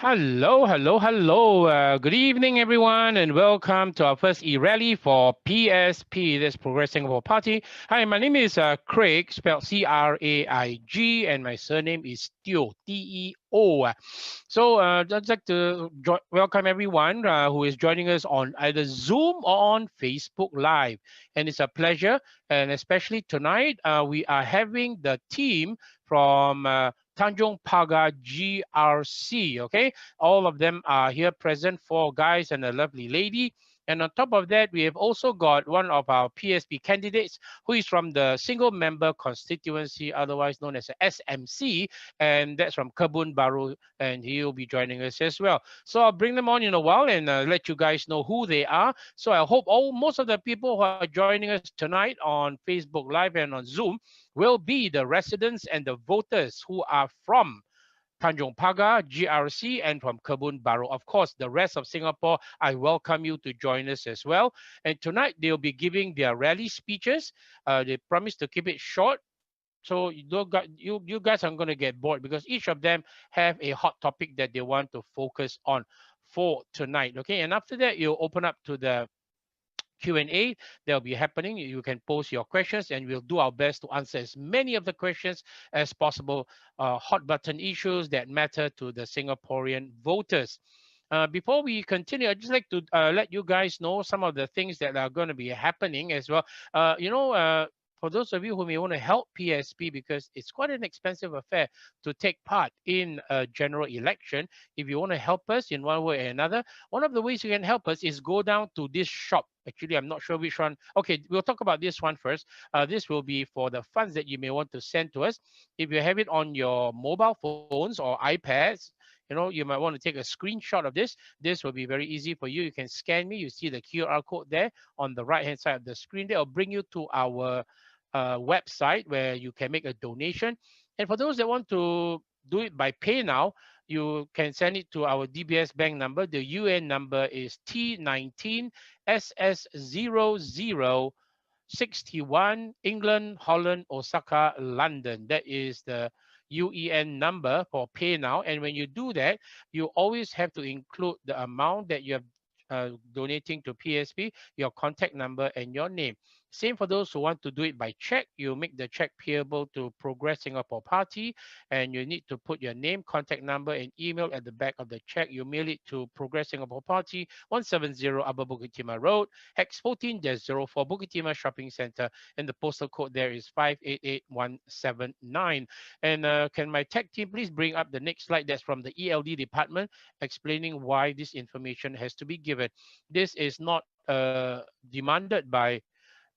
Hello, hello, hello. Good evening, everyone, and welcome to our first e-rally for PSP, this Progressing Singapore Party. Hi, my name is Craig, spelled C-R-A-I-G, and my surname is Teo, T-E-O. So I'd like to welcome everyone who is joining us on either Zoom or on Facebook Live. And it's a pleasure, and especially tonight, we are having the team from Tanjong Pagar GRC, okay? All of them are here present, four guys and a lovely lady. And on top of that, we have also got one of our PSP candidates who is from the single member constituency, otherwise known as SMC, and that's from Kebun Bahru, and he'll be joining us as well. So I'll bring them on in a while and let you guys know who they are. So I hope most of the people who are joining us tonight on Facebook Live and on Zoom will be the residents and the voters who are from Tanjong Pagar, GRC, and from Kebun Bahru. Of course, the rest of Singapore, I welcome you to join us as well. And tonight, they'll be giving their rally speeches. They promise to keep it short. So you guys aren't going to get bored because each of them have a hot topic that they want to focus on for tonight. Okay, and after that, you'll open up to the Q&A that will be happening. You can post your questions and we'll do our best to answer as many of the questions as possible, hot button issues that matter to the Singaporean voters. Before we continue, I'd just like to let you guys know some of the things that are going to be happening as well. For those of you who may want to help PSP, because it's quite an expensive affair to take part in a general election, if you want to help us in one way or another, one of the ways you can help us is go down to this shop. Actually, I'm not sure which one. Okay, we'll talk about this one first. This will be for the funds that you may want to send to us. If you have it on your mobile phones or iPads, you might want to take a screenshot of this. This will be very easy for you. You can scan me. You see the QR code there on the right-hand side of the screen. That will bring you to our website where you can make a donation. And for those that want to do it by pay now, you can send it to our DBS bank number. The UN number is T19SS0061 England, Holland, Osaka, London. That is the UEN number for pay now. And when you do that, you always have to include the amount that you have donating to PSP, your contact number, and your name. Same for those who want to do it by check. You make the check payable to Progress Singapore Party, and you need to put your name, contact number, and email at the back of the check. You mail it to Progress Singapore Party, 170 Upper Bukit Timah Road, Hex 14-04 Bukit Timah Shopping Centre, and the postal code there is 588179. And can my tech team please bring up the next slide? That's from the ELD department, explaining why this information has to be given. This is not demanded by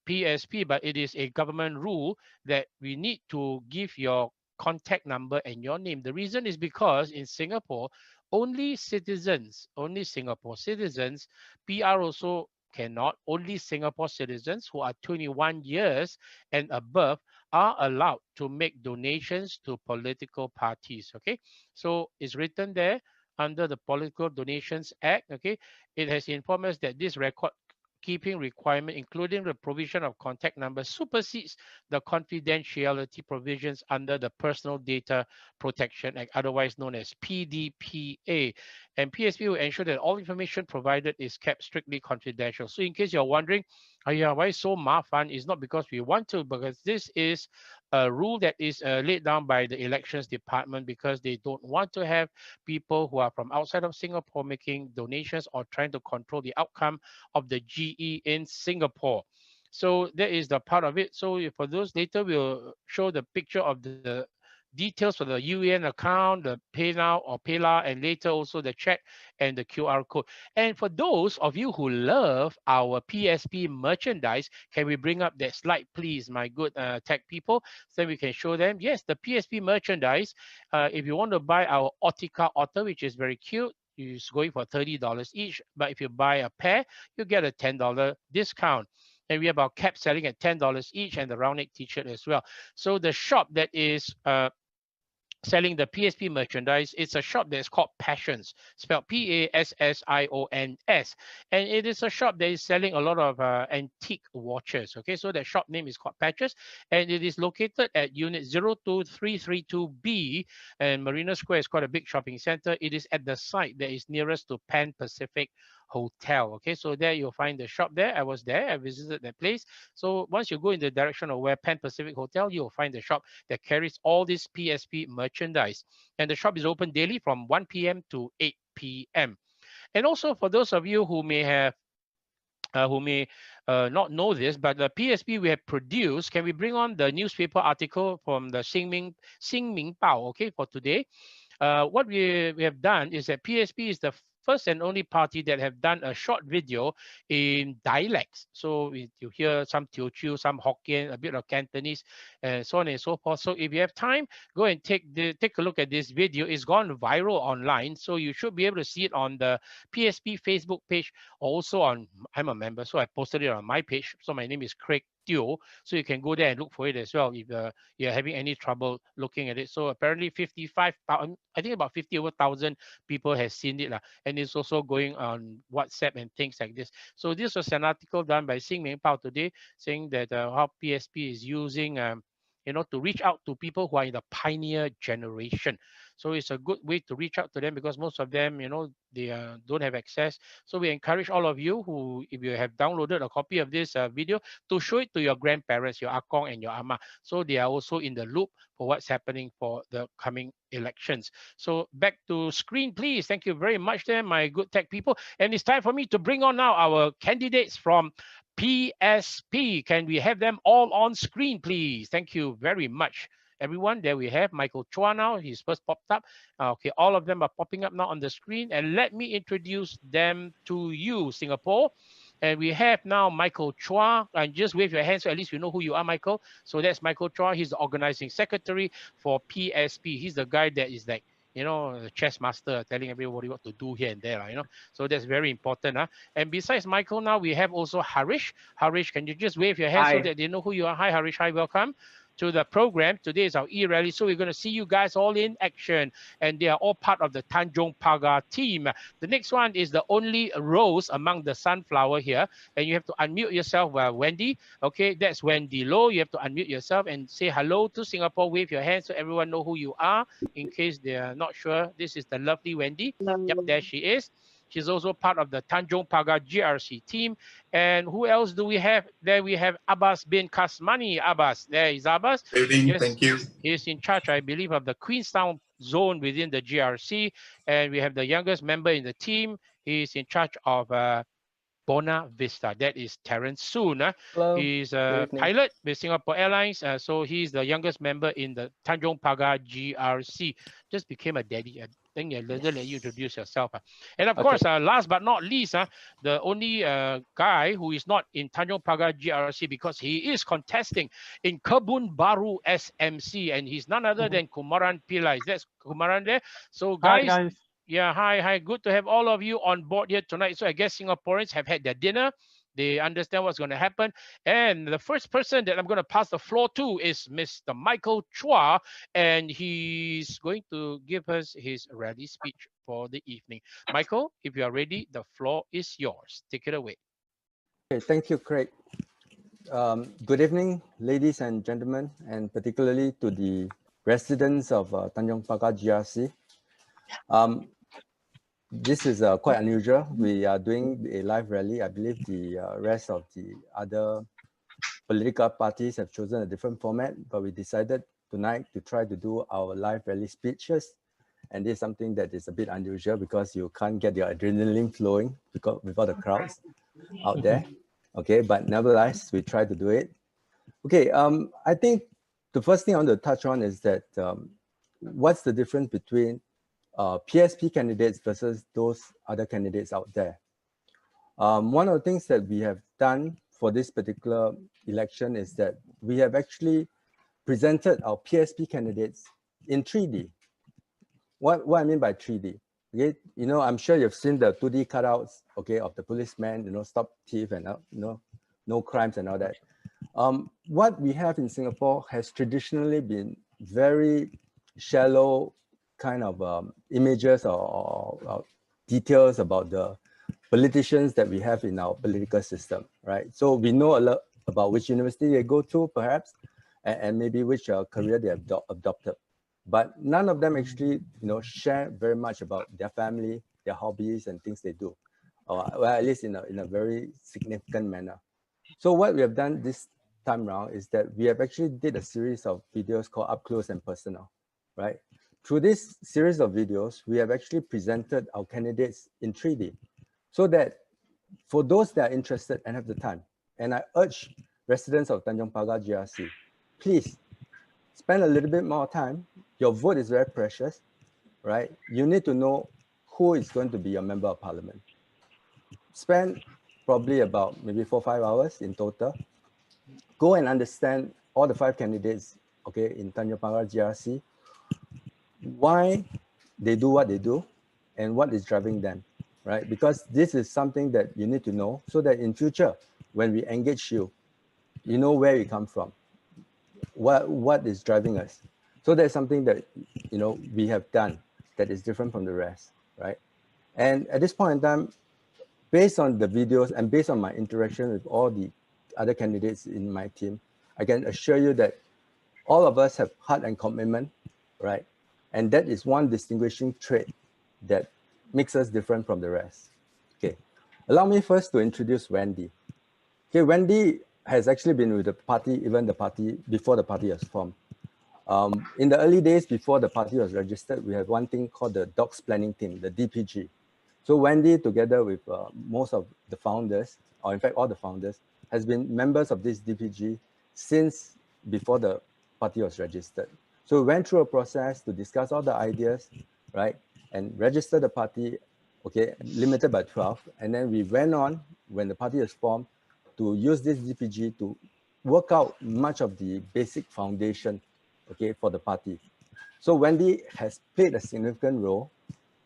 PSP, but it is a government rule that we need to give your contact number and your name. The reason is because in Singapore, only Singapore citizens, PR also cannot, only Singapore citizens who are 21 years and above are allowed to make donations to political parties, okay? So it's written there under the Political Donations Act, okay? It has informed us that this record keeping requirement, including the provision of contact numbers, supersedes the confidentiality provisions under the Personal Data Protection Act, otherwise known as PDPA. And PSP will ensure that all information provided is kept strictly confidential. So in case you're wondering, why so mafan? It's not because we want to, because this is a rule that is laid down by the elections department because they don't want to have people who are from outside of Singapore making donations or trying to control the outcome of the GE in Singapore. So that is the part of it. So for those later, we'll show the picture of the details for the UN account, the PayNow or Pillai, and later also the check and the QR code. And for those of you who love our PSP merchandise, can we bring up that slide, please, my good tech people, so we can show them? Yes, the PSP merchandise. If you want to buy our Otica Otter, which is very cute, is going for $30 each. But if you buy a pair, you get a $10 discount. And we have our cap selling at $10 each and the round neck t-shirt as well. So the shop that is selling the PSP merchandise. It's a shop that's called Passions, spelled Passions, and it is a shop that is selling a lot of antique watches. Okay, so the shop name is called Patches, and it is located at Unit 02332B, and Marina Square is quite a big shopping center. It is at the site that is nearest to Pan Pacific Hotel. Okay, so there you'll find the shop there. I was there, I visited that place. So once you go in the direction of where Pan Pacific Hotel, you'll find the shop that carries all this PSP merchandise. And the shop is open daily from 1 p.m. to 8 p.m. And also for those of you who may have not know this, but the PSP we have produced, can we bring on the newspaper article from the Xingming Bao, okay, for today? What we have done is that PSP is the first and only party that have done a short video in dialects. So you hear some Teochew, some Hokkien, a bit of Cantonese, and so on and so forth. So if you have time, go and take a look at this video. It's gone viral online, so you should be able to see it on the PSP Facebook page. Also on, I'm a member, so I posted it on my page. So my name is Craig Teo, so you can go there and look for it as well if you're having any trouble looking at it. So apparently 55,000, I think about 50,000 people has seen it, and it's also going on WhatsApp and things like this. So this was an article done by Xingming Bao today, saying that how PSP is using to reach out to people who are in the pioneer generation. So it's a good way to reach out to them because most of them, they don't have access. So we encourage all of you who, if you have downloaded a copy of this video, to show it to your grandparents, your akong and your ama, so they are also in the loop for what's happening for the coming elections. So back to screen, please. Thank you very much there, my good tech people. And it's time for me to bring on now our candidates from PSP. Can we have them all on screen, please? Thank you very much, everyone. There we have Michael Chua now. He's first popped up. Okay, all of them are popping up now on the screen. And let me introduce them to you, Singapore. And we have now Michael Chua. And just wave your hands so at least you know who you are, Michael. So that's Michael Chua. He's the organizing secretary for PSP. He's the guy that is like, the chess master telling everybody what to do here and there, So that's very important. And besides Michael, now we have also Harish. Harish, can you just wave your hand so that they know who you are? Hi, Harish. Hi, welcome to the program. Today is our e-rally, so we're going to see you guys all in action, and they are all part of the Tanjong Pagar team. The next one is the only rose among the sunflower here, and you have to unmute yourself, Wendy. Okay, that's Wendy Low. You have to unmute yourself and say hello to Singapore. Wave your hand so everyone know who you are, in case they are not sure. This is the lovely Wendy. Hello. Yep, there she is. She's also part of the Tanjong Pagar GRC team. And who else do we have? There we have Abbas bin Kasmani. Abbas, there is Abbas. Good evening, yes, thank you. He's in charge, I believe, of the Queenstown zone within the GRC. And we have the youngest member in the team. He's in charge of Bona Vista. That is Terence Soon. Hello. He's a pilot with Singapore Airlines. So he's the youngest member in the Tanjong Pagar GRC. Just became a daddy. I think let you introduce yourself. And of course, last but not least, the only guy who is not in Tanjong Pagar GRC because he is contesting in Kebun Bahru SMC, and he's none other than Kumaran Pillai. That's Kumaran there. So guys. Hi, guys. Yeah, hi. Good to have all of you on board here tonight. So I guess Singaporeans have had their dinner. They understand what's going to happen. And the first person that I'm going to pass the floor to is Mr. Michael Chua, and he's going to give us his rally speech for the evening. Michael, if you are ready, the floor is yours. Take it away. Okay, thank you, Craig. Good evening, ladies and gentlemen, and particularly to the residents of Tanjong Pagar GRC. This is quite unusual. We are doing a live rally. I believe the rest of the other political parties have chosen a different format, but we decided tonight to try to do our live rally speeches. And this is something that is a bit unusual because you can't get your adrenaline flowing without the crowds out there. Okay, but nevertheless, we try to do it. Okay, I think the first thing I want to touch on is that what's the difference between PSP candidates versus those other candidates out there. One of the things that we have done for this particular election is that we have actually presented our PSP candidates in 3D. What I mean by 3D, okay? I'm sure you've seen the 2D cutouts, okay, of the policeman, stop thief and no crimes and all that. What we have in Singapore has traditionally been very shallow kind of images or details about the politicians that we have in our political system, right? So we know a lot about which university they go to, perhaps, and maybe which career they have adopted. But none of them actually, share very much about their family, their hobbies, and things they do, or well, at least in a very significant manner. So what we have done this time around is that we have actually did a series of videos called Up Close and Personal, right? Through this series of videos, we have actually presented our candidates in 3D, so that for those that are interested and have the time, and I urge residents of Tanjong Pagar GRC, please spend a little bit more time. Your vote is very precious, right? You need to know who is going to be your member of parliament. Spend probably about maybe 4 or 5 hours in total. Go and understand all the 5 candidates, okay, in Tanjong Pagar GRC, why they do what they do and what is driving them, right? Because this is something that you need to know so that in future, when we engage you, you know where you come from, what is driving us. So that's something that, we have done that is different from the rest, right? And at this point in time, based on the videos and based on my interaction with all the other candidates in my team, I can assure you that all of us have heart and commitment, right? And that is one distinguishing trait that makes us different from the rest. Okay, allow me first to introduce Wendy. Okay, Wendy has actually been with the party, even the party before the party was formed. In the early days before the party was registered, we had one thing called the Docs Planning Team, the DPG. So Wendy, together with most of the founders, or in fact all the founders, has been members of this DPG since before the party was registered. So we went through a process to discuss all the ideas, right, and register the party, okay, limited by 12. And then we went on, when the party was formed, to use this DPG to work out much of the basic foundation, okay, for the party. So Wendy has played a significant role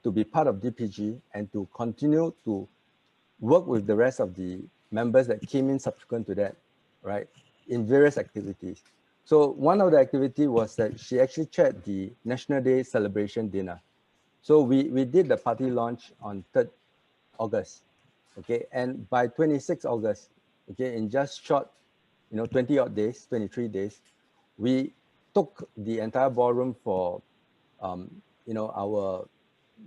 to be part of DPG and to continue to work with the rest of the members that came in subsequent to that, right, in various activities. So one of the activity was that she actually chaired the National Day celebration dinner. So we did the party launch on 3rd August, okay, and by 26 August, okay, in just short, 20 odd days, 23 days, we took the entire ballroom for, our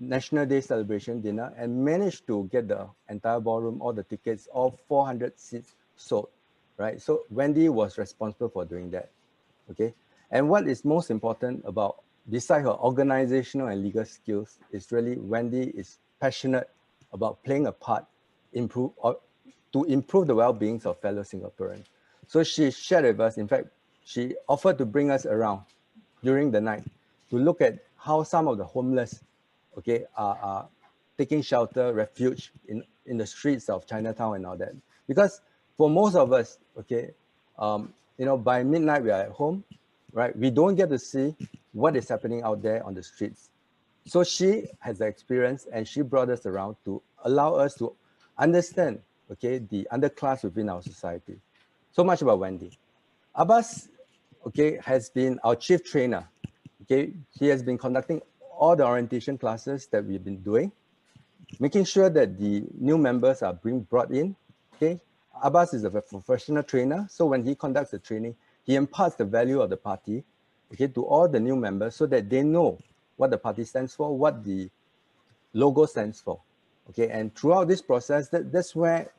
National Day celebration dinner and managed to get the entire ballroom, all the tickets, all 400 seats sold, right? So Wendy was responsible for doing that, okay? And what is most important about, beside her organizational and legal skills, is really Wendy is passionate about playing a part to improve the well-being of fellow Singaporeans. So she shared with us, in fact, she offered to bring us around during the night to look at how some of the homeless, okay, are taking shelter, refuge in the streets of Chinatown and all that. Because for most of us, okay, by midnight we are at home, right? We don't get to see what is happening out there on the streets. So she has the experience and she brought us around to allow us to understand, okay, the underclass within our society. So much about Wendy. Abbas, okay, has been our chief trainer. Okay, he has been conducting all the orientation classes that we've been doing, making sure that the new members are being brought in. Okay, Abbas is a professional trainer, so when he conducts the training, he imparts the value of the party, okay, to all the new members so that they know what the party stands for, what the logo stands for. Okay, and throughout this process, that's where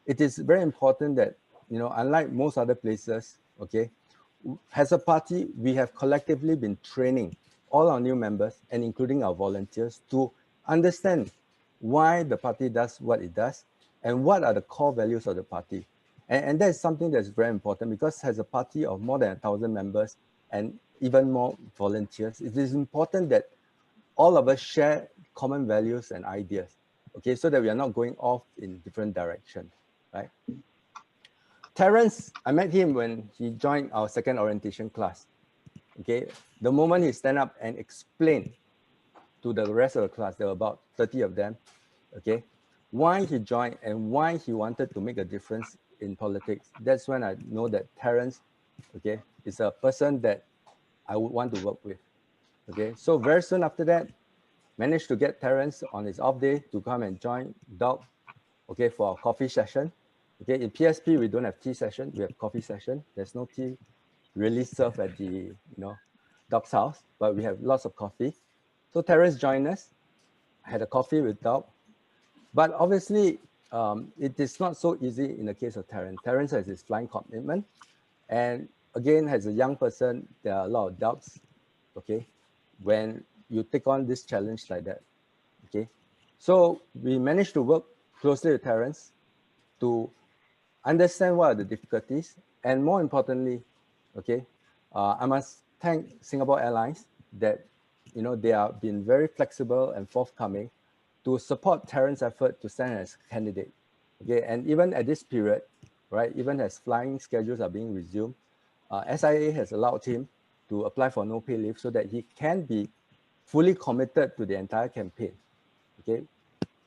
it is very important that, unlike most other places, okay, as a party, we have collectively been training all our new members and including our volunteers to understand why the party does what it does and what are the core values of the party. And that is something that's very important because as a party of more than 1,000 members and even more volunteers, it is important that all of us share common values and ideas, okay, so that we are not going off in different directions, right? Terence, I met him when he joined our second orientation class. Okay, the moment he stand up and explain to the rest of the class, there were about 30 of them, okay, why he joined and why he wanted to make a difference in politics. That's when I know that Terence, okay, is a person that I would want to work with. Okay, so very soon after that, managed to get Terence on his off day to come and join Doc, okay, for a coffee session. Okay, in PSP, we don't have tea session, we have coffee session. There's no tea really served at the, Doc's house, but we have lots of coffee. So Terence joined us, had a coffee with Doc. But obviously, it is not so easy in the case of Terence. Terence has his flying commitment. And again, as a young person, there are a lot of doubts, okay, when you take on this challenge like that, okay. So we managed to work closely with Terence to understand what are the difficulties, and more importantly, okay, I must thank Singapore Airlines that, they have been very flexible and forthcoming to support Terrence's effort to stand as candidate, okay, and even at this period, right, even as flying schedules are being resumed, SIA has allowed him to apply for no pay leave so that he can be fully committed to the entire campaign, okay.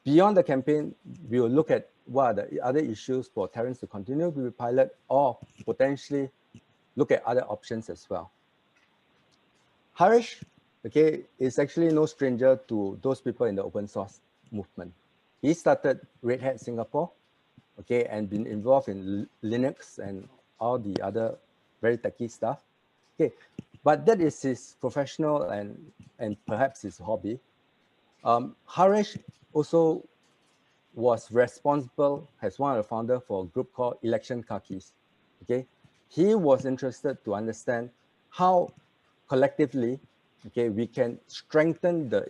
Beyond the campaign, we will look at what are the other issues for Terence to continue to be pilot, or potentially look at other options as well. Harish, okay, is actually no stranger to those people in the open source movement. He started Red Hat Singapore, okay, and been involved in Linux and all the other very techy stuff. Okay, but that is his professional and perhaps his hobby. Harish also was responsible as one of the founders for a group called Election Khakis. Okay, he was interested to understand how collectively, okay, we can strengthen the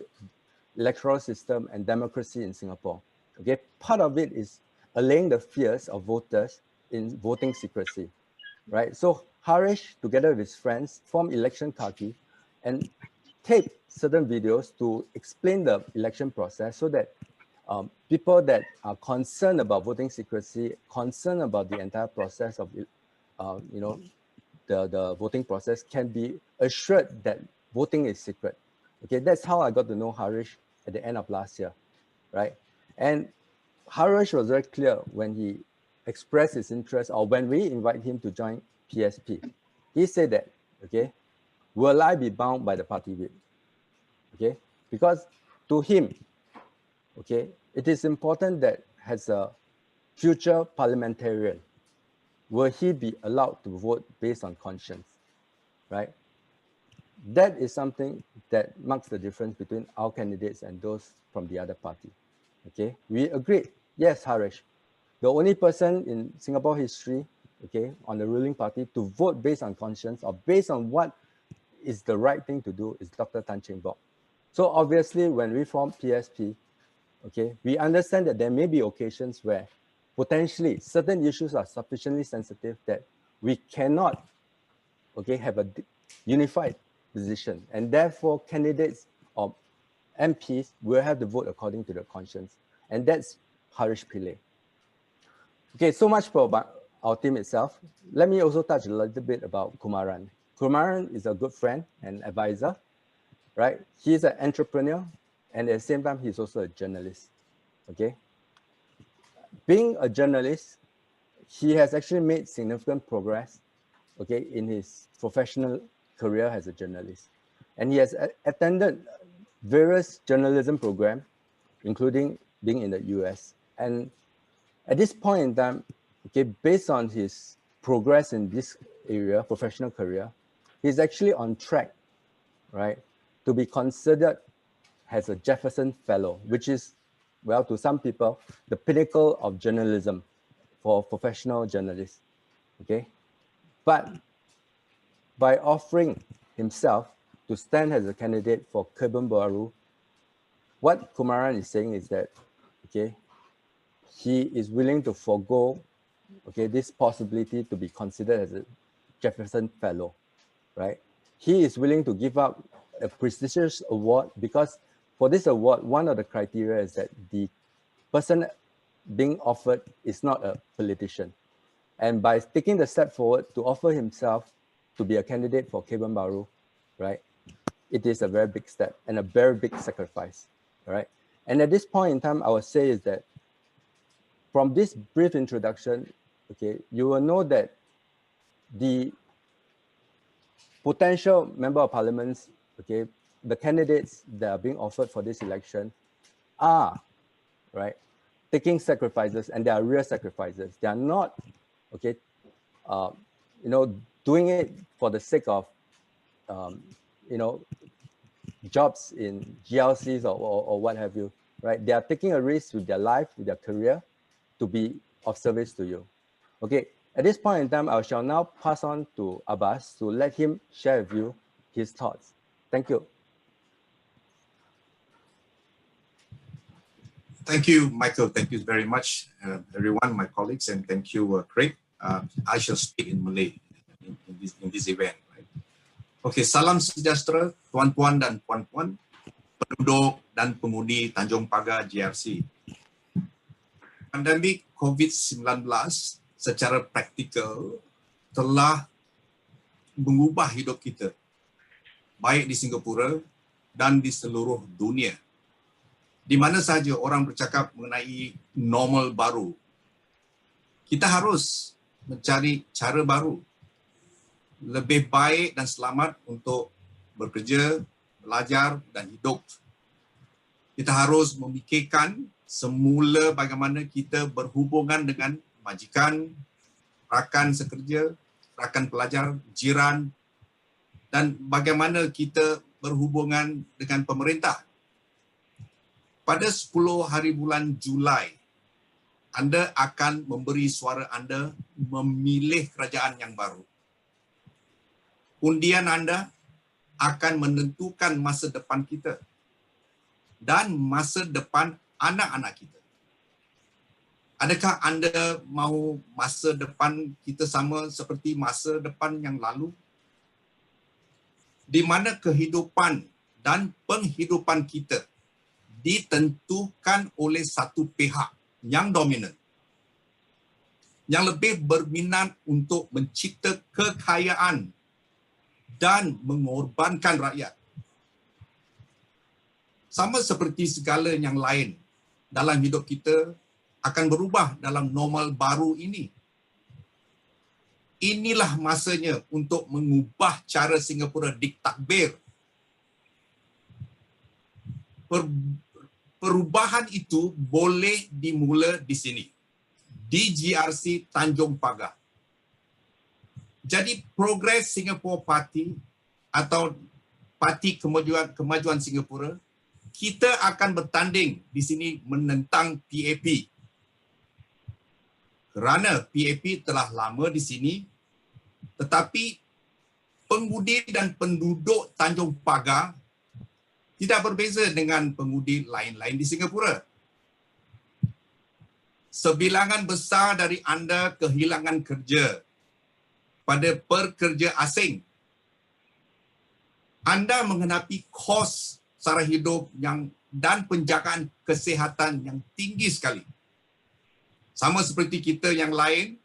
electoral system and democracy in Singapore. Okay, part of it is allaying the fears of voters in voting secrecy, right? So Harish, together with his friends, formed Election Khaki and taped certain videos to explain the election process so that people that are concerned about voting secrecy, concerned about the entire process of, the voting process, can be assured that voting is secret. Okay, that's how I got to know Harish at the end of last year, right? And Harish was very clear when he expressed his interest, or when we invite him to join PSP. He said that, okay, will I be bound by the party whip? Okay, because to him, okay, it is important that as a future parliamentarian, will he be allowed to vote based on conscience, right? That is something that marks the difference between our candidates and those from the other party, okay? We agreed, yes, Harish, the only person in Singapore history, okay, on the ruling party to vote based on conscience or based on what is the right thing to do is Dr. Tan Cheng Bock. So obviously, when we form PSP, okay, we understand that there may be occasions where potentially certain issues are sufficiently sensitive that we cannot, okay, have a unified position, and therefore candidates or MPs will have to vote according to their conscience, and that's Harish Pillay. Okay, so much for our team itself. Let me also touch a little bit about Kumaran. Kumaran is a good friend and advisor, right? He's an entrepreneur, and at the same time, he's also a journalist, okay? Being a journalist, he has actually made significant progress, okay, in his professional career as a journalist. And he has attended various journalism programs, including being in the US. And at this point in time, okay, based on his progress in this area, professional career, he's actually on track, right, to be considered as a Jefferson Fellow, which is, well, to some people, the pinnacle of journalism for professional journalists, okay? But by offering himself to stand as a candidate for Kebun Bahru, what Kumaran is saying is that, okay, he is willing to forego, okay, this possibility to be considered as a Jefferson Fellow, right? He is willing to give up a prestigious award because for this award, one of the criteria is that the person being offered is not a politician. And by taking the step forward to offer himself to be a candidate for Kebun Bahru, right, it is a very big step and a very big sacrifice, right? And at this point in time, I would say is that from this brief introduction, okay, you will know that the potential member of parliaments, okay, the candidates that are being offered for this election are, right, taking sacrifices, and they are real sacrifices. They are not, okay, doing it for the sake of, jobs in GRCs or what have you, right? They are taking a risk with their life, with their career, to be of service to you. Okay, at this point in time, I shall now pass on to Abbas to let him share with you his thoughts. Thank you. Thank you, Michael. Thank you very much, everyone, my colleagues, and thank you, Craig. I shall speak in Malay in this event. Right? Okay, salam sejahtera, tuan-tuan dan puan-puan, penduduk dan pengundi Tanjong Pagar GRC. Pandemik COVID-19 secara praktikal telah mengubah hidup kita, baik di Singapura dan di seluruh dunia. Di mana sahaja orang bercakap mengenai normal baru, kita harus mencari cara baru, lebih baik dan selamat untuk bekerja, belajar dan hidup. Kita harus memikirkan semula bagaimana kita berhubungan dengan majikan, rakan sekerja, rakan pelajar, jiran, dan bagaimana kita berhubungan dengan pemerintah. Pada 10 hari bulan Julai, anda akan memberi suara anda memilih kerajaan yang baru. Undian anda akan menentukan masa depan kita dan masa depan anak-anak kita. Adakah anda mahu masa depan kita sama seperti masa depan yang lalu? Di mana kehidupan dan penghidupan kita ditentukan oleh satu pihak yang dominan, yang lebih berminat untuk mencipta kekayaan dan mengorbankan rakyat. Sama seperti segala yang lain dalam hidup kita akan berubah dalam normal baru ini. Inilah masanya untuk mengubah cara Singapura ditakbir. Perubahan itu boleh dimula di sini, di GRC Tanjong Pagar. Jadi Progress Singapore Party atau Parti Kemajuan Singapura, kita akan bertanding di sini menentang PAP. Kerana PAP telah lama di sini, tetapi pengundi dan penduduk Tanjong Pagar tidak berbeza dengan pengundi lain-lain di Singapura. Sebilangan besar dari anda kehilangan kerja pada pekerja asing. Anda menghadapi kos sara hidup dan penjagaan kesihatan yang tinggi sekali. Sama seperti kita yang lain,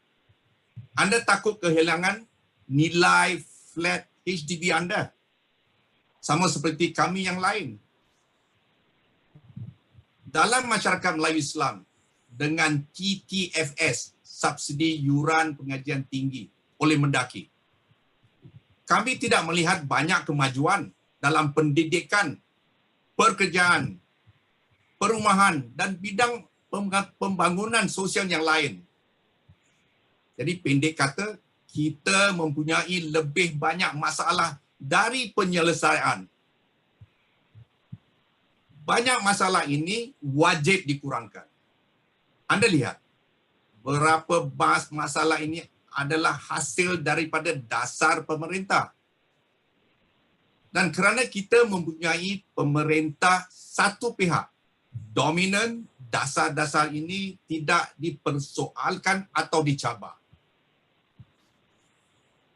anda takut kehilangan nilai flat HDB anda. Sama seperti kami yang lain. Dalam masyarakat Melayu Islam, dengan TTFS, subsidi yuran pengajian tinggi oleh Mendaki, kami tidak melihat banyak kemajuan dalam pendidikan, pekerjaan, perumahan dan bidang pembangunan sosial yang lain. Jadi pendek kata, kita mempunyai lebih banyak masalah dari penyelesaian. Banyak masalah ini wajib dikurangkan. Anda lihat, berapa masalah ini adalah hasil daripada dasar pemerintah. Dan kerana kita mempunyai pemerintah satu pihak, dominan, dasar-dasar ini tidak dipersoalkan atau dicabar.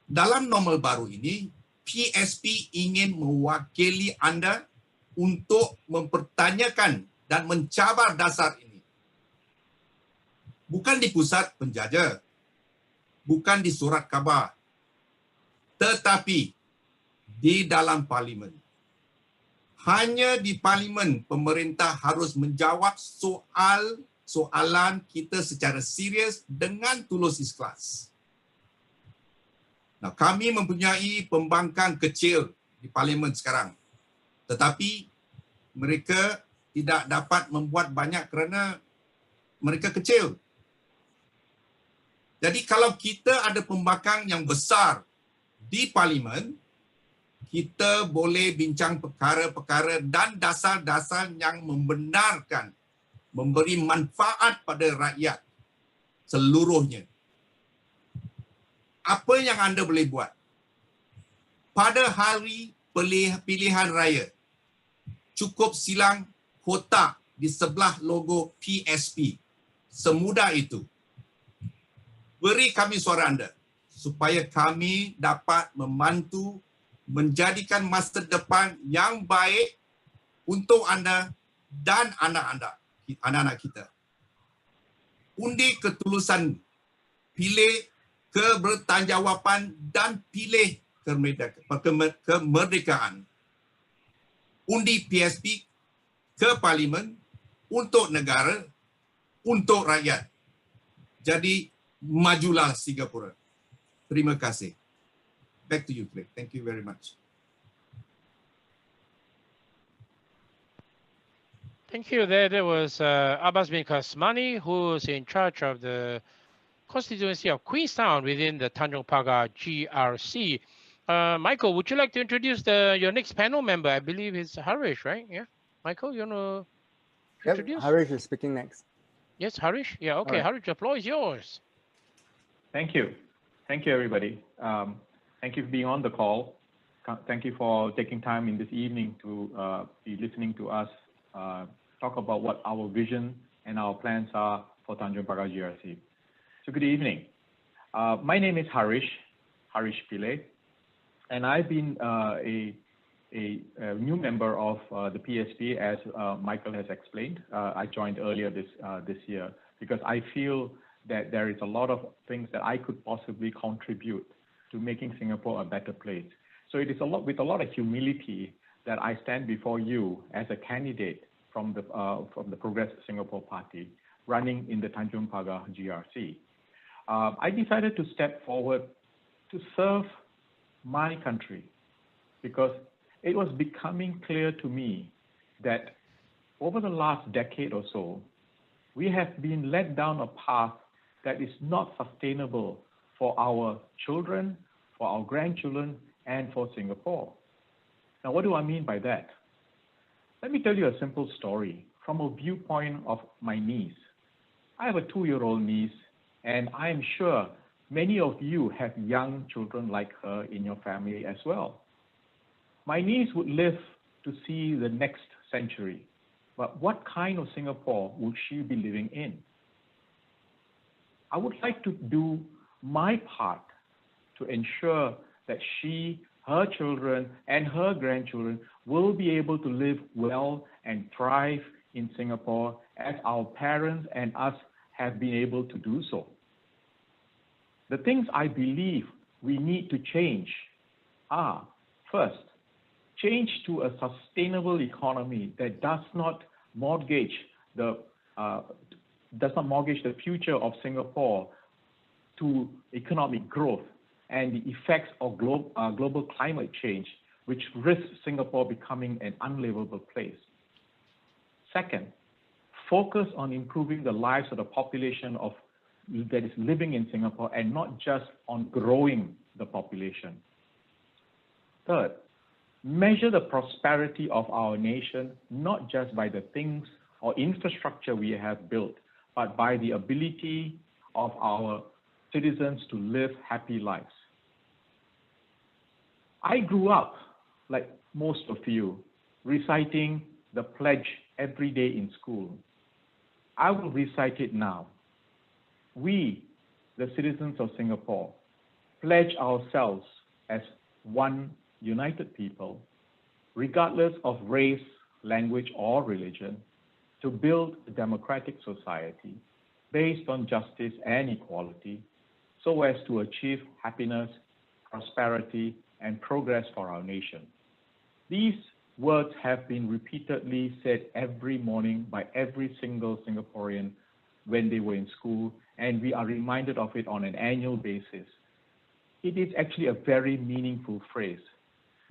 Dalam normal baru ini, PSP ingin mewakili anda untuk mempertanyakan dan mencabar dasar ini. Bukan di pusat penjajah, bukan di surat khabar, tetapi di dalam parlimen. Hanya di parlimen pemerintah harus menjawab soalan kita secara serius dengan tulus ikhlas. Nah, kami mempunyai pembangkang kecil di parlimen sekarang. Tetapi mereka tidak dapat membuat banyak kerana mereka kecil. Jadi kalau kita ada pembangkang yang besar di parlimen, kita boleh bincang perkara-perkara dan dasar-dasar yang membenarkan, memberi manfaat pada rakyat seluruhnya. Apa yang anda boleh buat? Pada hari pilihan raya, cukup silang kotak di sebelah logo PSP. Semudah itu. Beri kami suara anda supaya kami dapat membantu menjadikan masa depan yang baik untuk anda dan anak-anak kita. Undi ketulusan, pilih kebertanggungjawaban dan pilih kemerdekaan. Undi PSP ke parlimen untuk negara, untuk rakyat. Jadi majulah Singapura. Terima kasih. Back to you, Craig. Thank you very much. Thank you. There was Abbas bin Kasmani, who's in charge of the constituency of Queenstown within the Tanjong Pagar GRC. Michael, would you like to introduce your next panel member? I believe it's Harish, right? Yeah. Michael, you want to introduce? Harish is speaking next. Yes, Harish. Yeah, okay. Right. Harish, the floor is yours. Thank you. Thank you, everybody. Thank you for being on the call. Thank you for taking time in this evening to be listening to us talk about what our vision and our plans are for Tanjong Pagar GRC. So good evening. My name is Harish Pillay, and I've been a new member of the PSP, as Michael has explained. I joined earlier this year because I feel that there is a lot of things that I could possibly contribute to making Singapore a better place. So it is with a lot of humility that I stand before you as a candidate from the Progress Singapore Party running in the Tanjong Pagar GRC. I decided to step forward to serve my country because it was becoming clear to me that over the last decade or so, we have been led down a path that is not sustainable for our children, for our grandchildren, and for Singapore. Now, what do I mean by that? Let me tell you a simple story from a viewpoint of my niece. I have a 2-year-old niece, and I am sure many of you have young children like her in your family as well. My niece would live to see the next century, but what kind of Singapore would she be living in? I would like to do my part to ensure that she, her children, and her grandchildren will be able to live well and thrive in Singapore as our parents and us have been able to do so. The things I believe we need to change are, first, change to a sustainable economy that does not mortgage the future of Singapore to economic growth and the effects of global climate change, which risks Singapore becoming an unlivable place. Second, focus on improving the lives of the population that is living in Singapore and not just on growing the population. Third, measure the prosperity of our nation not just by the things or infrastructure we have built, but by the ability of our citizens to live happy lives. I grew up, like most of you, reciting the pledge every day in school. I will recite it now. We, the citizens of Singapore, pledge ourselves as one united people, regardless of race, language, or religion, to build a democratic society based on justice and equality, so as to achieve happiness, prosperity, and progress for our nation. These words have been repeatedly said every morning by every single Singaporean when they were in school, and we are reminded of it on an annual basis. It is actually a very meaningful phrase.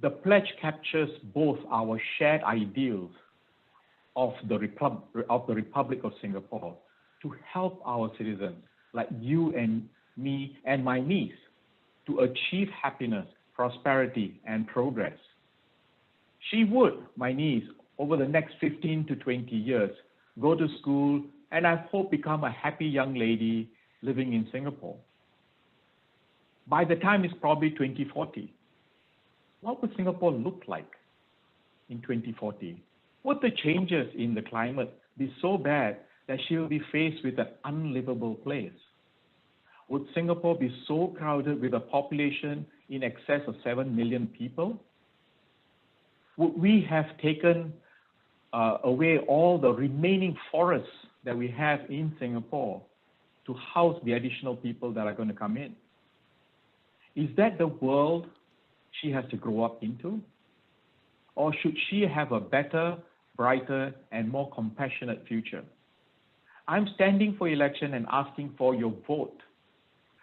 The pledge captures both our shared ideals of the Republic of Singapore to help our citizens, like you and me and my niece, to achieve happiness, prosperity, and progress. She would, my niece, over the next 15 to 20 years, go to school and I hope become a happy young lady living in Singapore. By the time it's probably 2040, what would Singapore look like in 2040? Would the changes in the climate be so bad that she will be faced with an unlivable place? Would Singapore be so crowded with a population in excess of 7 million people? Would we have taken away all the remaining forests that we have in Singapore to house the additional people that are going to come in? Is that the world she has to grow up into? Or should she have a better, brighter, and more compassionate future? I'm standing for election and asking for your vote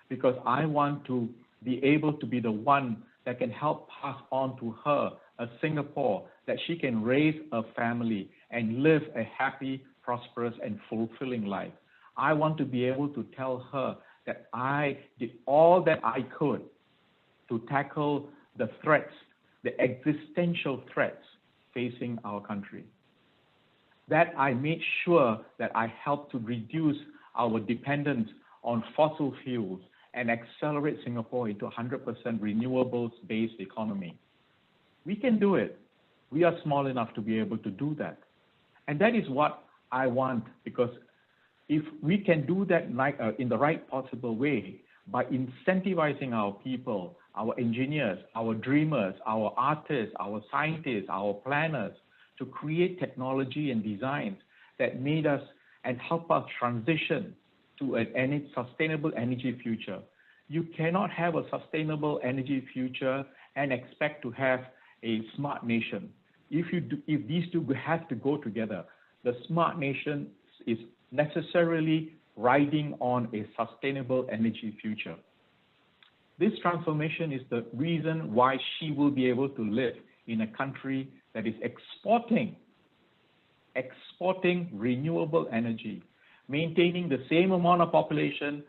because I want to be able to be the one that can help pass on to her a Singapore that she can raise a family and live a happy, prosperous, and fulfilling life. I want to be able to tell her that I did all that I could to tackle the threats, the existential threats facing our country. That I made sure that I helped to reduce our dependence on fossil fuels and accelerate Singapore into a 100% renewables-based economy. We can do it. We are small enough to be able to do that. And that is what I want, because if we can do that in the right possible way, by incentivizing our people, our engineers, our dreamers, our artists, our scientists, our planners, to create technology and designs that made us and help us transition to a sustainable energy future. You cannot have a sustainable energy future and expect to have a smart nation. If these two have to go together, the smart nation is necessarily riding on a sustainable energy future. This transformation is the reason why she will be able to live in a country that is exporting renewable energy, maintaining the same amount of population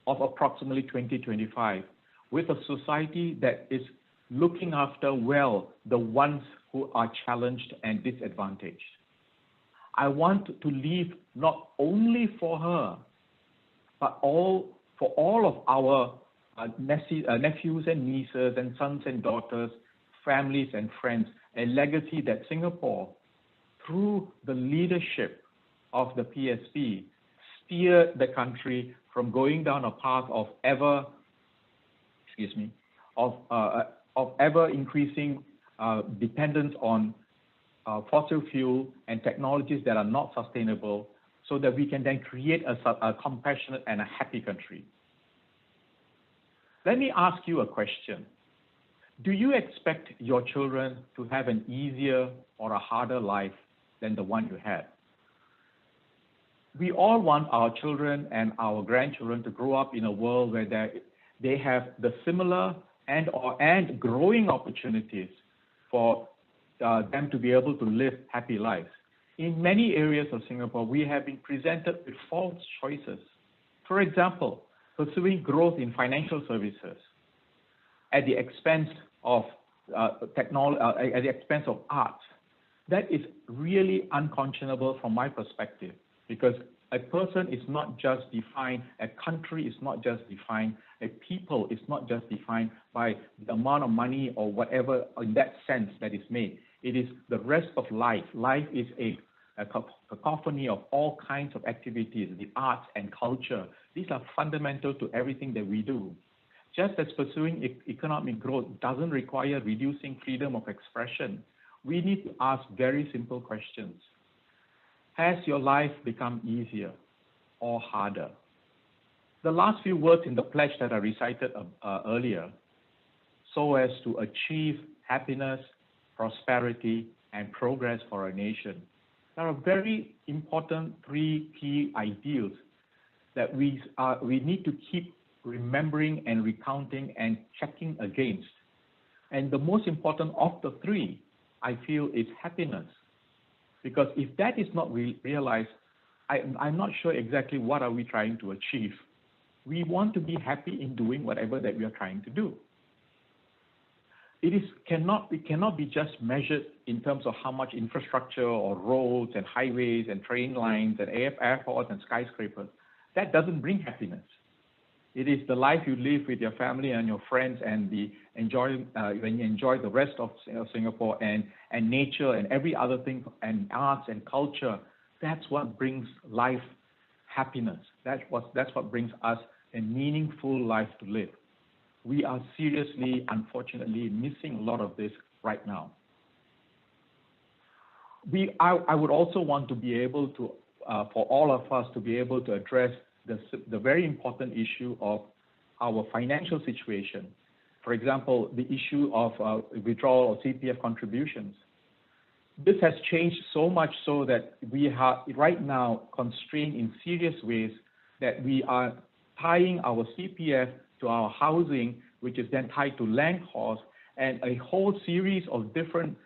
of approximately 2025, with a society that is looking after well the ones who are challenged and disadvantaged. I want to leave not only for her, but for all of our nephews and nieces and sons and daughters, families and friends, a legacy that Singapore, through the leadership of the PSP, steered the country from going down a path of ever increasing dependence on fossil fuel and technologies that are not sustainable, so that we can then create a compassionate and a happy country. Let me ask you a question. Do you expect your children to have an easier or a harder life than the one you had? We all want our children and our grandchildren to grow up in a world where they have the similar and growing opportunities for them to be able to live happy lives. In many areas of Singapore, we have been presented with false choices. For example, pursuing growth in financial services at the expense of technology, at the expense of arts. That is really unconscionable from my perspective, because a person is not just defined, a country is not just defined, a people is not just defined by the amount of money or whatever in that sense that is made. It is the rest of life. Life is a cacophony of all kinds of activities, the arts and culture. These are fundamental to everything that we do. Just as pursuing economic growth doesn't require reducing freedom of expression, we need to ask very simple questions. Has your life become easier or harder? The last few words in the pledge that I recited earlier, so as to achieve happiness, prosperity, and progress for our nation. There are very important three key ideals that we need to keep remembering and recounting and checking against And the most important of the three, I feel, is happiness. Because if that is not realized, I'm not sure exactly what are we trying to achieve. We want to be happy in doing whatever that we are trying to do. It cannot be just measured in terms of how much infrastructure or roads and highways and train lines and airports and skyscrapers. That doesn't bring happiness. It is the life you live with your family and your friends, and when you enjoy the rest of Singapore and nature and every other thing, and arts and culture. That's what brings life happiness. That's what brings us a meaningful life to live. We are seriously, unfortunately, missing a lot of this right now. I would also want to be able to, for all of us to be able to address the very important issue of our financial situation. For example, the issue of withdrawal of CPF contributions. This has changed so much so that we are right now constrained in serious ways, that we are tying our CPF to our housing, which is then tied to land costs, and a whole series of different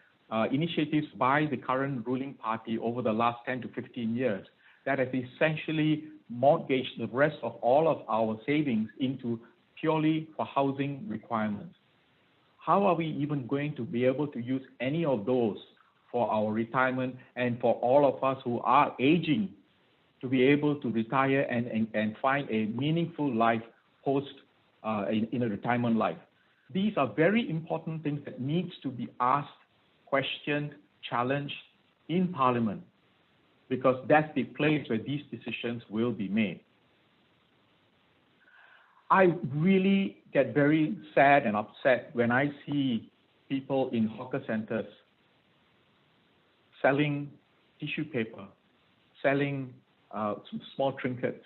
initiatives by the current ruling party over the last 10 to 15 years that has essentially mortgaged the rest of all of our savings into purely for housing requirements. How are we even going to be able to use any of those for our retirement, and for all of us who are aging to be able to retire and find a meaningful life post in a retirement life? These are very important things that needs to be asked, questioned, challenged in Parliament, because that's the place where these decisions will be made. I really get very sad and upset when I see people in hawker centers selling tissue paper, selling small trinkets,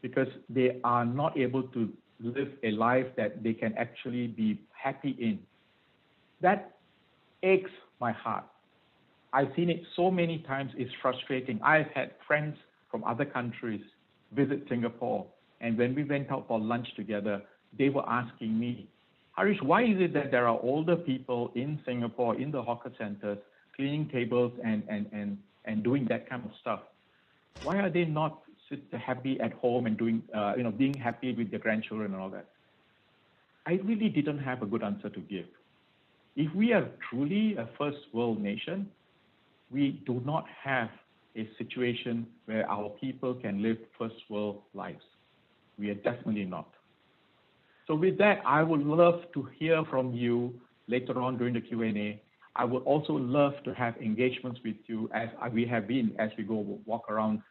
because they are not able to live a life that they can actually be happy in. That aches my heart. I've seen it so many times. It's frustrating. I've had friends from other countries visit Singapore, and when we went out for lunch together, they were asking me, Harish, why is it that there are older people in Singapore, in the hawker centers, cleaning tables and doing that kind of stuff? Why are they not happy at home and doing, being happy with their grandchildren and all that? I really didn't have a good answer to give. If we are truly a first world nation, we do not have a situation where our people can live first world lives. We are definitely not. So with that, I would love to hear from you later on during the Q&A. I would also love to have engagements with you, as we have been, as we go walk around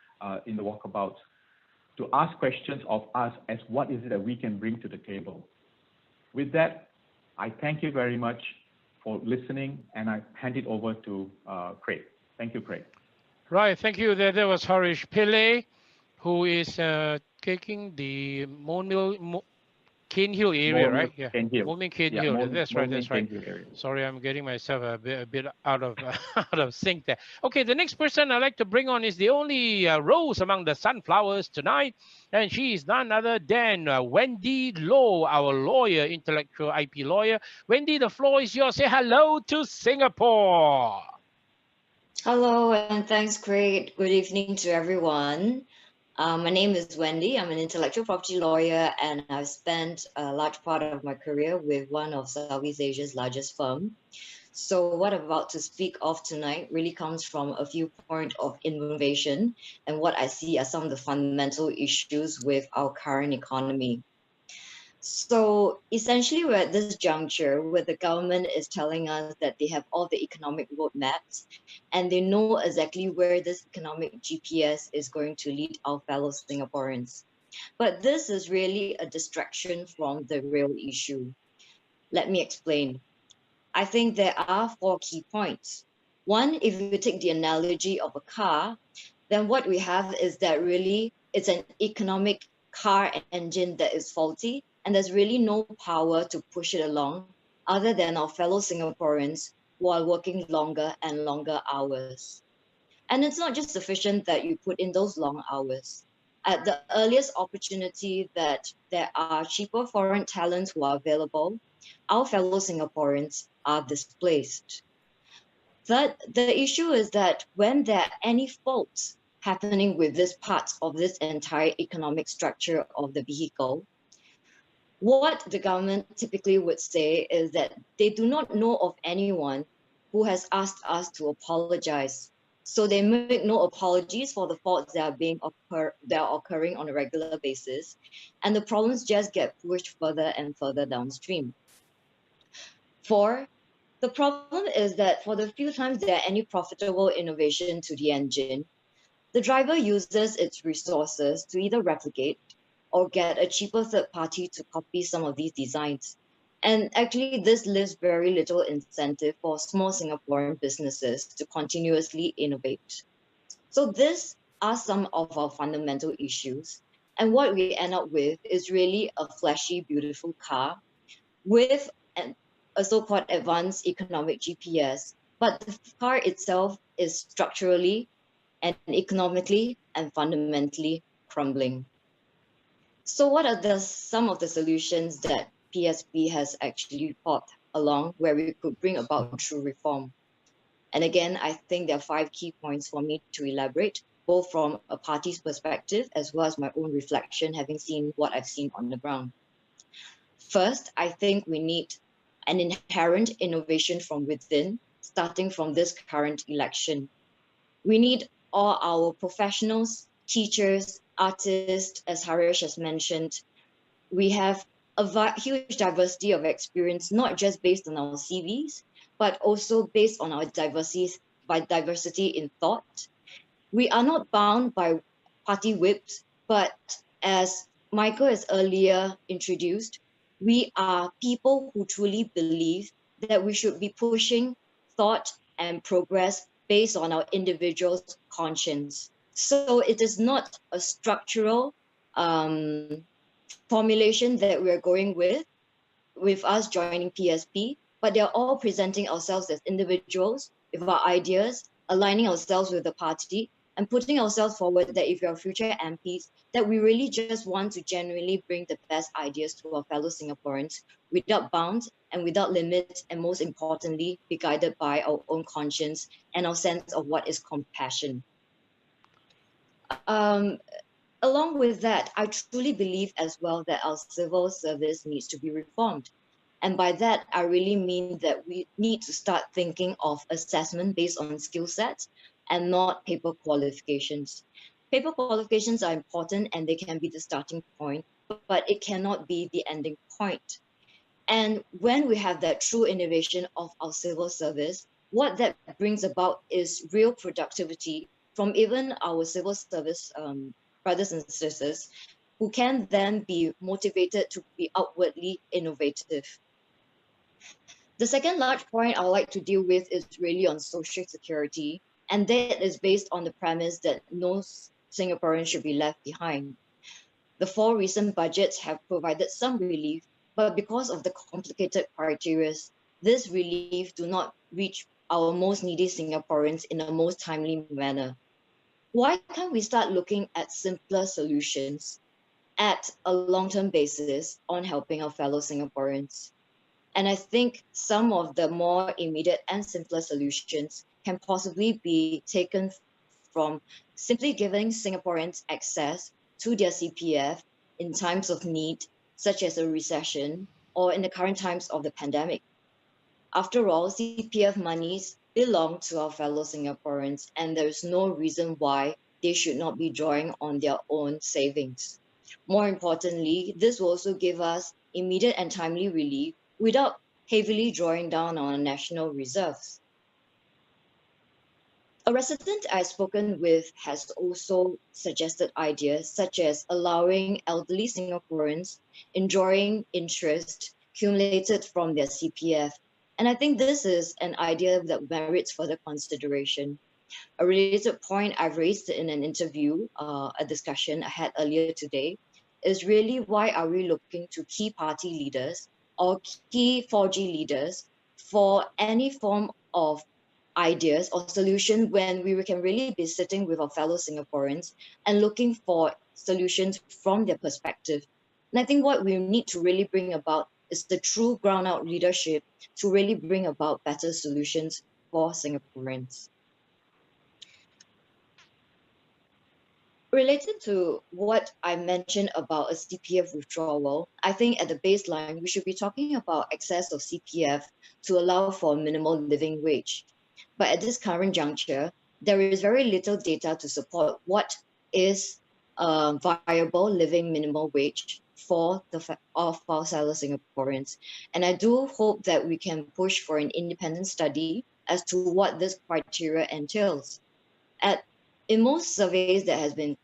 in the walkabouts, to ask questions of us as what is it that we can bring to the table. With that, I thank you very much for listening, and I hand it over to Craig. Thank you, Craig. Right, thank you. There was Harish Pillay, who is taking the Cane Hill area, right? Yeah, Cane Hill. Cane Hill. That's right. That's right. Sorry, I'm getting myself a bit out of out of sync there. Okay, the next person I'd like to bring on is the only rose among the sunflowers tonight, and she is none other than Wendy Low, our lawyer, intellectual IP lawyer. Wendy, the floor is yours. Say hello to Singapore. Hello, and thanks, Craig. Good evening to everyone. My name is Wendy. I'm an intellectual property lawyer, and I've spent a large part of my career with one of Southeast Asia's largest firms. So what I'm about to speak of tonight really comes from a viewpoint of innovation and what I see as some of the fundamental issues with our current economy. So essentially, we're at this juncture where the government is telling us that they have all the economic roadmaps and they know exactly where this economic GPS is going to lead our fellow Singaporeans. But this is really a distraction from the real issue. Let me explain. I think there are 4 key points. One, if you take the analogy of a car, then what we have is that really it's an economic car engine that is faulty, and there's really no power to push it along other than our fellow Singaporeans who are working longer and longer hours. And it's not just sufficient that you put in those long hours. At the earliest opportunity that there are cheaper foreign talents who are available, our fellow Singaporeans are displaced. Third, the issue is that when there are any faults happening with this part of this entire economic structure of the vehicle, what the government typically would say is that they do not know of anyone who has asked us to apologize. So they make no apologies for the faults that are occurring on a regular basis, and the problems just get pushed further and further downstream. Four, the problem is that for the few times there are any profitable innovation to the engine, the driver uses its resources to either replicate or get a cheaper third party to copy some of these designs. And actually, this leaves very little incentive for small Singaporean businesses to continuously innovate. So these are some of our fundamental issues. And what we end up with is really a flashy, beautiful car with a so-called advanced economic GPS, but the car itself is structurally and economically and fundamentally crumbling. So what are some of the solutions that PSP has actually thought along where we could bring about true reform? And again, I think there are 5 key points for me to elaborate, both from a party's perspective as well as my own reflection, having seen what I've seen on the ground. First, I think we need an inherent innovation from within, starting from this current election. We need all our professionals, teachers, artists, as Harish has mentioned. We have a huge diversity of experience, not just based on our CVs, but also based on our diversity in thought. We are not bound by party whips, but as Michael has earlier introduced, we are people who truly believe that we should be pushing thought and progress based on our individual's conscience. So it is not a structural formulation that we're going with us joining PSP, but they're all presenting ourselves as individuals with our ideas, aligning ourselves with the party, and putting ourselves forward that if we are future MPs, that we really just want to genuinely bring the best ideas to our fellow Singaporeans without bounds and without limits, and most importantly, be guided by our own conscience and our sense of what is compassion. Along with that, I truly believe as well that our civil service needs to be reformed. And by that, I really mean that we need to start thinking of assessment based on skill sets and not paper qualifications. Paper qualifications are important and they can be the starting point, but it cannot be the ending point. And when we have that true innovation of our civil service, what that brings about is real productivity from even our civil service brothers and sisters, who can then be motivated to be outwardly innovative. The second large point I would like to deal with is really on social security, and that is based on the premise that no Singaporean should be left behind. The 4 recent budgets have provided some relief, but because of the complicated criteria, this relief do not reach our most needy Singaporeans in a most timely manner. Why can't we start looking at simpler solutions at a long-term basis on helping our fellow Singaporeans? And I think some of the more immediate and simpler solutions can possibly be taken from simply giving Singaporeans access to their CPF in times of need, such as a recession or in the current times of the pandemic. After all, CPF monies belong to our fellow Singaporeans, and there's no reason why they should not be drawing on their own savings. More importantly, this will also give us immediate and timely relief without heavily drawing down on our national reserves. A resident I've spoken with has also suggested ideas such as allowing elderly Singaporeans enjoying interest accumulated from their CPF. And I think this is an idea that merits further consideration. A related point I've raised in an interview, a discussion I had earlier today, is really why are we looking to key party leaders or key 4G leaders for any form of ideas or solution when we can really be sitting with our fellow Singaporeans and looking for solutions from their perspective. And I think what we need to really bring about is the true ground out leadership to really bring about better solutions for Singaporeans. Related to what I mentioned about a CPF withdrawal, I think at the baseline, we should be talking about excess of CPF to allow for a minimal living wage. But at this current juncture, there is very little data to support what is a viable living minimum wage for our fellow Singaporeans. And I do hope that we can push for an independent study as to what this criteria entails. In most surveys that has been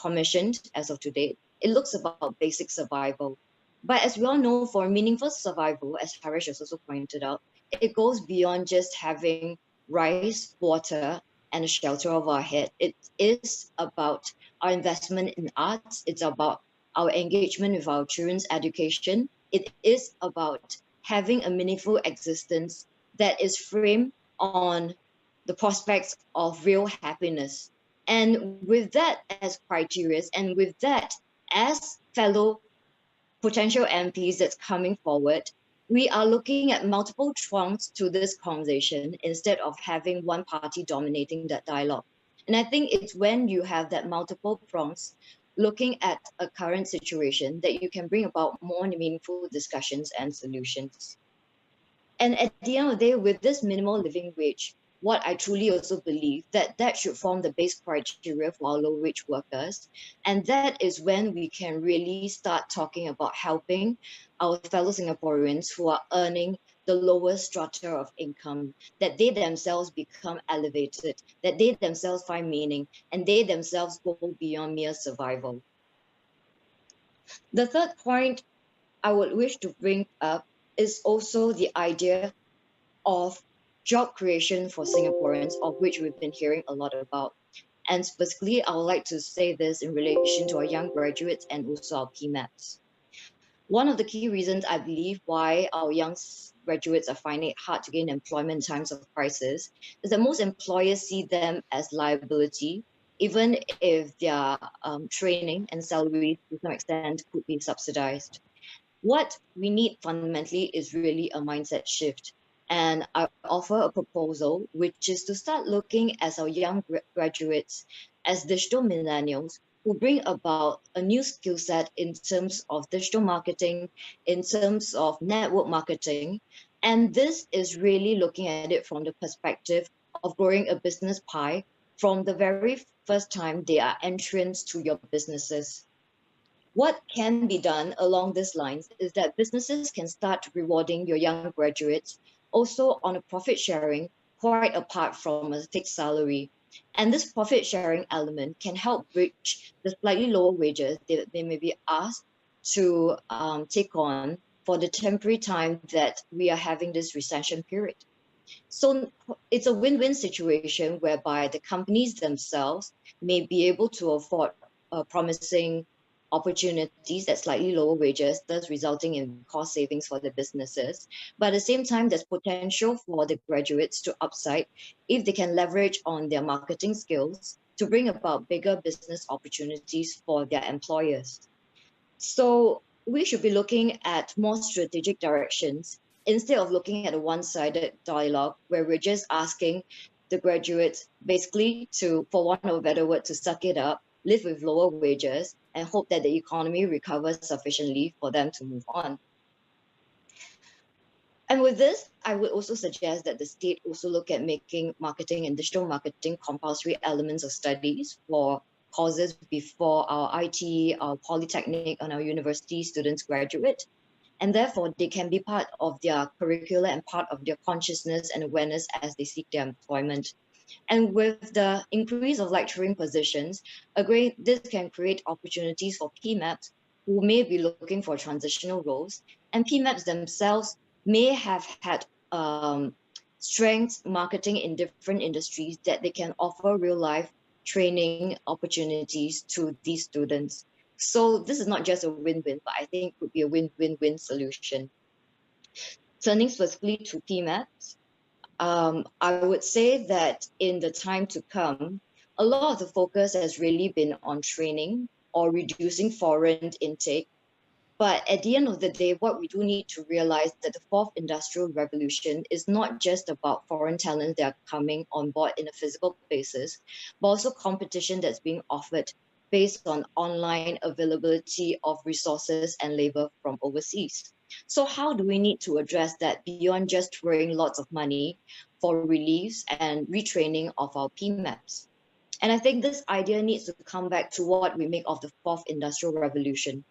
commissioned as of today, it looks about basic survival. But as we all know, for meaningful survival, as Harish has also pointed out, it goes beyond just having rice, water, and a shelter over our head. It is about our investment in arts. It's about our engagement with our children's education. It is about having a meaningful existence that is framed on the prospects of real happiness. And with that as criteria, and with that as fellow potential MPs that's coming forward, we are looking at multiple trunks to this conversation instead of having one party dominating that dialogue. And I think it's when you have that multiple prongs looking at a current situation that you can bring about more meaningful discussions and solutions. And at the end of the day, with this minimal living wage, what I truly also believe that should form the base criteria for our low wage workers. And that is when we can really start talking about helping our fellow Singaporeans who are earning the lowest strata of income, that they themselves become elevated, that they themselves find meaning, and they themselves go beyond mere survival. The third point I would wish to bring up is also the idea of job creation for Singaporeans, of which we've been hearing a lot about. And specifically, I would like to say this in relation to our young graduates and also our PMAPs. One of the key reasons I believe why our young graduates are finding it hard to gain employment in times of crisis is that most employers see them as liability, even if their training and salary to some extent could be subsidized. What we need fundamentally is really a mindset shift. And I offer a proposal, which is to start looking at our young graduates as digital millennials who bring about a new skill set in terms of digital marketing, in terms of network marketing. And this is really looking at it from the perspective of growing a business pie from the very first time they are entrants to your businesses. What can be done along these lines is that businesses can start rewarding your young graduates also on a profit sharing, quite apart from a fixed salary. And this profit sharing element can help bridge the slightly lower wages that they may be asked to take on for the temporary time that we are having this recession period. So it's a win-win situation whereby the companies themselves may be able to afford promising opportunities at slightly lower wages, thus resulting in cost savings for the businesses. But at the same time, there's potential for the graduates to upside if they can leverage on their marketing skills to bring about bigger business opportunities for their employers. So we should be looking at more strategic directions instead of looking at a one-sided dialogue where we're just asking the graduates basically to, for want of a better word, to suck it up, live with lower wages, and hope that the economy recovers sufficiently for them to move on. And with this, I would also suggest that the state also look at making marketing and digital marketing compulsory elements of studies for courses before our IT, our polytechnic, and our university students graduate. And therefore, they can be part of their curricula and part of their consciousness and awareness as they seek their employment. And with the increase of lecturing positions, this can create opportunities for PMAPs who may be looking for transitional roles. And PMAPs themselves may have had strengths marketing in different industries that they can offer real life training opportunities to these students. So this is not just a win-win, but I think it could be a win-win-win solution. Turning specifically to PMAPs, I would say that in the time to come, a lot of the focus has really been on training or reducing foreign intake. But at the end of the day, what we do need to realize that the fourth industrial revolution is not just about foreign talents that are coming on board in a physical basis, but also competition that's being offered based on online availability of resources and labor from overseas. So how do we need to address that beyond just throwing lots of money for reliefs and retraining of our PMAPs? And I think this idea needs to come back to what we make of the fourth industrial revolution.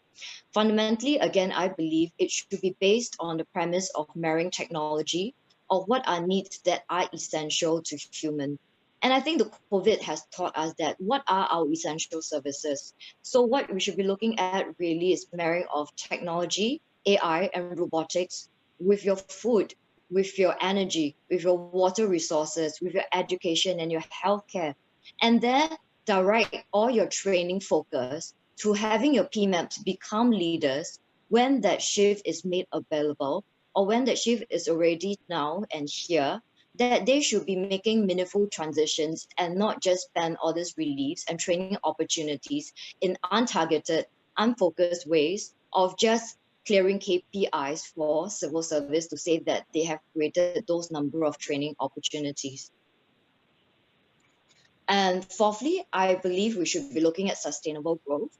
Fundamentally, again, I believe it should be based on the premise of marrying technology or what are needs that are essential to human. And I think the COVID has taught us that what are our essential services? So what we should be looking at really is marrying of technology, AI and robotics with your food, with your energy, with your water resources, with your education and your healthcare. And then direct all your training focus to having your PMAPs become leaders when that shift is made available or when that shift is already now and here, that they should be making meaningful transitions and not just spend all these reliefs and training opportunities in untargeted, unfocused ways of just clearing KPIs for civil service to say that they have created those number of training opportunities. And fourthly, I believe we should be looking at sustainable growth.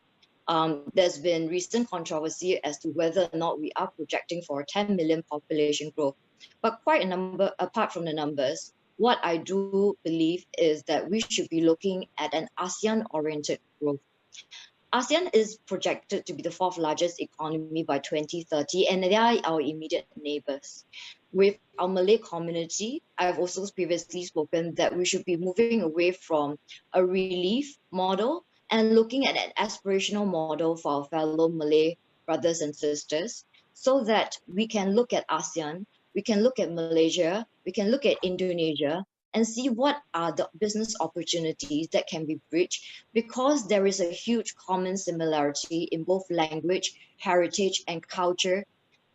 There's been recent controversy as to whether or not we are projecting for a 10 million population growth. But quite a number, apart from the numbers, what I do believe is that we should be looking at an ASEAN-oriented growth. ASEAN is projected to be the fourth largest economy by 2030, and they are our immediate neighbors. With our Malay community, I've also previously spoken that we should be moving away from a relief model and looking at an aspirational model for our fellow Malay brothers and sisters, so that we can look at ASEAN, we can look at Malaysia, we can look at Indonesia, and see what are the business opportunities that can be bridged, because there is a huge common similarity in both language, heritage, and culture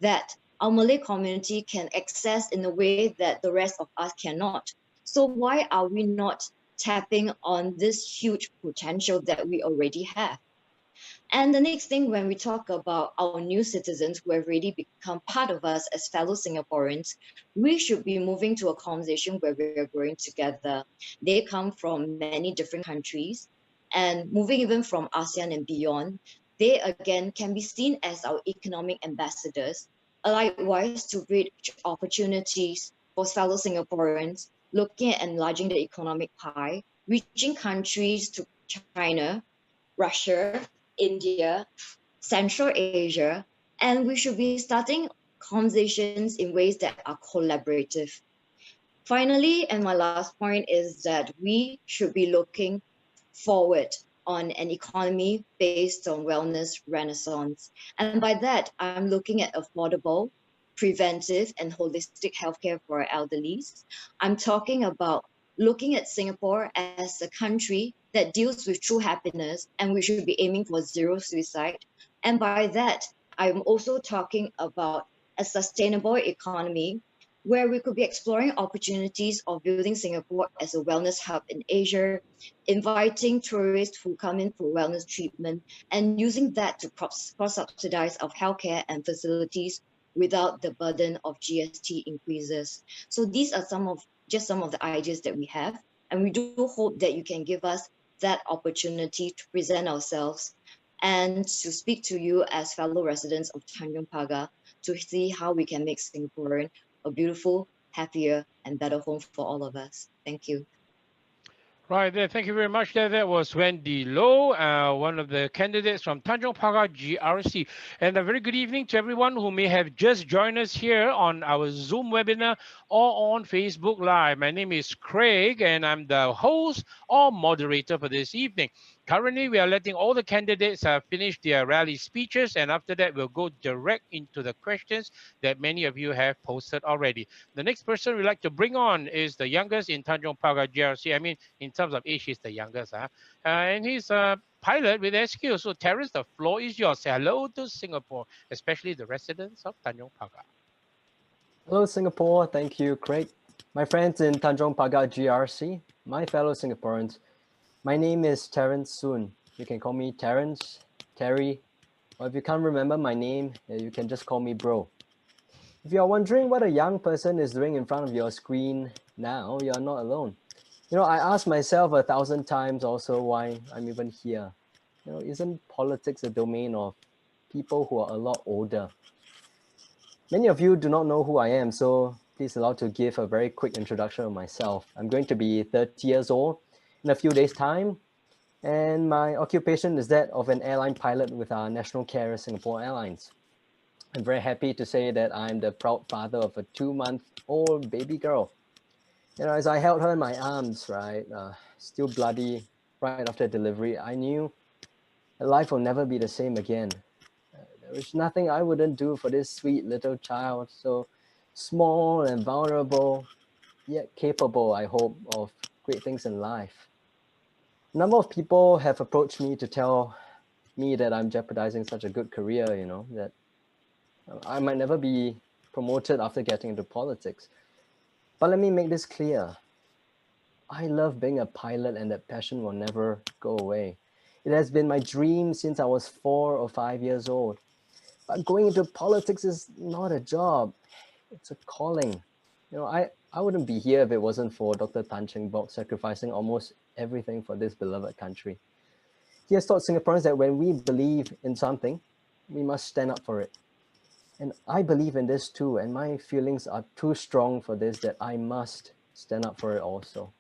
that our Malay community can access in a way that the rest of us cannot. So why are we not tapping on this huge potential that we already have? And the next thing, when we talk about our new citizens who have already become part of us as fellow Singaporeans, we should be moving to a conversation where we're growing together. They come from many different countries, and moving even from ASEAN and beyond, they again can be seen as our economic ambassadors, likewise to create opportunities for fellow Singaporeans, looking at enlarging the economic pie, reaching countries to China, Russia, India, Central Asia, and we should be starting conversations in ways that are collaborative. Finally, and my last point is that we should be looking forward on an economy based on wellness renaissance. And by that, I'm looking at affordable, preventive, and holistic healthcare for our elderlies. I'm talking about looking at Singapore as a country that deals with true happiness, and we should be aiming for zero suicide. And by that, I'm also talking about a sustainable economy where we could be exploring opportunities of building Singapore as a wellness hub in Asia, inviting tourists who come in for wellness treatment, and using that to cross-subsidize our healthcare and facilities without the burden of GST increases. So these are some of the ideas that we have, and we do hope that you can give us that opportunity to present ourselves and to speak to you as fellow residents of Tanjong Pagar to see how we can make Singaporean a beautiful, happier, and better home for all of us. Thank you. Right there, thank you very much. That was Wendy Low, one of the candidates from Tanjong Pagar GRC. And a very good evening to everyone who may have just joined us here on our Zoom webinar or on Facebook Live. My name is Craig, and I'm the host or moderator for this evening. Currently, we are letting all the candidates finish their rally speeches, and after that, we'll go direct into the questions that many of you have posted already. The next person we'd like to bring on is the youngest in Tanjong Pagar GRC. I mean, in terms of age, he's the youngest, and he's a pilot with SQ. So, Terence, the floor is yours. Say hello to Singapore, especially the residents of Tanjong Pagar. Hello, Singapore. Thank you, Craig. My friends in Tanjong Pagar GRC, my fellow Singaporeans, My name is Terence Soon. You can call me Terence, Terry, or if you can't remember my name, you can just call me bro. If you're wondering what a young person is doing in front of your screen now, you're not alone. You know, I ask myself 1,000 times also why I'm even here. You know, isn't politics a domain of people who are a lot older? Many of you do not know who I am, so please allow to give a very quick introduction of myself. I'm going to be 30 years old in a few days' time, and my occupation is that of an airline pilot with our national carrier Singapore Airlines. I'm very happy to say that I'm the proud father of a 2-month-old baby girl. You know, as I held her in my arms, right, still bloody right after delivery, I knew that life will never be the same again. There is nothing I wouldn't do for this sweet little child, so small and vulnerable, yet capable, I hope, of great things in life. A number of people have approached me to tell me that I'm jeopardizing such a good career, you know, that I might never be promoted after getting into politics. But let me make this clear. I love being a pilot, and that passion will never go away. It has been my dream since I was 4 or 5 years old. But going into politics is not a job, it's a calling. You know, I wouldn't be here if it wasn't for Dr. Tanjong Pagar sacrificing almost everything for this beloved country. He has taught Singaporeans that when we believe in something, we must stand up for it. And I believe in this too, and my feelings are too strong for this that I must stand up for it also.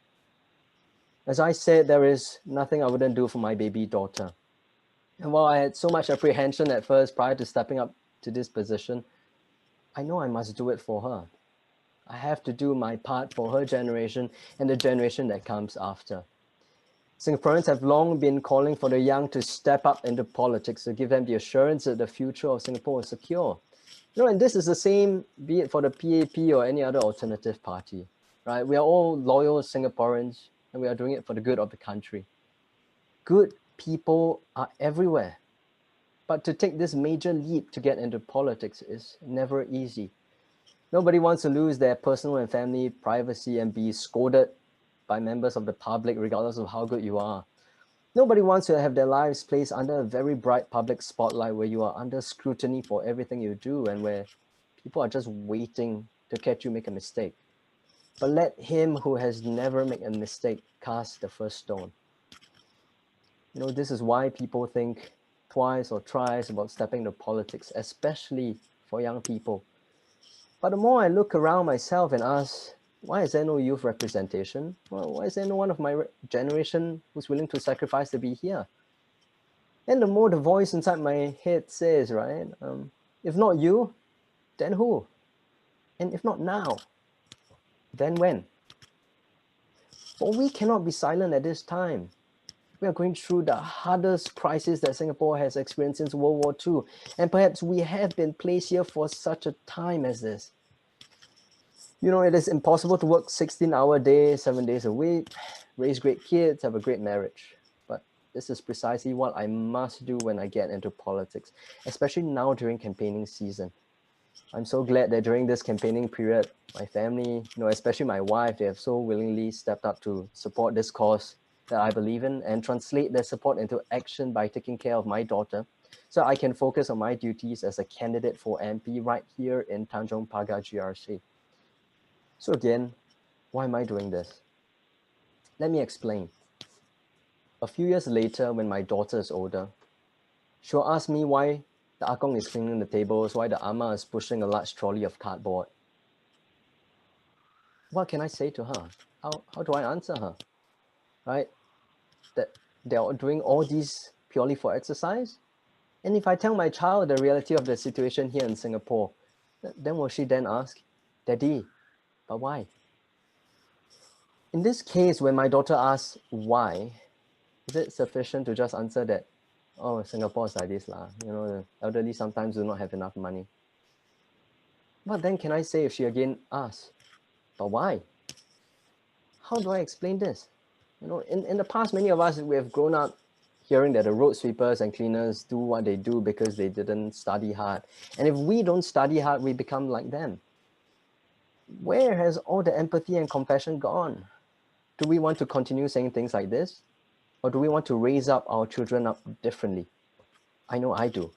As I said, there is nothing I wouldn't do for my baby daughter. And while I had so much apprehension at first prior to stepping up to this position, I know I must do it for her. I have to do my part for her generation and the generation that comes after. Singaporeans have long been calling for the young to step up into politics to give them the assurance that the future of Singapore is secure. You know, and this is the same, be it for the PAP or any other alternative party, right? We are all loyal Singaporeans, and we are doing it for the good of the country. Good people are everywhere, but to take this major leap to get into politics is never easy. Nobody wants to lose their personal and family privacy and be scolded by members of the public, regardless of how good you are. Nobody wants to have their lives placed under a very bright public spotlight where you are under scrutiny for everything you do and where people are just waiting to catch you make a mistake. But let him who has never made a mistake cast the first stone. You know, this is why people think twice or thrice about stepping into politics, especially for young people. But the more I look around myself and ask, why is there no youth representation? Well, why is there no one of my generation who's willing to sacrifice to be here? And the more the voice inside my head says, right, if not you, then who? And if not now, then when? But we cannot be silent at this time. We are going through the hardest crisis that Singapore has experienced since World War II. And perhaps we have been placed here for such a time as this. You know, it is impossible to work 16-hour days, 7 days a week, raise great kids, have a great marriage. But this is precisely what I must do when I get into politics, especially now during campaigning season. I'm so glad that during this campaigning period, my family, you know, especially my wife, they have so willingly stepped up to support this cause that I believe in and translate their support into action by taking care of my daughter so I can focus on my duties as a candidate for MP right here in Tanjong Pagar GRC. So again, why am I doing this? Let me explain. A few years later, when my daughter is older, she'll ask me why the Akong is cleaning the tables, why the Ama is pushing a large trolley of cardboard. What can I say to her? How do I answer her? Right? That they're doing all these purely for exercise? And if I tell my child the reality of the situation here in Singapore, then will she then ask, Daddy, but why? In this case, when my daughter asks why, is it sufficient to just answer that, oh, Singapore is like this lah. You know, the elderly sometimes do not have enough money. What then can I say if she again asks, but why? How do I explain this? You know, in the past, many of us, we have grown up hearing that the road sweepers and cleaners do what they do because they didn't study hard. And if we don't study hard, we become like them. Where has all the empathy and compassion gone? Do we want to continue saying things like this? Or do we want to raise up our children up differently? I know I do.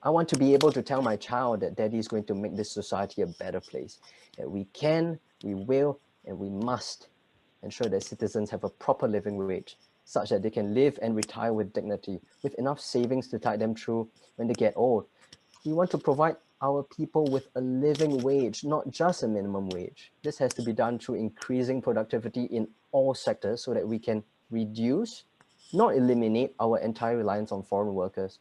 I want to be able to tell my child that daddy is going to make this society a better place, that we can, we will, and we must ensure that citizens have a proper living wage, such that they can live and retire with dignity, with enough savings to tide them through when they get old. We want to provide our people with a living wage, not just a minimum wage. This has to be done through increasing productivity in all sectors so that we can reduce, not eliminate, our entire reliance on foreign workers.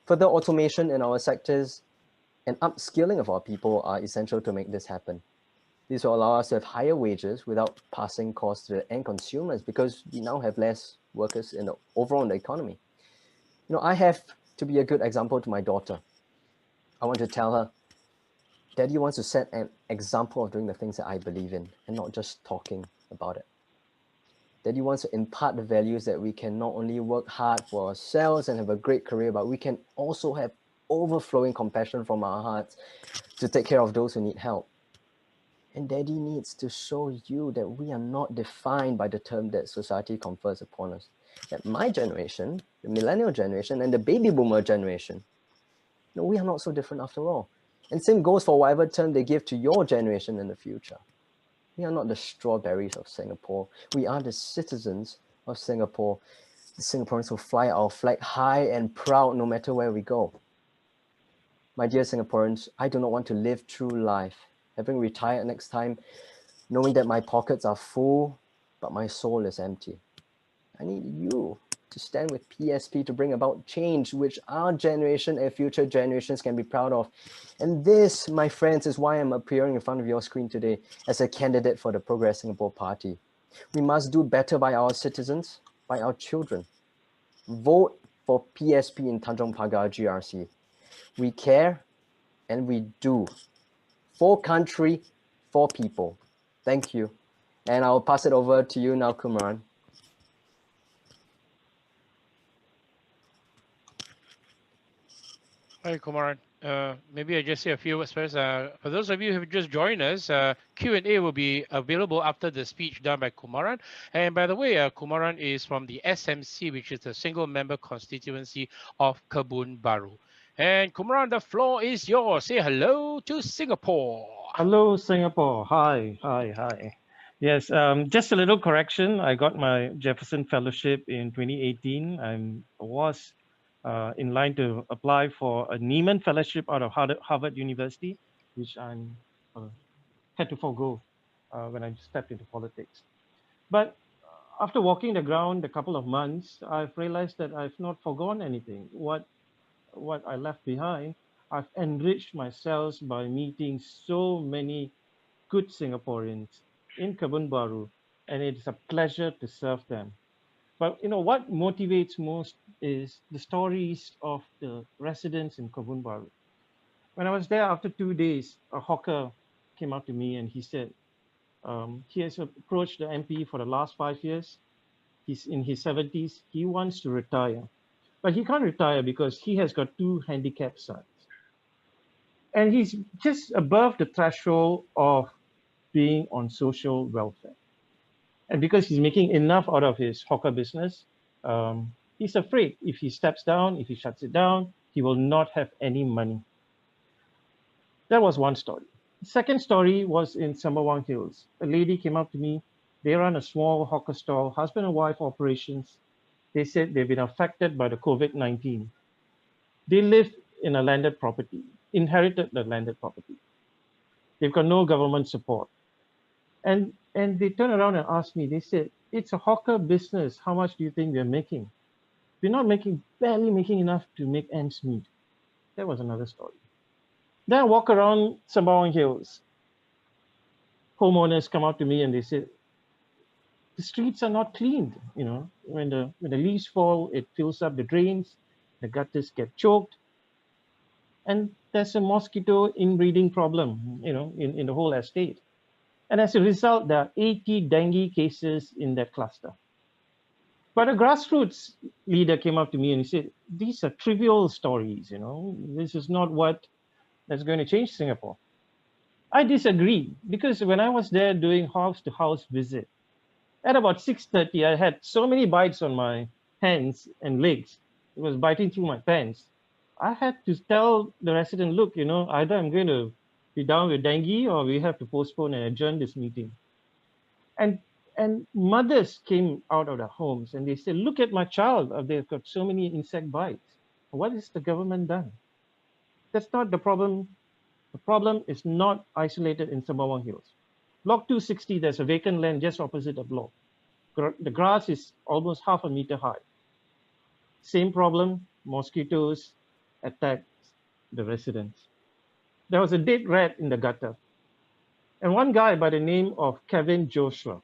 Further automation in our sectors and upskilling of our people are essential to make this happen. This will allow us to have higher wages without passing costs to the end consumers, because we now have less workers in the overall economy. You know, I have to be a good example to my daughter. I want to tell her, Daddy wants to set an example of doing the things that I believe in and not just talking about it. Daddy wants to impart the values that we can not only work hard for ourselves and have a great career, but we can also have overflowing compassion from our hearts to take care of those who need help. And Daddy needs to show you that we are not defined by the term that society confers upon us. That my generation, the millennial generation, and the baby boomer generation, no, we are not so different after all. And same goes for whatever term they give to your generation in the future. We are not the strawberries of Singapore. We are the citizens of Singapore, the Singaporeans who fly our flag high and proud no matter where we go. My dear Singaporeans, I do not want to live through life having retired next time, knowing that my pockets are full, but my soul is empty. I need you to stand with PSP to bring about change which our generation and future generations can be proud of. And this, my friends, is why I'm appearing in front of your screen today as a candidate for the Progress Singapore Party. We must do better by our citizens, by our children. Vote for PSP in Tanjong Pagar GRC. We care and we do. For country, for people. Thank you. And I'll pass it over to you now, Kumaran. Hi, Kumaran. Maybe I just say a few words first. For those of you who have just joined us, Q&A will be available after the speech done by Kumaran. And by the way, Kumaran is from the SMC, which is the single member constituency of Kebun Bahru. And Kumaran, the floor is yours. Say hello to Singapore. Hello, Singapore. Hi, hi, hi. Yes, just a little correction. I got my Jefferson Fellowship in 2018. I was in line to apply for a Neiman Fellowship out of Harvard University, which I had to forego when I stepped into politics. But after walking the ground a couple of months, I've realized that I've not forgone anything. What I left behind, I've enriched myself by meeting so many good Singaporeans in Kebun Bahru, and it's a pleasure to serve them. But you know what motivates most is the stories of the residents in Kebun Bahru. When I was there after 2 days, a hawker came up to me and he said, he has approached the MP for the last 5 years. He's in his 70s. He wants to retire, but he can't retire because he has got 2 handicapped sons. And he's just above the threshold of being on social welfare. And because he's making enough out of his hawker business, he's afraid if he steps down, if he shuts it down, he will not have any money. That was one story. The second story was in Sembawang Hills. A lady came up to me. They run a small hawker stall, husband and wife operations. They said they've been affected by the COVID-19. They live in a landed property, inherited the landed property. They've got no government support. And they turned around and asked me, they said, it's a hawker business. How much do you think we're making? We're not barely making enough to make ends meet. That was another story. Then I walk around Sembawang Hills. Homeowners come up to me and they said, the streets are not cleaned. You know, when the leaves fall, it fills up the drains, the gutters get choked. And there's a mosquito inbreeding problem, you know, in the whole estate. And as a result, there are 80 dengue cases in that cluster. But a grassroots leader came up to me and he said, these are trivial stories, you know, this is not what that's going to change Singapore. I disagree, because when I was there doing house-to-house visit, at about 6:30, I had so many bites on my hands and legs. It was biting through my pants. I had to tell the resident, look, either I'm going to be down with dengue or we have to postpone and adjourn this meeting. And mothers came out of their homes and they said, look at my child. They've got so many insect bites. What has the government done? That's not the problem. The problem is not isolated in Sembawang Hills. Block 260, there's a vacant land just opposite the block. The grass is almost half a meter high. Same problem, mosquitoes attack the residents. There was a dead rat in the gutter. And one guy by the name of Calvin Joshua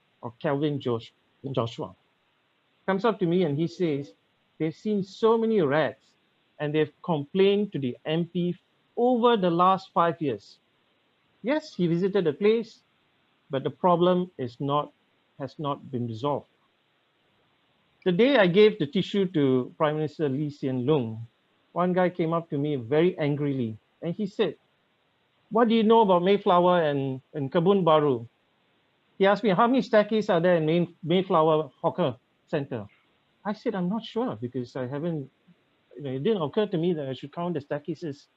comes up to me and he says, they've seen so many rats and they've complained to the MP over the last 5 years. Yes, he visited the place, but the problem has not been resolved. The day I gave the tissue to Prime Minister Lee Hsien Loong, one guy came up to me very angrily and he said, what do you know about Mayflower and Kebun Bahru? He asked me, how many staircases are there in Mayflower Hawker Center? I said, I'm not sure because I haven't, it didn't occur to me that I should count the staircases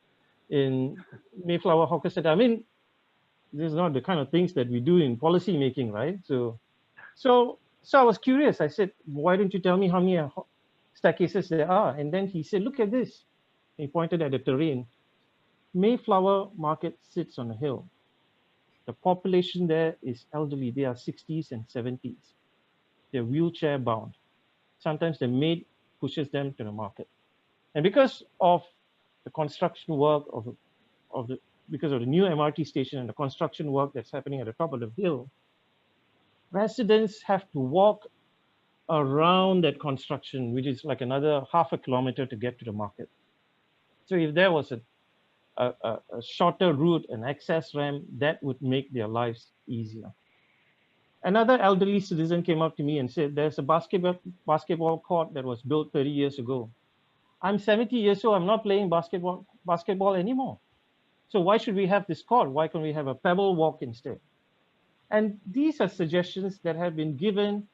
in Mayflower Hawker Center. I mean, this is not the kind of things that we do in policy making, right? So I was curious. I said, why don't you tell me how many staircases there are? And then he said, look at this. He pointed at the terrain. Mayflower Market sits on a hill. The population there is elderly. They are 60s and 70s. They're wheelchair bound. Sometimes the maid pushes them to the market. And because of the construction work because of the new MRT station and the construction work that's happening at the top of the hill, residents have to walk around that construction, which is like another half a kilometer to get to the market. So if there was a shorter route, an access ramp, that would make their lives easier. Another elderly citizen came up to me and said, there's a basketball court that was built 30 years ago. I'm 70 years old, I'm not playing basketball anymore. So why should we have this court? Why can't we have a pebble walk instead? And these are suggestions that have been given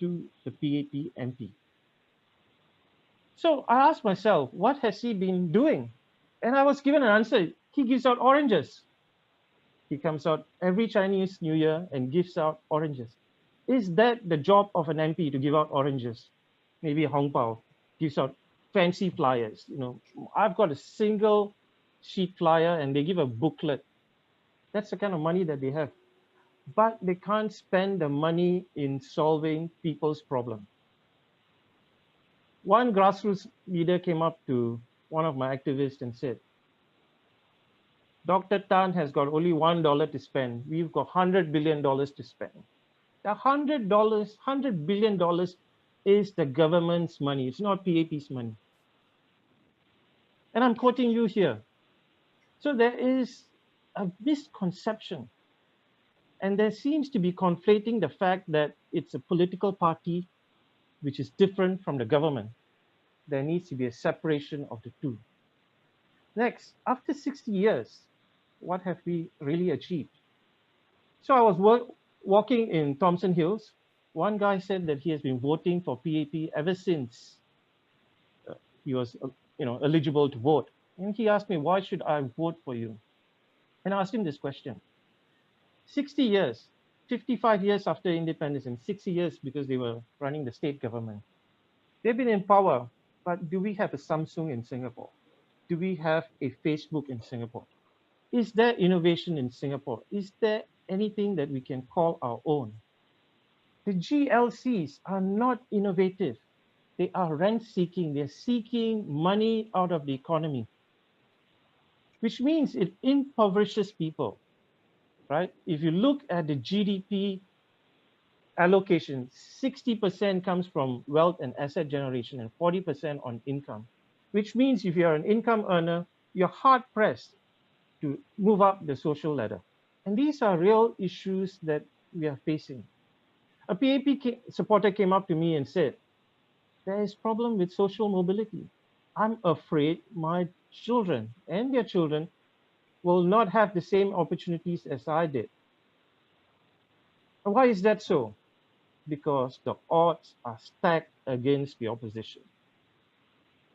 to the PAP MP. So I asked myself, what has he been doing? And I was given an answer. He gives out oranges. He comes out every Chinese New Year and gives out oranges. Is that the job of an MP to give out oranges? Maybe Hong Pao gives out fancy flyers. I've got a single sheet flyer and they give a booklet. That's the kind of money that they have. But they can't spend the money in solving people's problems. One grassroots leader came up to one of my activists and said, Dr. Tan has got only $1 to spend. We've got $100 billion to spend. The $100 billion is the government's money. It's not PAP's money. And I'm quoting you here. So there is a misconception. And there seems to be conflating the fact that it's a political party which is different from the government. There needs to be a separation of the two. Next, after 60 years, what have we really achieved? So I was walking in Thompson Hills. One guy said that he has been voting for PAP ever since he was eligible to vote. And he asked me, why should I vote for you? And I asked him this question. 60 years, 55 years after independence and 60 years because they were running the state government. They've been in power, but do we have a Samsung in Singapore? Do we have a Facebook in Singapore? Is there innovation in Singapore? Is there anything that we can call our own? The GLCs are not innovative. They are rent-seeking. They're seeking money out of the economy, which means it impoverishes people, right? If you look at the GDP allocation, 60% comes from wealth and asset generation and 40% on income, which means if you're an income earner, you're hard-pressed to move up the social ladder. And these are real issues that we are facing. A PAP supporter came up to me and said, there is a problem with social mobility. I'm afraid my children and their children will not have the same opportunities as I did. And why is that so? because the odds are stacked against the opposition.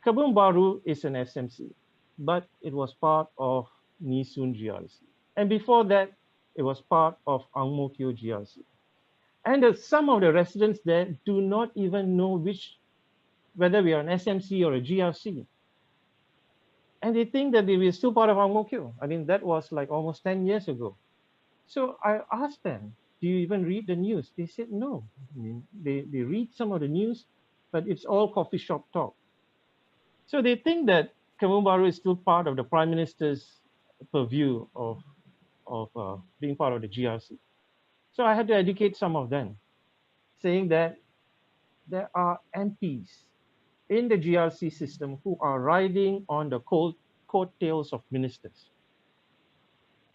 Kebun Bahru is an SMC, but it was part of Nisun GRC. And before that, it was part of Ang Mo Kio GRC. And some of the residents there do not even know whether we are an SMC or a GRC. And they think that we are still part of Ang Mo Kio. I mean, that was like almost 10 years ago. So I asked them, do you even read the news? They said no. I mean, they read some of the news, but it's all coffee shop talk. So they think that Kebun Bahru is still part of the Prime Minister's purview of being part of the GRC. So I had to educate some of them, saying that there are MPs in the GRC system who are riding on the coattails of ministers.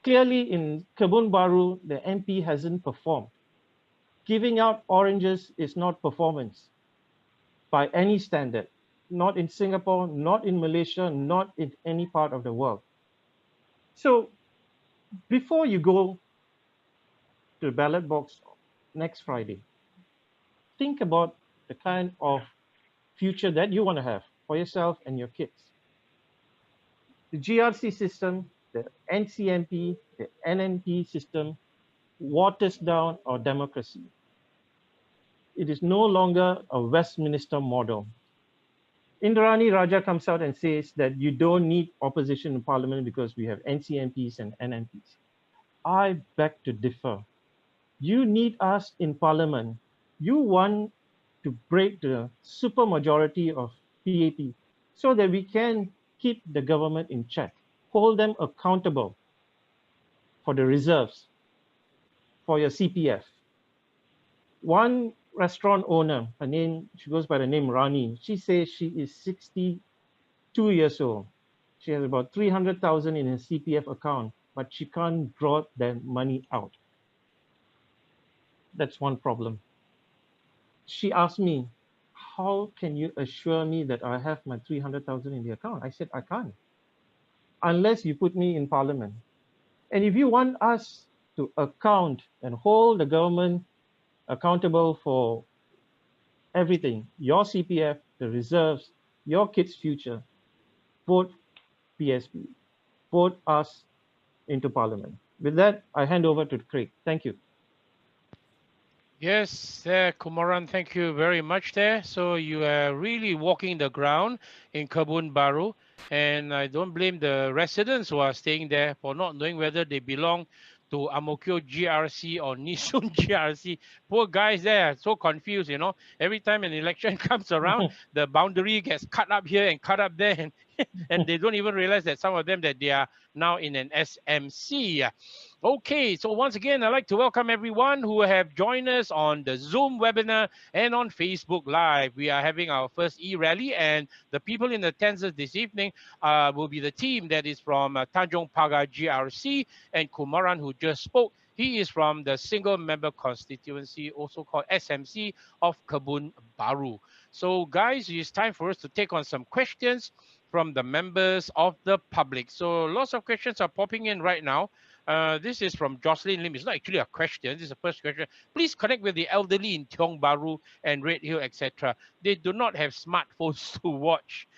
Clearly in Kebun Bahru, the MP hasn't performed. Giving out oranges is not performance by any standard, not in Singapore, not in Malaysia, not in any part of the world. So before you go to the ballot box next Friday, think about the kind of future that you want to have for yourself and your kids. The GRC system, the NCMP, the NNP system waters down our democracy. It is no longer a Westminster model. Indrani Raja comes out and says that you don't need opposition in parliament because we have NCMPs and NNPs. I beg to differ. You need us in parliament. You want to break the supermajority of PAP so that we can keep the government in check, hold them accountable for the reserves, for your CPF. One restaurant owner, she goes by the name Rani, she says she is 62 years old. She has about 300,000 in her CPF account, but she can't draw that money out. That's one problem. She asked me, how can you assure me that I have my 300,000 in the account? I said, I can't, unless you put me in parliament. And if you want us to account and hold the government accountable for everything, your CPF, the reserves, your kids' future, vote PSP, vote us into parliament. With that, I hand over to Craig. Thank you. Yes, Kumaran, thank you very much there. So you are really walking the ground in Kebun Bahru, and I don't blame the residents who are staying there for not knowing whether they belong to Ang Mo Kio GRC or Nisun GRC. Poor guys there, so confused, you know. Every time an election comes around, the boundary gets cut up here and cut up there, and, and they don't even realize that some of them that they are now in an SMC. Okay, so once again, I'd like to welcome everyone who have joined us on the Zoom webinar and on Facebook Live. We are having our first e-rally, and the people in attendance this evening will be the team that is from Tanjong Pagar GRC, and Kumaran, who just spoke. He is from the single member constituency, also called SMC, of Kebun Bahru. So guys, it's time for us to take on some questions from the members of the public. So lots of questions are popping in right now. This is from Jocelyn Lim. It's not actually a question. This is the first question. Please connect with the elderly in Tiong Bahru and Red Hill, etc. They do not have smartphones to watch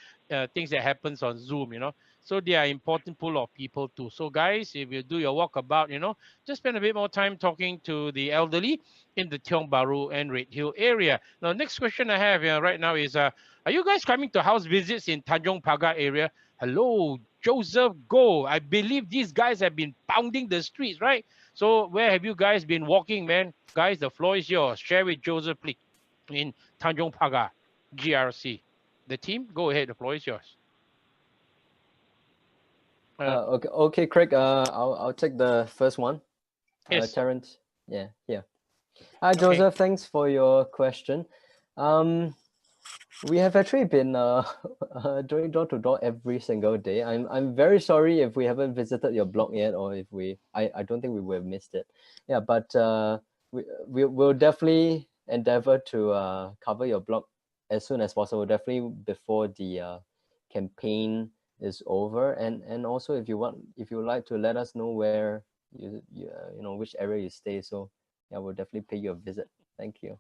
things that happens on Zoom, you know. So they are important pool of people too. So guys, if you do your walkabout, you know, just spend a bit more time talking to the elderly in the Tiong Bahru and Red Hill area. Now, next question I have right now is, are you guys coming to house visits in Tanjong Pagar area? Hello, Joseph Go. I believe these guys have been pounding the streets, right? So where have you guys been walking, man? Guys, the floor is yours. Share with Joseph, please, in Tanjong Pagar GRC. The team, go ahead. The floor is yours. Okay, Craig. I'll take the first one. Yes. Terence. Yeah. Hi, Joseph. Okay. Thanks for your question. We have actually been doing door to door every single day. I'm very sorry if we haven't visited your blog yet, or if I don't think we would have missed it. Yeah, but we'll definitely endeavor to cover your blog as soon as possible. Definitely before the campaign is over, and also if you would like to let us know where you know which area you stay. So yeah, we'll definitely pay you a visit. Thank you.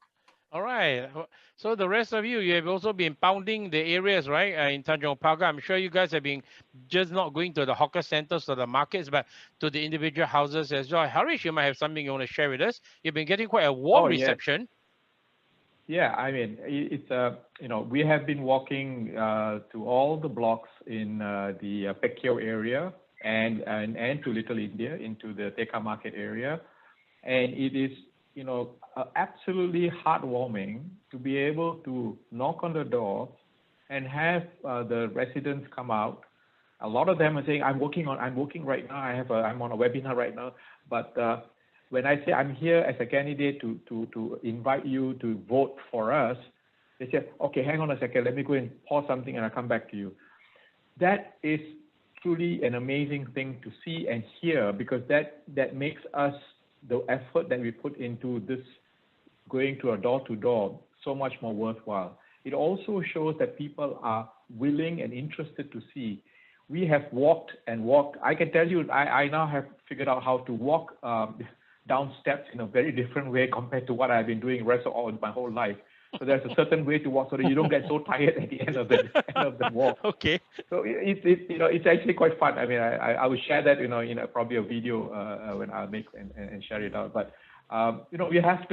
All right. So the rest of you, you have also been pounding the areas, right? In Tanjong Pagar. I'm sure you guys have been just not going to the hawker centers or the markets, but to the individual houses as well. Harish, you might have something you want to share with us. You've been getting quite a warm Oh, yes. reception. Yeah, I mean, it's you know, we have been walking to all the blocks in the Pekyo area and to Little India, into the Teka Market area, and it is, you know, absolutely heartwarming to be able to knock on the door and have the residents come out. A lot of them are saying, I'm working right now. I'm on a webinar right now, but when I say I'm here as a candidate to invite you to vote for us, they say, okay, hang on a second, let me go and pause something and I'll come back to you. That is truly an amazing thing to see and hear, because that makes us, the effort that we put into this, going to a door-to-door, so much more worthwhile. It also shows that people are willing and interested to see. We have walked and walked. I can tell you, I now have figured out how to walk down steps in a very different way compared to what I've been doing the rest of my whole life. So there's a certain way to walk so that you don't get so tired at the end of the walk. Okay. So it's actually quite fun. I mean, I will share that, in probably a video when I'll make and share it out. But we have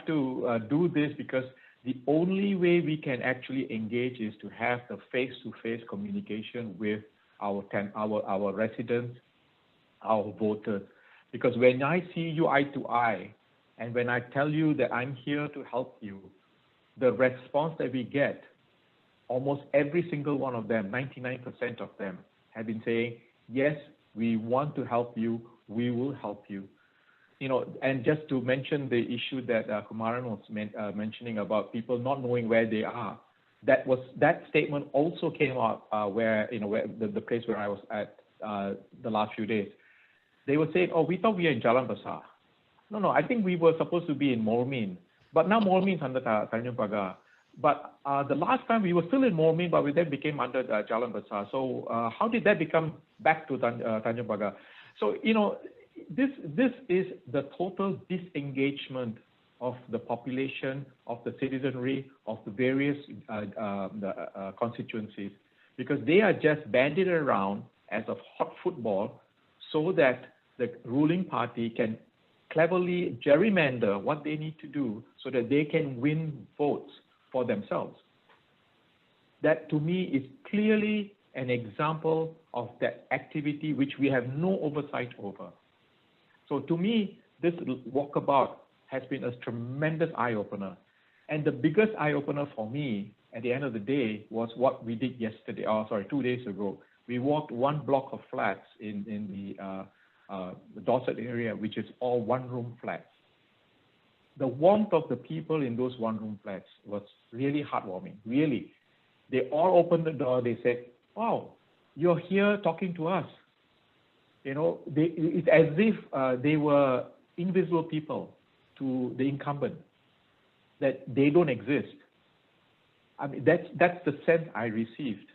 to do this, because the only way we can actually engage is to have the face-to-face communication with our residents, our voters. Because when I see you eye to eye, and when I tell you that I'm here to help you, the response that we get, almost every single one of them, 99% of them, have been saying, yes, we want to help you, we will help you. And just to mention the issue that Kumaran was mentioning about people not knowing where they are, that statement also came out where the place where I was at the last few days. They were saying, oh, we thought we were in Jalan Besar. No, I think we were supposed to be in Mormin. But now Mormin is under Tanjong Pagar. But the last time we were still in Mormin, but we then became under Jalan Besar. So how did that become back to Tanjong Pagar? So, this is the total disengagement of the population, of the citizenry, of the various constituencies, because they are just banded around as a hot football so that the ruling party can cleverly gerrymander what they need to do so that they can win votes for themselves. That, to me, is clearly an example of that activity which we have no oversight over. So to me, this walkabout has been a tremendous eye-opener. And the biggest eye-opener for me at the end of the day was what we did 2 days ago. We walked one block of flats in the Dorset area, which is all one-room flats. The warmth of the people in those one-room flats was really heartwarming, really. They all opened the door, they said, wow, you're here talking to us. It's as if they were invisible people to the incumbent, that they don't exist. I mean, that's the sense I received.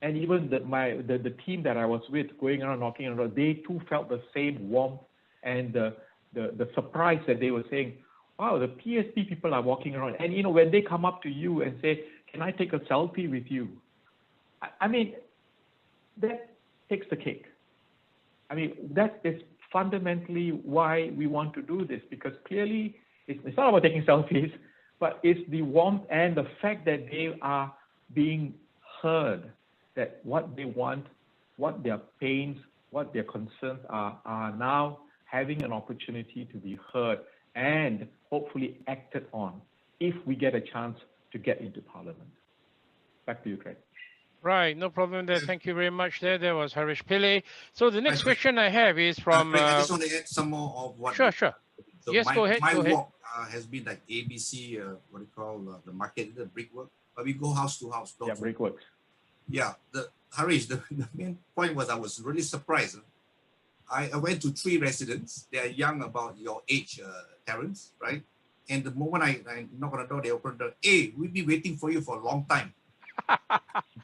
And even the team that I was with, going around knocking on the door, they too felt the same warmth and the surprise that they were saying, wow, the PSP people are walking around. And when they come up to you and say, can I take a selfie with you? I mean, that takes the cake. I mean, that is fundamentally why we want to do this, because clearly it's not about taking selfies, but it's the warmth and the fact that they are being heard, that what they want, what their pains, what their concerns are now having an opportunity to be heard and hopefully acted on if we get a chance to get into Parliament. Back to you, Craig. Right, no problem there. Thank you very much there. There was Harish Pillay. So the next question I have is from... I just want to add some more of what... Sure. So yes, go ahead. My walk has been like ABC, the market, the brickwork. But we go house to house. Yeah, brickwork. Yeah, Harish, the main point was I was really surprised. I went to 3 residents. They are young, about your age, Terence, right? And the moment I knock on the door, they open the door. Hey, we've been waiting for you for a long time.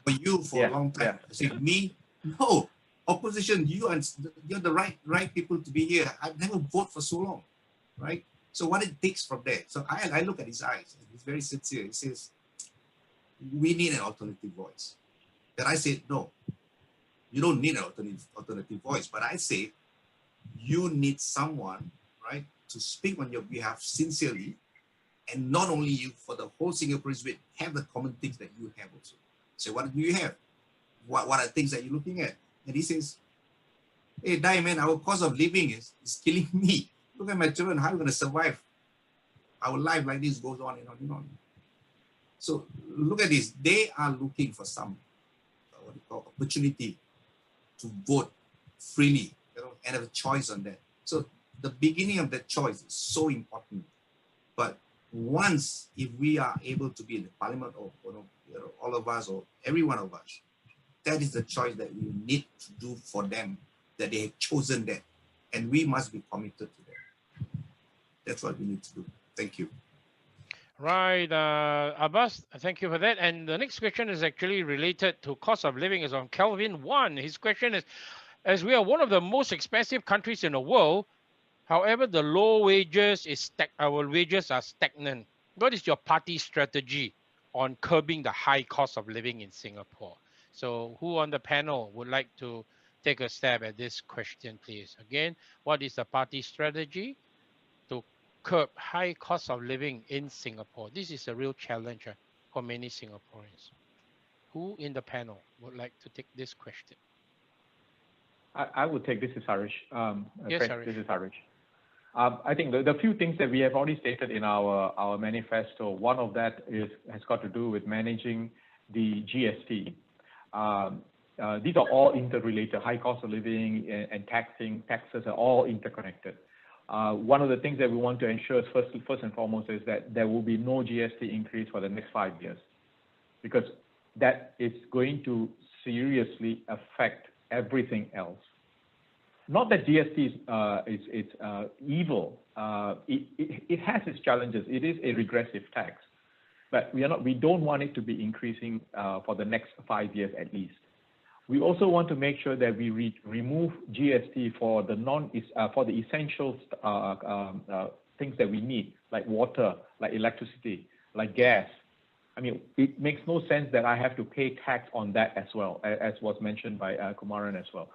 For you for a long time. I said, me? No. Opposition, you're the right people to be here. I've never voted for so long, right? So what it takes from there. So I look at his eyes, and he's very sincere. He says, we need an alternative voice. But I said, no, you don't need an alternative voice. But I say, you need someone, right, to speak on your behalf sincerely, and not only you, for the whole Singaporeans will have the common things that you have also. So what do you have? What are the things that you're looking at? And he says, hey, Dai, man, our cost of living is killing me. Look at my children, how are we going to survive? Our life like this goes on and on and on. So look at this. They are looking for some what you call opportunity to vote freely, and have a choice on that. So the beginning of that choice is so important. But once, if we are able to be in the parliament, or all of us, or every one of us, that is the choice that we need to do for them, that they have chosen that. And we must be committed to that. That's what we need to do. Thank you. Right, Abbas, thank you for that. And the next question is actually related to cost of living. Is on Kelvin 1. His question is, as we are one of the most expensive countries in the world, however, the low wages our wages are stagnant. What is your party strategy on curbing the high cost of living in Singapore? So who on the panel would like to take a stab at this question, please? Again, what is the party strategy to curb high cost of living in Singapore? This is a real challenge for many Singaporeans. Who in the panel would like to take this question? I would take, this is Harish. Yes, Harish. This is Harish. I think the few things that we have already stated in our manifesto, one of that has got to do with managing the GST. These are all interrelated. High cost of living and taxes are all interconnected. One of the things that we want to ensure first and foremost is that there will be no GST increase for the next 5 years, because that is going to seriously affect everything else. Not that GST is evil. It has its challenges. It is a regressive tax, but we don't want it to be increasing for the next 5 years at least. We also want to make sure that we remove GST for the essential things that we need, like water, like electricity, like gas. I mean, it makes no sense that I have to pay tax on that as well, as was mentioned by Kumaran as well.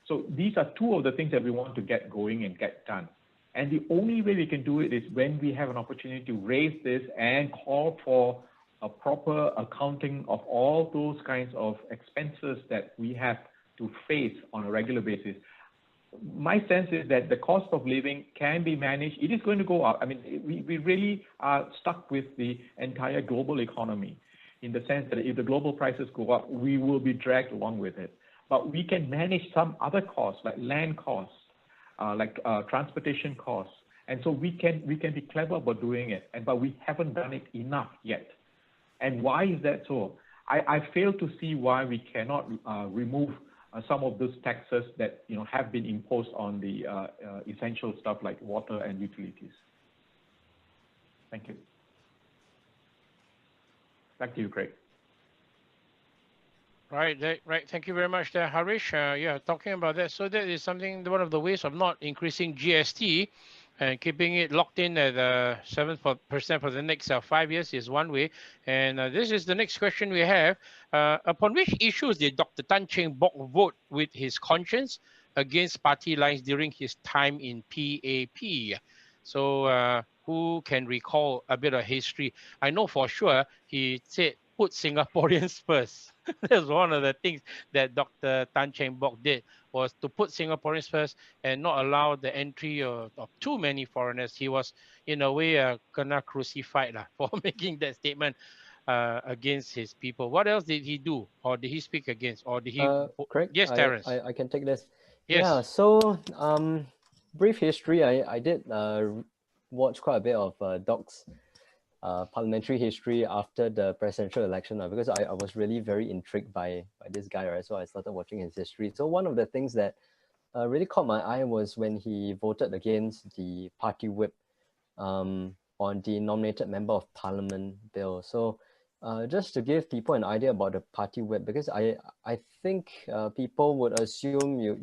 So these are two of the things that we want to get going and get done. And the only way we can do it is when we have an opportunity to raise this and call for a proper accounting of all those kinds of expenses that we have to face on a regular basis. My sense is that the cost of living can be managed. It is going to go up. I mean, we really are stuck with the entire global economy, in the sense that if the global prices go up, we will be dragged along with it. But we can manage some other costs, like land costs, like transportation costs. And so we can be clever about doing it, but we haven't done it enough yet. And why is that so? I fail to see why we cannot remove some of those taxes that have been imposed on the essential stuff like water and utilities. Thank you. Back to you, Craig. Right. Thank you very much there, Harish. Yeah, talking about that. So that is something, one of the ways of not increasing GST and keeping it locked in at 7% for the next 5 years is one way. And this is the next question we have. Upon which issues did Dr. Tan Cheng Bock vote with his conscience against party lines during his time in PAP? So who can recall a bit of history? I know for sure he said, put Singaporeans first. That's one of the things that Dr. Tan Cheng Bock did, was to put Singaporeans first and not allow the entry of too many foreigners. He was, in a way, kena crucified for making that statement against his people. What else did he do? Or did he speak against? Or did he... Craig, yes, Terence. I can take this. Yes. Yeah, so brief history, I did watch quite a bit of Doc's parliamentary history after the presidential election, because I was really very intrigued by this guy, right? So I started watching his history. So one of the things that really caught my eye was when he voted against the party whip on the nominated member of parliament bill. So just to give people an idea about the party whip, because I think people would assume you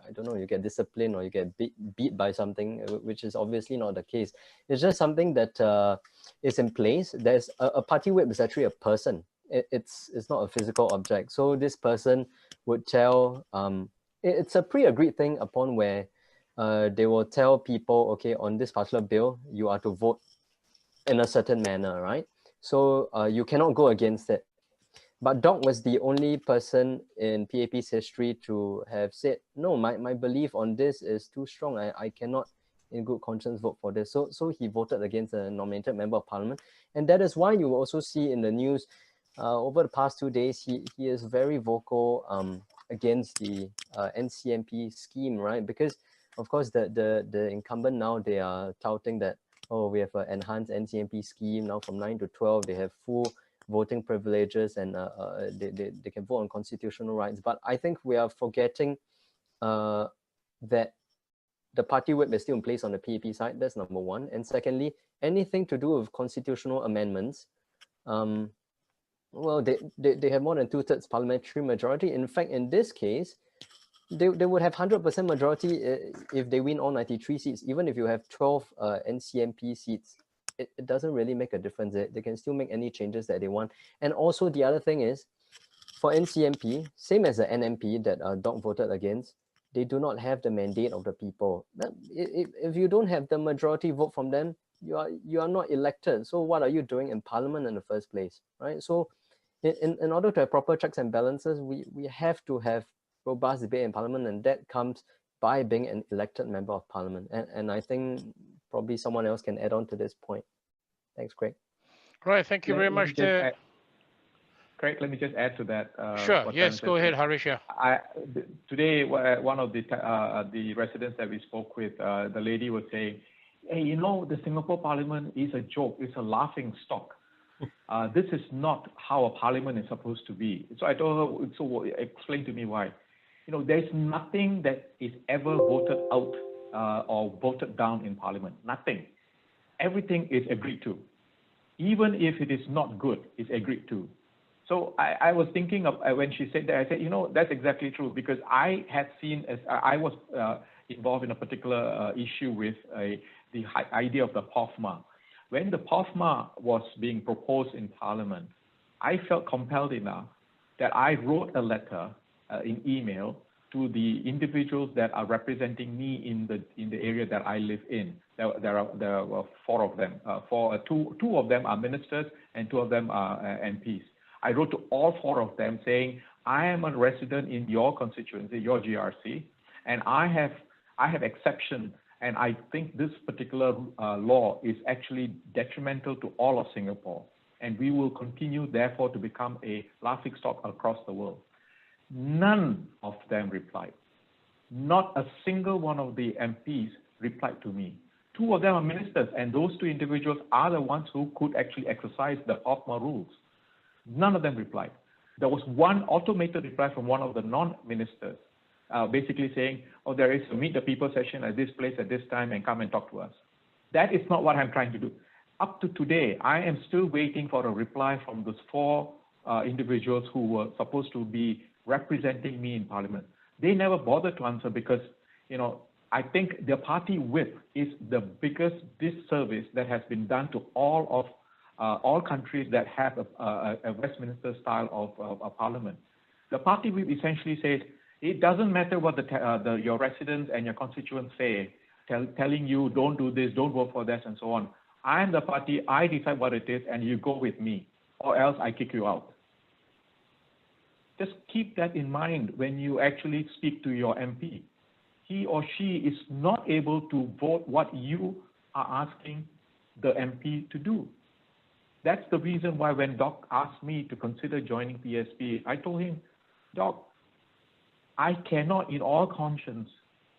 I don't know, you get disciplined or you get beat by something, which is obviously not the case. It's just something that is in place. There's a party whip is actually a person. It's not a physical object. So this person would tell it's a pre-agreed thing upon where they will tell people, okay, on this particular bill you are to vote in a certain manner, right? So you cannot go against it. But Doc was the only person in PAP's history to have said, no, my belief on this is too strong. I cannot in good conscience vote for this. So he voted against a nominated member of parliament. And that is why you will also see in the news over the past 2 days, he is very vocal against the NCMP scheme, right? Because of course the incumbent now, they are touting that, oh, we have an enhanced NCMP scheme now from 9 to 12. They have full voting privileges and they can vote on constitutional rights. But I think we are forgetting that the party whip is still in place on the PAP side. That's number one. And secondly, anything to do with constitutional amendments, well, they have more than 2/3 parliamentary majority. In fact, in this case, they would have 100% majority if they win all 93 seats. Even if you have 12 NCMP seats, it doesn't really make a difference. They can still make any changes that they want. And also the other thing is, for NCMP, same as the NMP that Doc voted against, they do not have the mandate of the people. If you don't have the majority vote from them, you are not elected. So what are you doing in parliament in the first place, right? So in order to have proper checks and balances, we have to have robust debate in parliament, and that comes by being an elected member of parliament. And I think probably someone else can add on to this point. Thanks, Craig. Right, thank you very much. Craig, let me just add to that. Sure, yes, go ahead, Harish. Today, one of the residents that we spoke with, the lady was saying, hey, you know, the Singapore Parliament is a joke, it's a laughing stock. This is not how a parliament is supposed to be. So I told her, so explain to me why. You know, there's nothing that is ever voted out or voted down in parliament, nothing. Everything is agreed to. Even if it is not good, it's agreed to. So I was thinking of, when she said that, I said, you know, that's exactly true, because I had seen, as I was involved in a particular issue with the idea of the POFMA. When the POFMA was being proposed in Parliament, I felt compelled enough that I wrote a letter in email to the individuals that are representing me in the area that I live in. There were 4 of them. Two of them are ministers and 2 of them are MPs. I wrote to all 4 of them saying, I am a resident in your constituency, your GRC, and I have exception, and I think this particular law is actually detrimental to all of Singapore, and we will continue, therefore, to become a laughingstock across the world. None of them replied. Not a single one of the MPs replied to me. 2 of them are ministers, and those 2 individuals are the ones who could actually exercise the POFMA rules. None of them replied. There was one automated reply from one of the non-ministers, basically saying, oh, there is a meet the people session at this place at this time and come and talk to us. That is not what I'm trying to do. Up to today, I am still waiting for a reply from those 4 individuals who were supposed to be representing me in Parliament. They never bothered to answer because, you know, I think the party whip is the biggest disservice that has been done to all countries that have a Westminster style of parliament. The party whip essentially says, it doesn't matter what your residents and your constituents say, telling you don't do this, don't vote for this, and so on. I am the party, I decide what it is, and you go with me, or else I kick you out. Just keep that in mind when you actually speak to your MP. He or she is not able to vote what you are asking the MP to do. That's the reason why when Doc asked me to consider joining PSP, I told him, Doc, I cannot in all conscience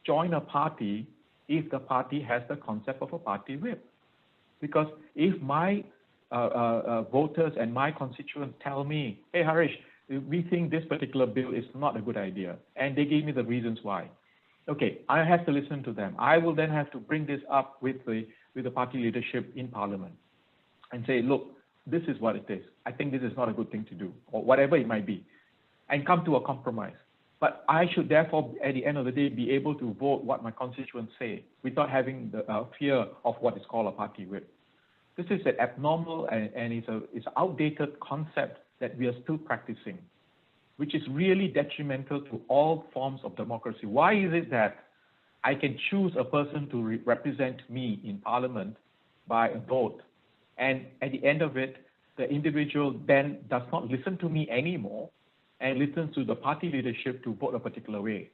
join a party if the party has the concept of a party whip. Because if my voters and my constituents tell me, hey, Harish, we think this particular bill is not a good idea, and they gave me the reasons why. Okay, I have to listen to them. I will then have to bring this up with the party leadership in Parliament and say, look, this is what it is. I think this is not a good thing to do, or whatever it might be, and come to a compromise. But I should therefore, at the end of the day, be able to vote what my constituents say without having the fear of what is called a party whip. This is an abnormal and it's an outdated concept that we are still practicing, which is really detrimental to all forms of democracy. Why is it that I can choose a person to represent me in parliament by a vote, and at the end of it, the individual then does not listen to me anymore and listens to the party leadership to vote a particular way?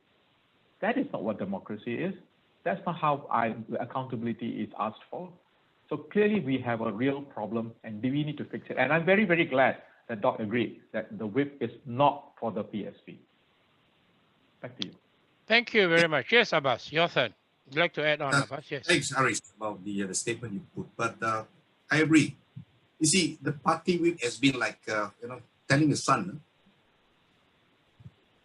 That is not what democracy is. That's not how accountability is asked for. So clearly we have a real problem and we need to fix it. And I'm very, very glad that Doc agreed that the whip is not for the PSP. Back to you. Thank you very much. Yes, Abbas, your turn. Would you like to add on, Abbas? Yes. Thanks, Harish, about the statement you put. But I agree. You see, the party whip has been like, telling the son,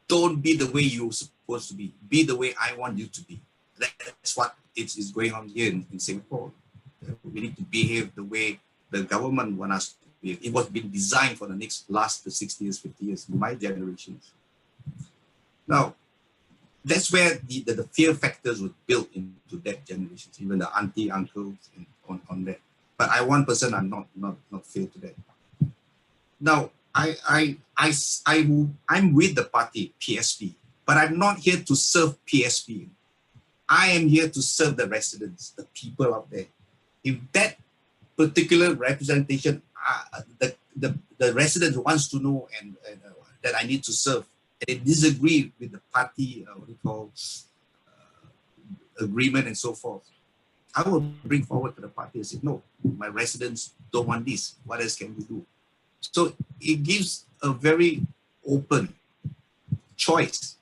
don't be the way you're supposed to be. Be the way I want you to be. That's what is going on here in Singapore. We need to behave the way the government wants us to behave. It was been designed for the last 60 years, 50 years, my generations. Now, that's where the fear factors were built into that generation, even the auntie, uncles, and on that. But I'm not fair to that. Now, I'm with the party PSP, but I'm not here to serve PSP. I am here to serve the residents, the people out there. If that particular representation, the resident wants to know and that I need to serve, and they disagree with the party, agreement and so forth, I will bring forward to the party and say, no, my residents don't want this. What else can we do? So it gives a very open choice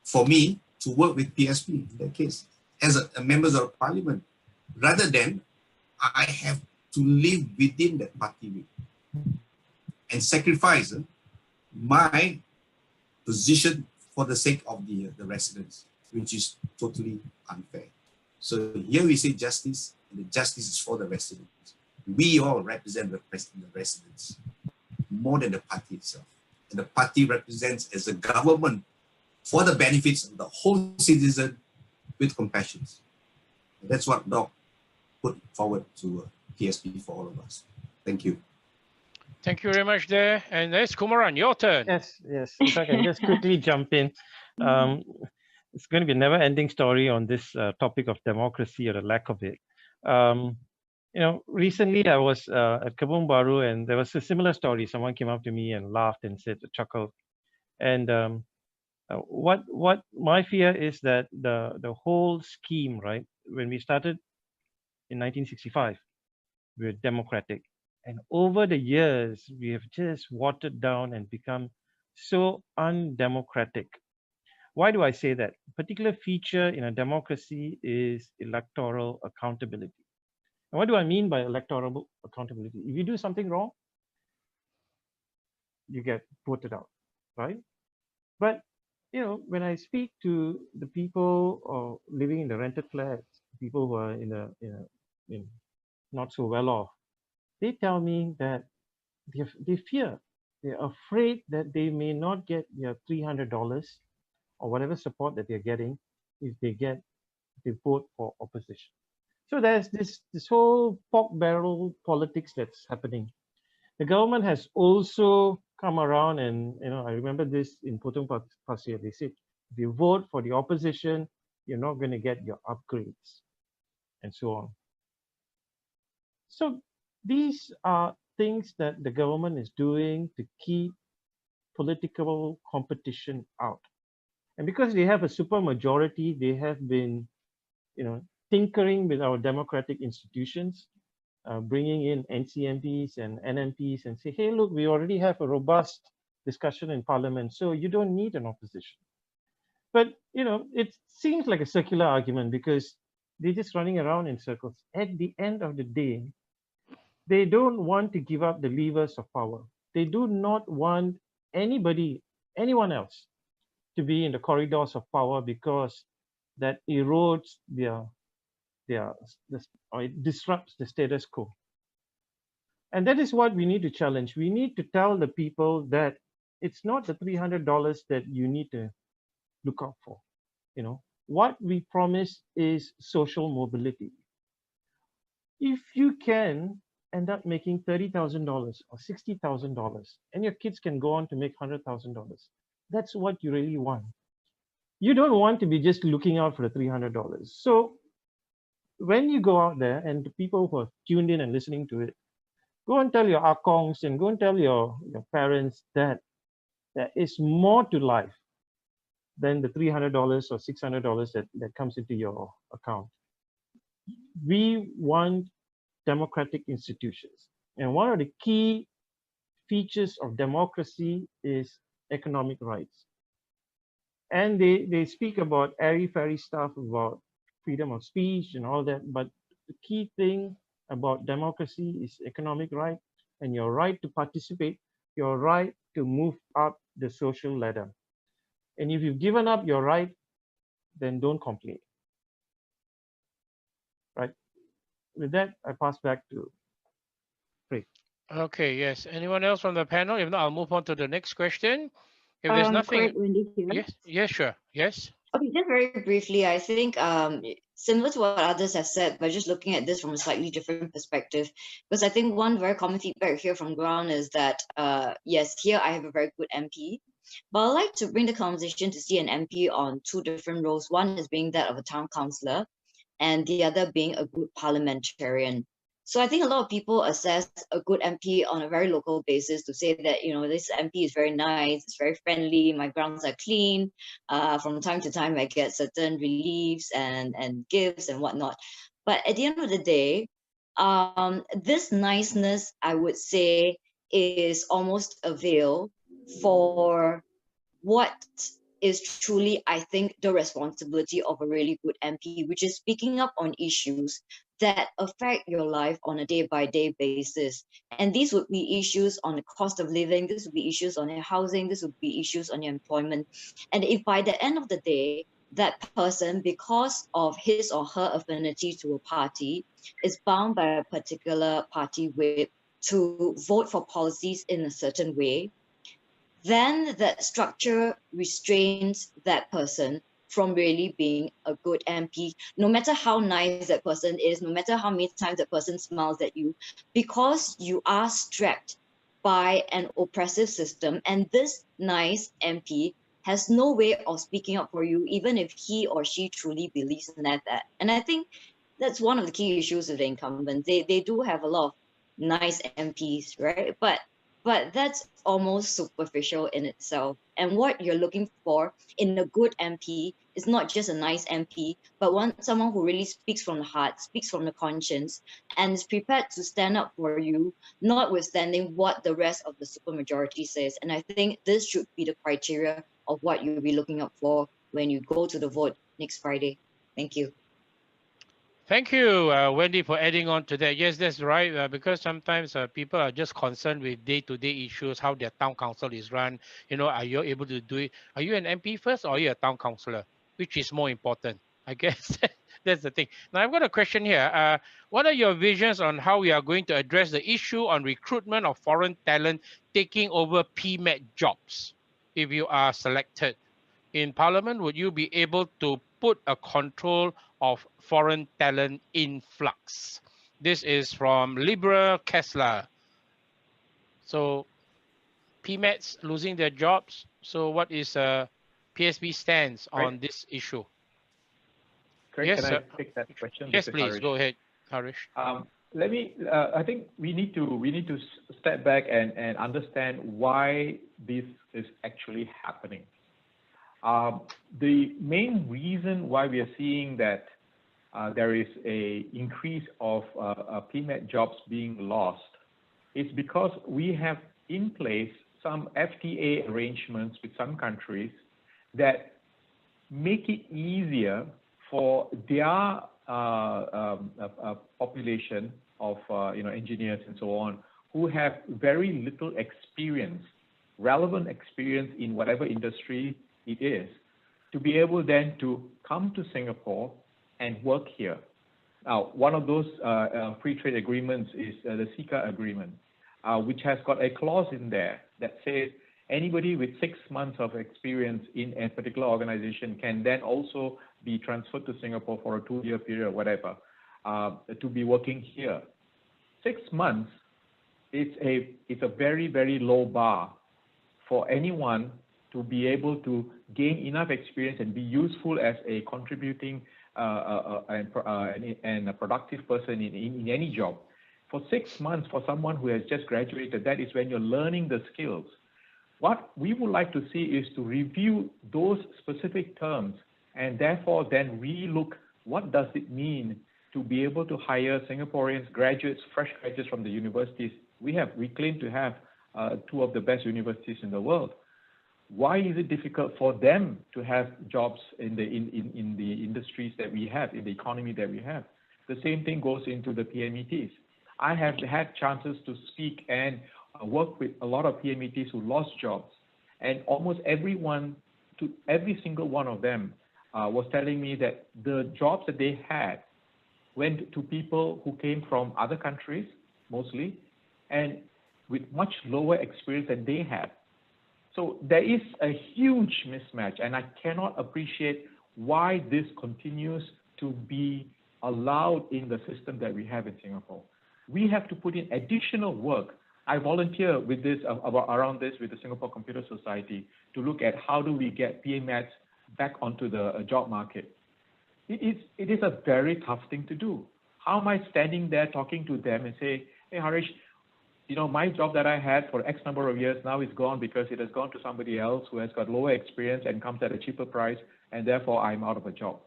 for me to work with PSP in that case, as a members of parliament, rather than I have to live within that party and sacrifice my position for the sake of the residents, which is totally unfair. So here we say justice, and the justice is for the residents. We all represent the residents more than the party itself. And the party represents as a government for the benefits of the whole citizen with compassion. That's what Doc put forward to PSP for all of us. Thank you. Thank you very much there. And there's Kumaran, your turn. Yes. If I can just quickly jump in. It's going to be a never-ending story on this topic of democracy or the lack of it. Recently I was at Kebun Bahru, and there was a similar story. Someone came up to me and laughed and said, chuckled. And what my fear is that the whole scheme, right, when we started in 1965, we were democratic. And over the years, we have just watered down and become so undemocratic. Why do I say that? A particular feature in a democracy is electoral accountability. And what do I mean by electoral accountability? If you do something wrong, you get voted out, right? But when I speak to the people living in the rented flats, people who are in not so well off, they tell me that they fear, they're afraid that they may not get their $300 or whatever support that they're getting if they vote for opposition. So there's this whole pork barrel politics that's happening. The government has also come around, and I remember this in Potong Pasir. They said, if you vote for the opposition, you're not going to get your upgrades, and so on. So these are things that the government is doing to keep political competition out. And because they have a super majority, they have been, tinkering with our democratic institutions, bringing in NCMPs and NMPs and say, hey, look, we already have a robust discussion in parliament, so you don't need an opposition. But, it seems like a circular argument because they're just running around in circles. At the end of the day, they don't want to give up the levers of power. They do not want anyone else to be in the corridors of power, because that erodes or it disrupts the status quo. And that is what we need to challenge. We need to tell the people that it's not the $300 that you need to look out for. You know, what we promise is social mobility. If you can end up making $30,000 or $60,000 and your kids can go on to make $100,000, that's what you really want. You don't want to be just looking out for the $300. So when you go out there, and the people who are tuned in and listening to it, go and tell your akongs and go and tell your parents that there is more to life than the $300 or $600 that comes into your account. We want democratic institutions. And one of the key features of democracy is economic rights. And they speak about airy-fairy stuff about freedom of speech and all that, but the key thing about democracy is economic right and your right to participate, your right to move up the social ladder. And if you've given up your right, then don't complain. Right? With that, I pass back to Craig. Okay, yes. Anyone else from the panel? If not, I'll move on to the next question. If there's nothing, Correct, Wendy here. yes, sure, yes. Okay, just very briefly, I think similar to what others have said, but just looking at this from a slightly different perspective, because I think one very common feedback here from ground is that, yes, here I have a very good MP, but I'd like to bring the conversation to see an MP on two different roles. One is being that of a town councillor, and the other being a good parliamentarian. So I think a lot of people assess a good MP on a very local basis to say that, you know, this MP is very nice, it's very friendly, my grounds are clean. From time to time, I get certain reliefs and gifts and whatnot. But at the end of the day, this niceness, I would say, is almost a veil for what is truly, I think, the responsibility of a really good MP, which is speaking up on issues that affect your life on a day-by-day basis. And these would be issues on the cost of living, this would be issues on your housing, this would be issues on your employment. And if by the end of the day, that person, because of his or her affinity to a party, is bound by a particular party whip to vote for policies in a certain way, then that structure restrains that person from really being a good MP, no matter how nice that person is, no matter how many times that person smiles at you, because you are strapped by an oppressive system. And this nice MP has no way of speaking up for you, even if he or she truly believes in that. And I think that's one of the key issues with the incumbents. They do have a lot of nice MPs, right? But that's almost superficial in itself. And what you're looking for in a good MP is not just a nice MP, but someone who really speaks from the heart, speaks from the conscience, and is prepared to stand up for you, notwithstanding what the rest of the supermajority says. And I think this should be the criteria of what you'll be looking up for when you go to the vote next Friday. Thank you. Thank you, Wendy, for adding on to that. Yes, that's right, because sometimes people are just concerned with day-to-day issues, how their town council is run. You know, are you able to do it? Are you an MP first or are you a town councillor? Which is more important? I guess that's the thing. Now, I've got a question here. What are your visions on how we are going to address the issue on recruitment of foreign talent taking over PMET jobs? If you are selected in Parliament, would you be able to put a control of foreign talent influx? This is from Libra Kessler. So PMETs losing their jobs. So what is PSP stance on this issue? Craig, Yes, can I take that question? Yes, please, Harish. Go ahead, Harish. Let me, I think we need to step back and understand why this is actually happening. The main reason why we are seeing that there is a increase of PMET jobs being lost is because we have in place some FTA arrangements with some countries that make it easier for their population of engineers and so on who have very little experience, relevant experience in whatever industry it is, to be able then to come to Singapore and work here. Now, one of those free trade agreements is the CICA agreement, which has got a clause in there that says anybody with 6 months of experience in a particular organization can then also be transferred to Singapore for a 2-year period or whatever, to be working here. 6 months, it's a very, very low bar for anyone to be able to gain enough experience and be useful as a contributing and a productive person in any job. For 6 months, for someone who has just graduated, that is when you're learning the skills. What we would like to see is to review those specific terms and therefore then relook what does it mean to be able to hire Singaporeans, graduates, fresh graduates from the universities. We claim to have 2 of the best universities in the world. Why is it difficult for them to have jobs in the industries that we have, in the economy that we have? The same thing goes into the PMETs. I have had chances to speak and work with a lot of PMETs who lost jobs, and almost every single one of them was telling me that the jobs that they had went to people who came from other countries, mostly, and with much lower experience than they had. So there is a huge mismatch, and I cannot appreciate why this continues to be allowed in the system that we have in Singapore. We have to put in additional work. I volunteer with this around this with the Singapore Computer Society to look at how do we get PMATs back onto the job market. It is a very tough thing to do. How am I standing there talking to them and say, hey, Harish, you know, my job that I had for X number of years now is gone because it has gone to somebody else who has got lower experience and comes at a cheaper price, and therefore I'm out of a job.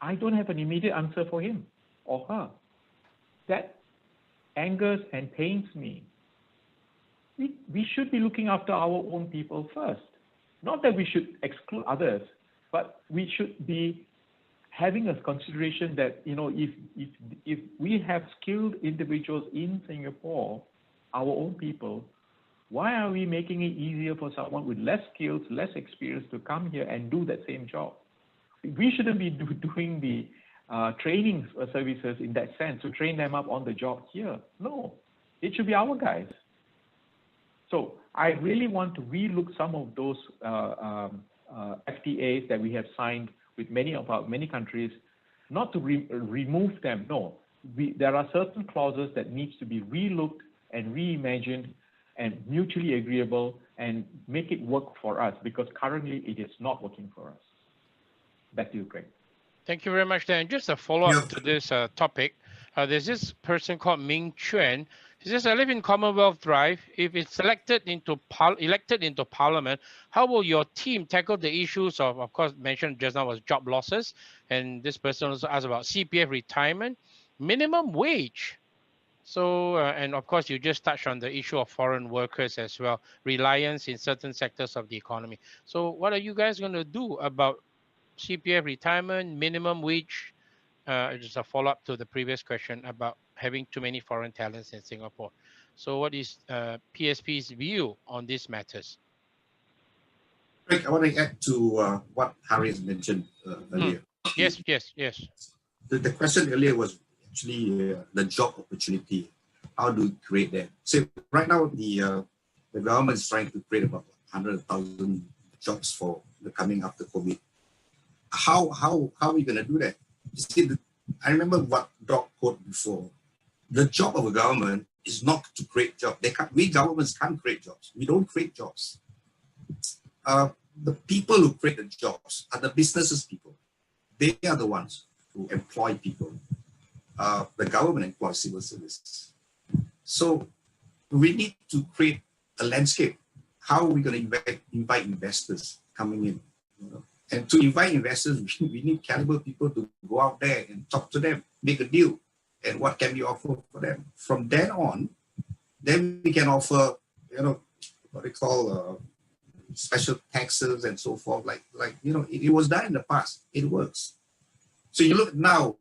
I don't have an immediate answer for him or her. That angers and pains me. We should be looking after our own people first. Not that we should exclude others, but we should be having a consideration that, you know, if we have skilled individuals in Singapore, our own people, why are we making it easier for someone with less skills, less experience to come here and do that same job? We shouldn't be doing the training services in that sense to train them up on the job here. No, it should be our guys. So I really want to relook some of those FTAs that we have signed with many countries, not to remove them. No, there are certain clauses that needs to be relooked and reimagined and mutually agreeable and make it work for us, because currently it is not working for us. Back to you, Craig. Thank you very much, Dan. Just a follow-up to this topic. There's this person called Ming Chuan. He says, I live in Commonwealth Drive. If it's elected into Parliament, how will your team tackle the issues of course, mentioned just now was job losses? And this person also asked about CPF retirement, minimum wage. So, and of course, you just touched on the issue of foreign workers as well, reliance in certain sectors of the economy. So what are you guys going to do about CPF retirement, minimum wage? Just a follow-up to the previous question about having too many foreign talents in Singapore. So what is PSP's view on these matters? Rick, I want to add to what Harish mentioned earlier. Yes. The question earlier was actually the job opportunity. How do we create that? So right now, the government is trying to create about 100,000 jobs for the coming after COVID. How are we going to do that? You see, I remember what Doc quoted before. The job of a government is not to create jobs. We governments can't create jobs. We don't create jobs. The people who create the jobs are the businesses people. They are the ones who employ people. The government employs civil services. So we need to create a landscape. How are we going to invite investors coming in? You know? And to invite investors, we need caliber people to go out there and talk to them, make a deal, and what can we offer for them. From then on, then we can offer, you know, what they call special taxes and so forth. Like you know, it was done in the past. It works. So you look now,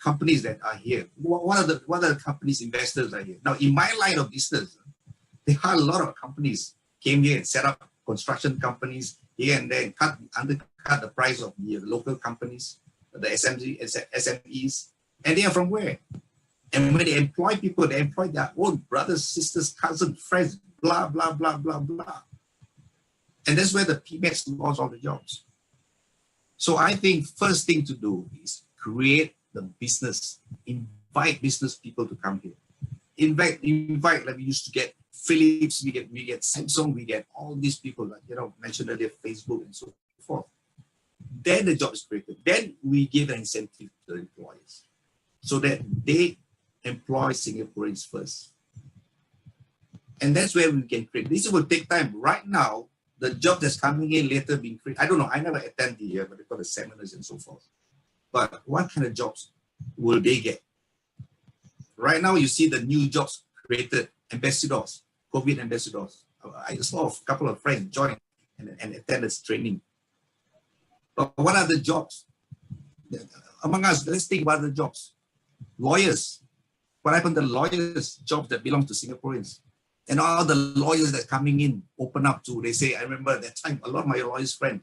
companies that are here. What are the companies investors are here now? In my line of business, there are a lot of companies came here and set up construction companies here and there, undercut the price of the local companies. the SMEs, and they are from where? And when they employ people, they employ their own brothers, sisters, cousins, friends, blah, blah, blah, blah, blah. And that's where the PMEX lost all the jobs. So I think first thing to do is create the business, invite business people to come here. Invite like we used to get Philips, we get Samsung, we get all these people, like, you know, mentioned earlier, Facebook and so forth. Then the job is created. Then we give an incentive to the employers so that they employ Singaporeans first. And that's where we can create. This will take time. Right now, the job that's coming in later being created, I don't know, I never attend what they call the seminars and so forth. But what kind of jobs will they get? Right now, you see the new jobs created, ambassadors, COVID ambassadors. I saw a couple of friends join and attend this training. But what are the jobs? Among us, let's think about the jobs. Lawyers. What happened to lawyers' jobs that belong to Singaporeans? And all the lawyers that coming in open up to, they say, I remember at that time, a lot of my lawyers' friends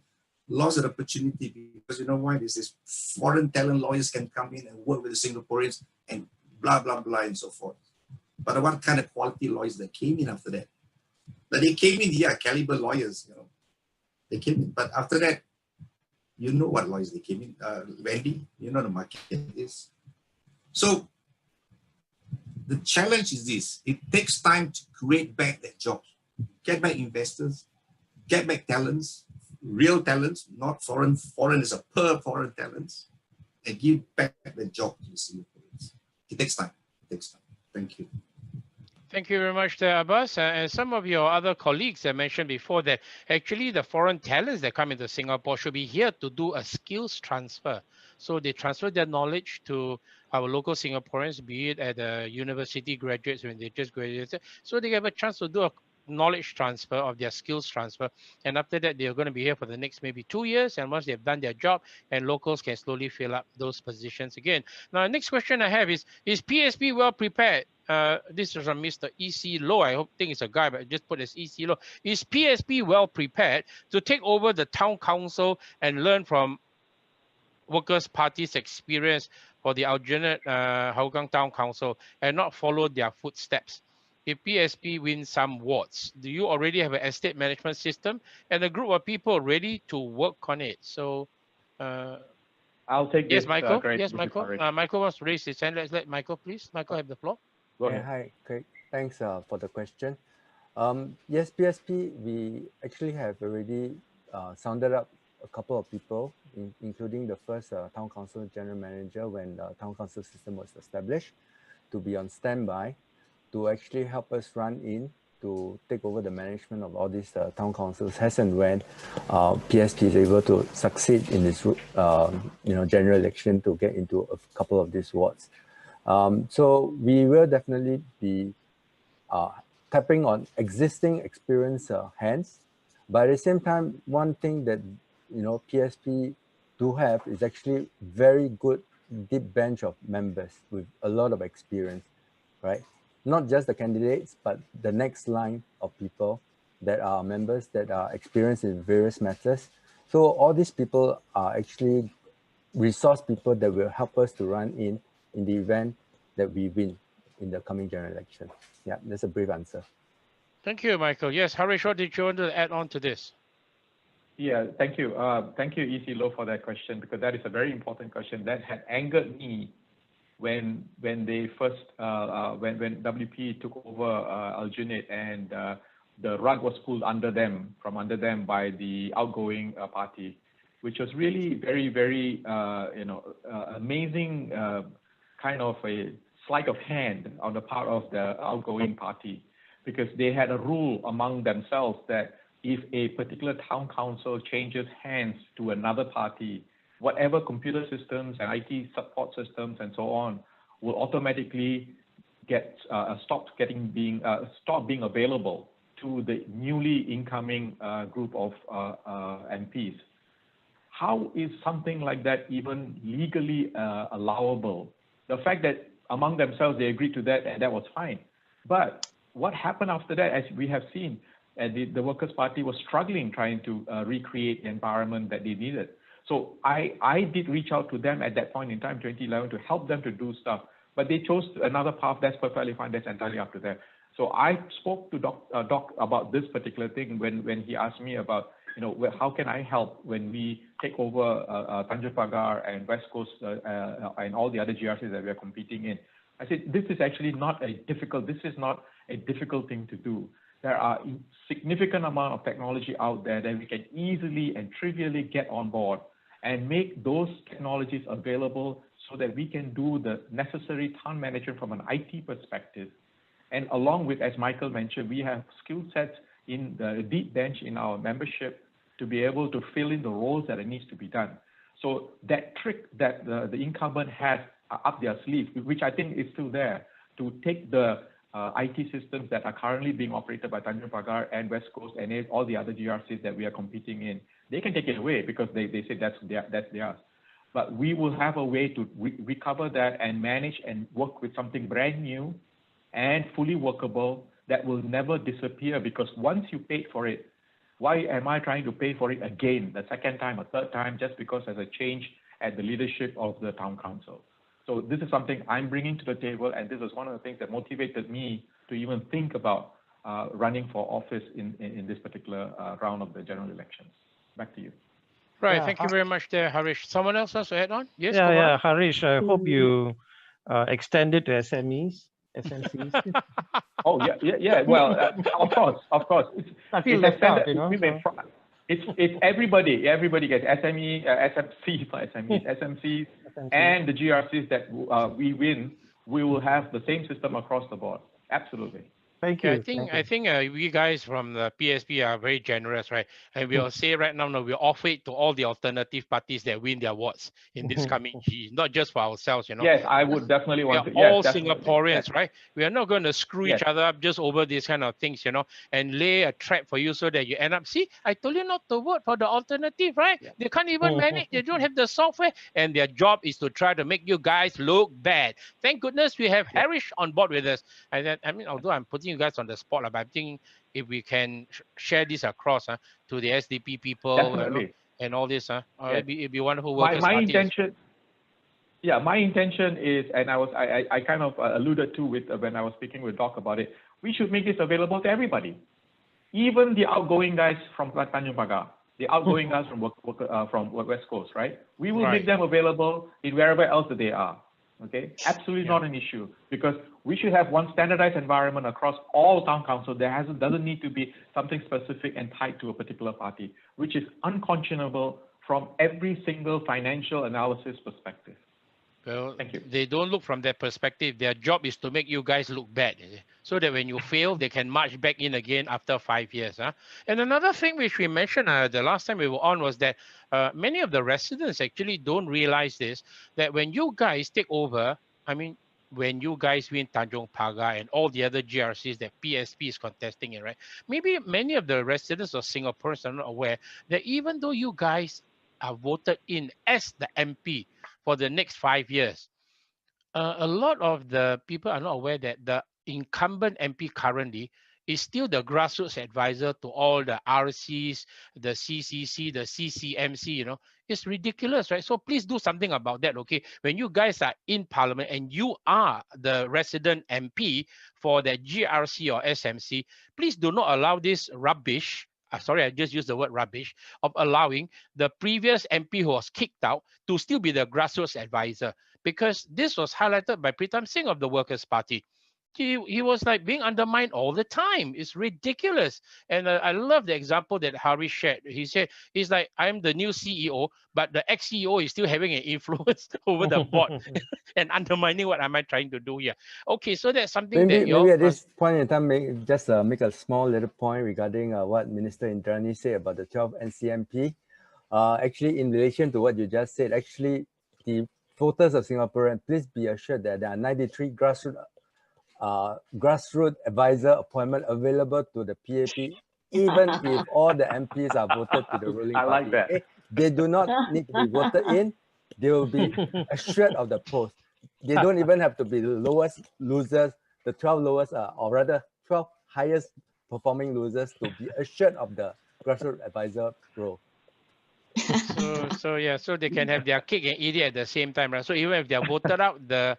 lost an opportunity because you know why? This is foreign talent lawyers can come in and work with the Singaporeans and blah, blah, blah, and so forth. But what kind of quality lawyers that came in after that? But they came in here, caliber lawyers, you know. They came in, but after that, you know what lawyers they came in. Wendy, you know the market is. So the challenge is this. It takes time to create back that job. Get back investors, get back talents, real talents, not foreign. Foreign is a per foreign talents, and give back the job to the Singaporeans. It takes time. It takes time. Thank you. Thank you very much, Abbas. And some of your other colleagues have mentioned before that actually the foreign talents that come into Singapore should be here to do a skills transfer. So they transfer their knowledge to our local Singaporeans, be it at the university graduates when they just graduated. So they have a chance to do a knowledge transfer of their skills transfer. And after that, they're going to be here for the next maybe 2 years. And once they've done their job, and locals can slowly fill up those positions again. Now, next question I have is PSP well prepared? This is from Mr. E.C. Low. I think it's a guy, but I just put as E.C. Low. Is PSP well prepared to take over the town council and learn from Workers' Party's experience for the alternate Hougang Town Council and not follow their footsteps? If PSP wins some wards, do you already have an estate management system and a group of people ready to work on it? So, I'll take this. Yes, Michael. Great. Yes, Michael. Michael wants to raise his hand. Let's let Michael, please. Michael, have the floor. Go ahead. Hi, Craig. Thanks for the question. Yes, PSP, we actually have already sounded up a couple of people, including the first town council general manager when the town council system was established, to be on standby to actually help us run in to take over the management of all these town councils as and when PSP is able to succeed in this general election to get into a couple of these wards. So we will definitely be tapping on existing experienced hands, but at the same time, one thing that PSP do have is actually very good deep bench of members with a lot of experience, right? Not just the candidates, but the next line of people that are members that are experienced in various matters. So all these people are actually resource people that will help us to run in the event that we win in the coming general election. Yeah, that's a brief answer. Thank you, Michael. Yes, Harish, what did you want to add on to this? Yeah, thank you. Thank you, E.C. Low, for that question, because that is a very important question that had angered me when they first when WP took over Aljunied and the rug was pulled from under them by the outgoing party, which was really very amazing kind of a sleight of hand on the part of the outgoing party, because they had a rule among themselves that if a particular town council changes hands to another party, whatever computer systems and IT support systems and so on will automatically get stop being available to the newly incoming group of MPs. How is something like that even legally allowable? The fact that among themselves they agreed to that, and that was fine. But what happened after that, as we have seen, the Workers' Party was struggling trying to recreate the environment that they needed. So I did reach out to them at that point in time, 2011, to help them to do stuff, but they chose another path. That's perfectly fine. That's entirely up to them. So I spoke to Doc about this particular thing when he asked me about, how can I help when we take over Tanjong Pagar and West Coast and all the other GRCs that we are competing in. I said, this is actually not a difficult thing to do. There are a significant amount of technology out there that we can easily and trivially get on board and make those technologies available so that we can do the necessary town management from an IT perspective. And along with, as Michael mentioned, we have skill sets in the deep bench in our membership to be able to fill in the roles that it needs to be done. So that trick that the incumbent has up their sleeve, which I think is still there, to take the IT systems that are currently being operated by Tanjong Pagar and West Coast and all the other GRCs that we are competing in, they can take it away because they say that's theirs. But we will have a way to recover that and manage and work with something brand new and fully workable that will never disappear, because once you paid for it, why am I trying to pay for it again, the second time, a third time, just because there's a change at the leadership of the town council? So this is something I'm bringing to the table, and this is one of the things that motivated me to even think about running for office in this particular round of the general elections. Back to you. Right, Yeah, thank you very much there, Harish. Someone else wants to add on? Yes, Yeah, Kumaran? yeah, Harish, I hope you extend it to SMEs, SMCs. Oh yeah. Well, of course. I feel It's left out, extended. It's everybody. Everybody gets SME, SMCs, not SMEs, SMCs, and the GRCs that we win. We will have the same system across the board. Absolutely. Thank you. I think we guys from the PSP are very generous, right? And we'll say right now, no, we offer it to all the alternative parties that win their awards in this coming G, not just for ourselves, Yes, I would definitely want to. We are all yes, Singaporeans, yes. right? We are not going to screw each other up just over these kind of things, and lay a trap for you so that you end up, see, I told you not to vote for the alternative, right? Yeah. They can't even manage. They don't have the software, and their job is to try to make you guys look bad. Thank goodness we have Harish on board with us. I mean, although I'm putting you guys on the spot, but I think if we can share this across to the SDP people and all this, it'd be wonderful. My intention. Yeah, my intention is, and I kind of alluded to it when I was speaking with Doc about it. We should make this available to everybody, even the outgoing guys from Tanjong Pagar, the outgoing guys from West Coast, right? We will make them available in wherever else that they are. Okay, absolutely not an issue, because we should have one standardized environment across all town council. Doesn't need to be something specific and tied to a particular party, which is unconscionable from every single financial analysis perspective. Well, thank you. They don't look from that perspective. Their job is to make you guys look bad, so that when you fail, they can march back in again after 5 years. And another thing which we mentioned the last time we were on was that many of the residents actually don't realize this, that when you guys take over, I mean, when you guys win Tanjong Pagar and all the other GRCs that PSP is contesting in, right? Maybe many of the residents of Singaporeans are not aware that even though you guys are voted in as the MP for the next 5 years, a lot of the people are not aware that the incumbent MP currently is still the grassroots advisor to all the RCs, the CCC, the CCMC, it's ridiculous, right? So please do something about that, okay? When you guys are in parliament and you are the resident MP for the GRC or SMC, please do not allow this rubbish, sorry, I just used the word rubbish, of allowing the previous MP who was kicked out to still be the grassroots advisor, because this was highlighted by Pritam Singh of the Workers' Party. He was like being undermined all the time. It's ridiculous. And I love the example that Harish shared. He said, he's like, I'm the new CEO, but the ex-CEO is still having an influence over the board and undermining what am I trying to do here. Okay, so that's something maybe at this point in time, make a small little point regarding what Minister Indrani said about the 12 NCMP. Actually, in relation to what you just said, actually, the voters of Singaporeans, please be assured that there are 93 grassroots advisor appointment available to the PAP, even if all the MPs are voted to the ruling party. I like that. They do not need to be voted in. They will be assured of the post. They don't even have to be the lowest losers, the 12 lowest, or rather 12 highest performing losers to be assured of the grassroots advisor role. So they can have their cake and eat it at the same time, right? So even if they are voted out, the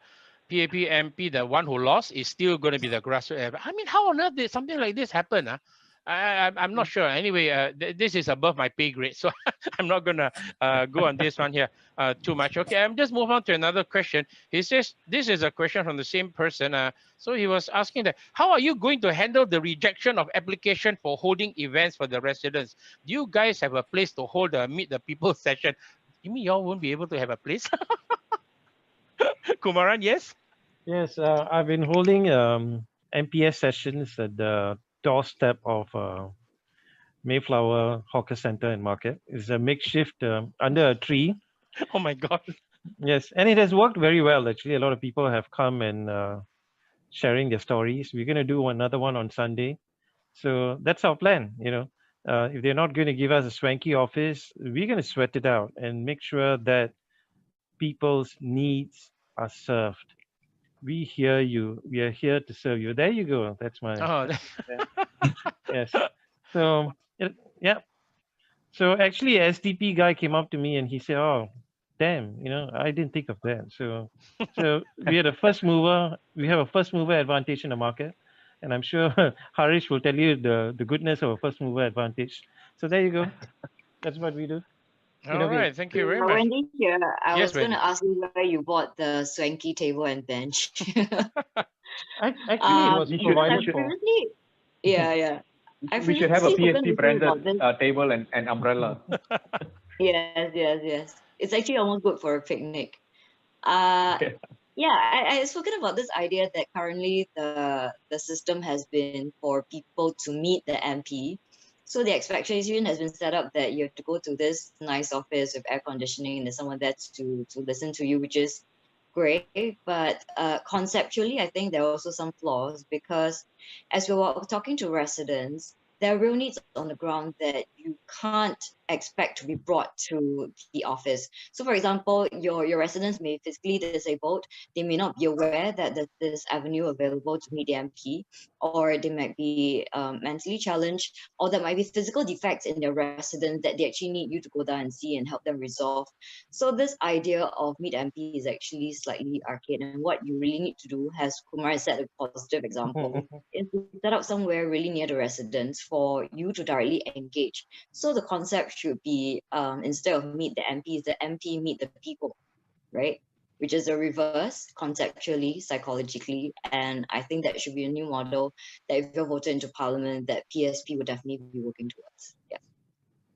PAP MP, the one who lost, is still going to be the grassroots. I mean, how on earth did something like this happen? I'm not sure. Anyway, this is above my pay grade, so I'm not gonna go on this one here too much. Okay, I'm just move on to another question. He says this is a question from the same person. So he was asking that how are you going to handle the rejection of application for holding events for the residents? Do you guys have a place to hold a meet the people session? You mean y'all won't be able to have a place? Kumaran, yes. Yes, I've been holding MPS sessions at the doorstep of Mayflower Hawker Center and Market. It's a makeshift under a tree. Oh my God. Yes, and it has worked very well. Actually, a lot of people have come and sharing their stories. We're going to do another one on Sunday. So that's our plan. If they're not going to give us a swanky office, we're going to sweat it out and make sure that people's needs are served. We hear you. We are here to serve you. There you go. That's my. Oh. Yes. So yeah. So actually, a SDP guy came up to me and he said, "Oh, damn, I didn't think of that." So we are the first mover. We have a first mover advantage in the market, and I'm sure Harish will tell you the goodness of a first mover advantage. So there you go. That's what we do. All right, thank you very much. Wendy here. I Yes, was going Wendy. to ask you where you bought the swanky table and bench. Actually, it was provided for. Yeah. We should have a PSP branded table and umbrella. Yes. It's actually almost good for a picnic. I spoken about this idea that currently the system has been for people to meet the MP. So the expectation has been set up that you have to go to this nice office with air conditioning and there's someone there to listen to you, which is great. But conceptually, I think there are also some flaws because as we were talking to residents, there are real needs on the ground that you can't expect to be brought to the office. So for example, your residents may be physically disabled. They may not be aware that there's this avenue available to meet the MP, or they might be mentally challenged, or there might be physical defects in their residence that they actually need you to go down and see and help them resolve. So this idea of meet MP is actually slightly archaic, and what you really need to do, as Kumar said, a positive example, is to set up somewhere really near the residents for you to directly engage. So the concept should be instead of meet the MPs, the MP meet the people, right? Which is a reverse conceptually, psychologically, and I think that should be a new model that if you're voted into parliament, that PSP would definitely be working towards. Yeah.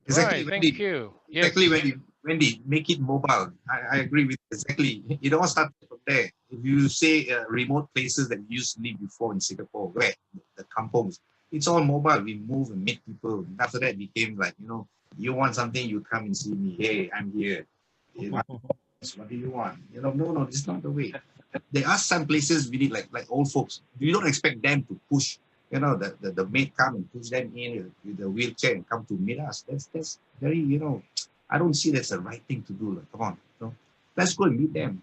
Exactly. Right, Wendy. thank you. Exactly, Yes. Wendy, make it mobile. I agree with you. Exactly. It all started from there. If you say remote places that we used to live before in Singapore, where the kampongs, it's all mobile. We move and meet people. And after that, it became like, you want something, you come and see me. Hey, I'm here. What do you want? No, this is not the way. There are some places really like old folks. You don't expect them to push. The maid come and push them in with the wheelchair and come to meet us. That's very, I don't see that's the right thing to do. Like, come on, let's go and meet them.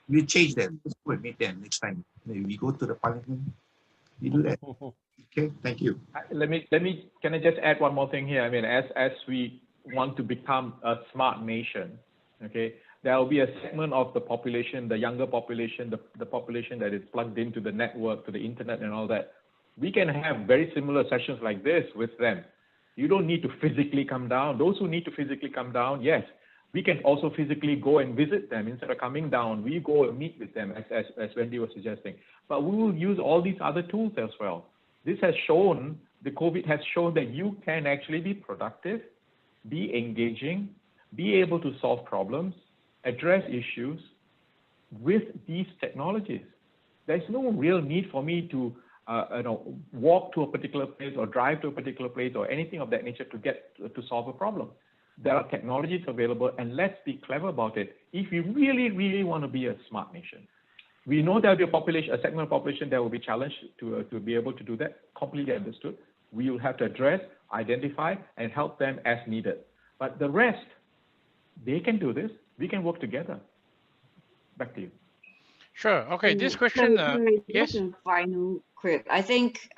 We change them. Let's go and meet them next time. We go to the parliament. We do that. Okay, thank you. Can I just add one more thing here? I mean, as we want to become a smart nation, okay, there will be a segment of the population, the younger population, the population that is plugged into the network, to the internet and all that. We can have very similar sessions like this with them. You don't need to physically come down. Those who need to physically come down, yes, we can also physically go and visit them. Instead of coming down, we go and meet with them, as Wendy was suggesting. But we will use all these other tools as well. This has shown, the COVID has shown that you can actually be productive, be engaging, be able to solve problems, address issues with these technologies. There's no real need for me to walk to a particular place or drive to a particular place or anything of that nature to solve a problem. There are technologies available, and let's be clever about it. If we really, really want to be a smart nation, we know there will be a segment of population that will be challenged to be able to do that. Completely understood. We will have to address, identify, and help them as needed. But the rest, they can do this. We can work together. Back to you. Sure. Okay. This question, yes. Final quick. I think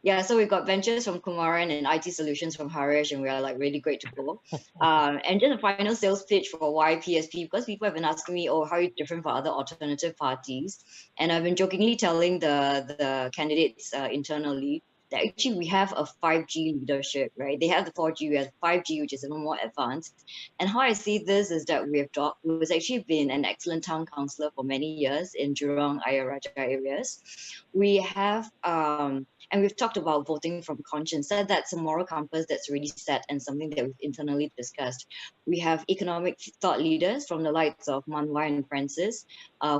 Yeah, so we've got ventures from Kumaran and IT solutions from Harish, and we are like really great to go. And just a final sales pitch for why PSP, because people have been asking me, oh, how are you different from other alternative parties? And I've been jokingly telling the candidates internally that actually we have a 5G leadership, right? They have the 4G, we have 5G, which is even more advanced. And how I see this is that we have who has actually been an excellent town councillor for many years in Jurong, Ayer Rajah areas. We have, and we've talked about voting from conscience, that's a moral compass that's already set and something that we've internally discussed. We have economic thought leaders from the likes of Manwai and Francis,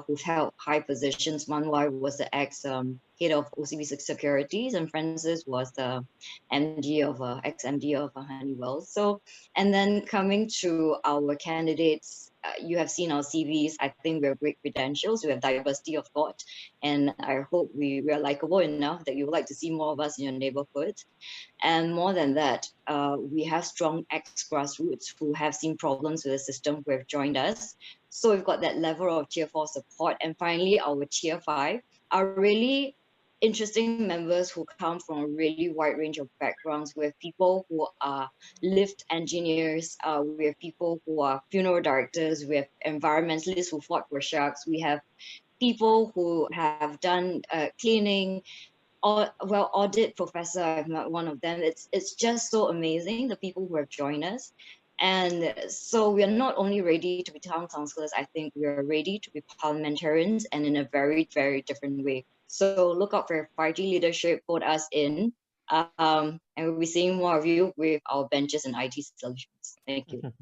who've held high positions. Manwai was the ex-head of OCB Securities, and Francis was the ex-MD of Honeywell. So, and then coming to our candidates, you have seen our CVs. I think we have great credentials. We have diversity of thought, and I hope we are likable enough that you would like to see more of us in your neighborhood. And more than that, we have strong ex-grassroots who have seen problems with the system who have joined us. So we've got that level of tier 4 support. And finally, our tier 5 are really interesting members who come from a really wide range of backgrounds. We have people who are lift engineers, we have people who are funeral directors, we have environmentalists who fought for sharks, we have people who have done cleaning, or well, audit professor, I've met one of them. It's just so amazing, the people who have joined us. And so we are not only ready to be town councillors, I think we are ready to be parliamentarians, and in a very, very different way. So look out for 5G leadership, vote us in, and we'll be seeing more of you with our benches and IT solutions. Thank you.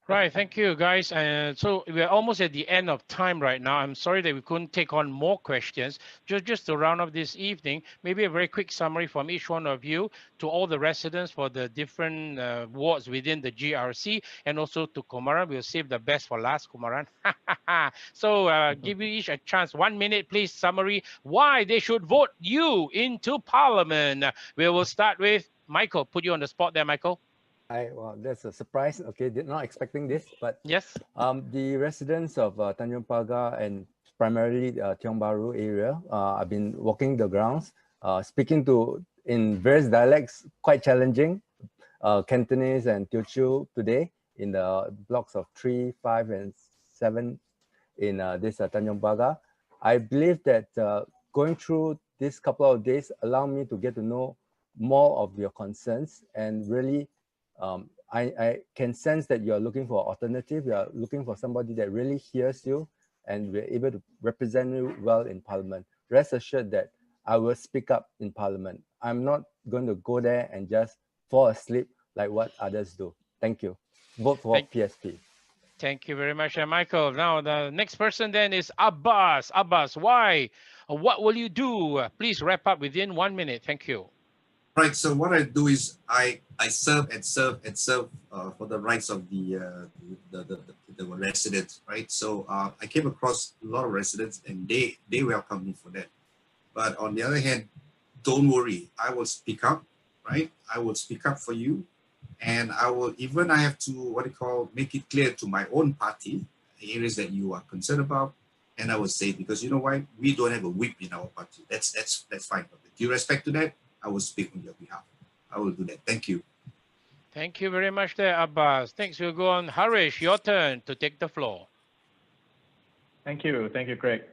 Right, thank you, guys. So we're almost at the end of time right now. I'm sorry that we couldn't take on more questions. Just to round up this evening, maybe a very quick summary from each one of you to all the residents for the different wards within the GRC, and also to Kumaran. We'll save the best for last, Kumaran. So give you each a chance. 1 minute, please, summary why they should vote you into Parliament. We will start with Michael. Put you on the spot there, Michael. Well, that's a surprise. Okay, did not expecting this, but yes, the residents of Tanjong Pagar and primarily Tiong Bahru area, I've been walking the grounds, speaking to in various dialects, quite challenging, Cantonese and Teochew today in the blocks of 3, 5, and 7 in this Tanjong Pagar. I believe that going through this couple of days allow me to get to know more of your concerns, and really I can sense that you're looking for an alternative. You're looking for somebody that really hears you and we're able to represent you well in Parliament. Rest assured that I will speak up in Parliament. I'm not going to go there and just fall asleep like what others do. Thank you. Vote for PSP. Thank you very much, Michael. Now the next person then is Abbas. Abbas, why? What will you do? Please wrap up within 1 minute. Thank you. Right. So what I do is I serve and serve and serve for the rights of the residents. Right. So I came across a lot of residents, and they welcome me for that. But on the other hand, don't worry. I will speak up. Right. I will speak up for you, and I have to make it clear to my own party the areas that you are concerned about, and I will say, because you know why, we don't have a whip in our party. That's fine. But with due respect to that, I will speak on your behalf. I will do that. Thank you. Thank you very much there, Abbas. Next, we'll go on. Harish, your turn to take the floor. Thank you. Thank you, Craig.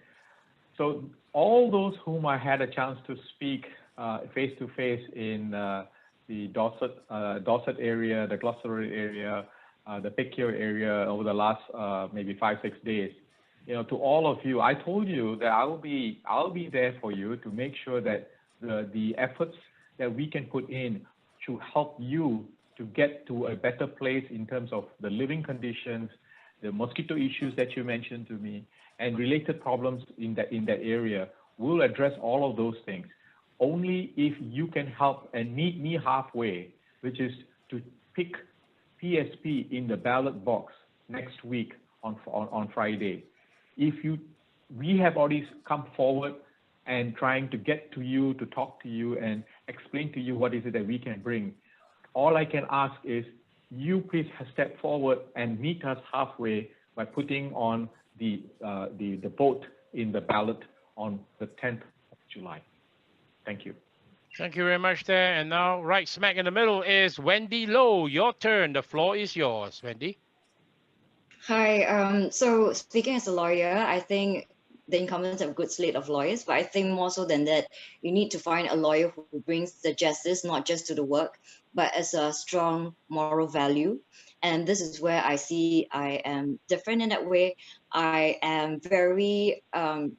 So all those whom I had a chance to speak face-to-face in the Dorset area, the Gloucester area, the Picure area over the last maybe 5-6 days, to all of you, I told you that I'll be there for you to make sure that the efforts that we can put in to help you to get to a better place in terms of the living conditions, the mosquito issues that you mentioned to me, and related problems in that area. We'll address all of those things. Only if you can help and meet me halfway, which is to pick PSP in the ballot box next week on Friday. We have already come forward and trying to get to you, to talk to you and explain to you what is it that we can bring. All I can ask is you please step forward and meet us halfway by putting on the vote in the ballot on the 10th of July. Thank you. Thank you very much there. And now right smack in the middle is Wendy Low. Your turn. The floor is yours, Wendy. Hi. So speaking as a lawyer, I think the incumbents have a good slate of lawyers, but I think more so than that, you need to find a lawyer who brings the justice not just to the work, but as a strong moral value. And this is where I see I am different in that way. I am very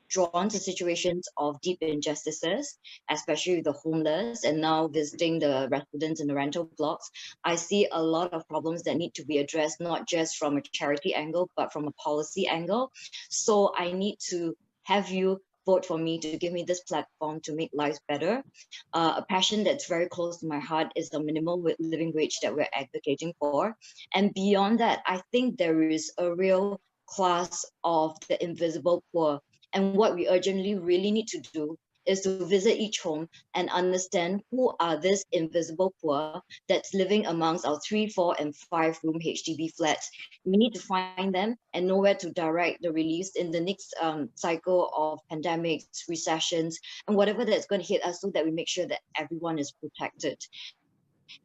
drawn to situations of deep injustices, especially with the homeless, and now visiting the residents in the rental blocks. I see a lot of problems that need to be addressed, not just from a charity angle, but from a policy angle. So I need to have you vote for me to give me this platform to make lives better. A passion that's very close to my heart is the minimum living wage that we're advocating for. And beyond that, I think there is a real class of the invisible poor. And what we urgently really need to do is to visit each home and understand who are this invisible poor that's living amongst our 3, 4, and 5-room HDB flats. We need to find them and know where to direct the release in the next cycle of pandemics, recessions, and whatever that's going to hit us, so that we make sure that everyone is protected.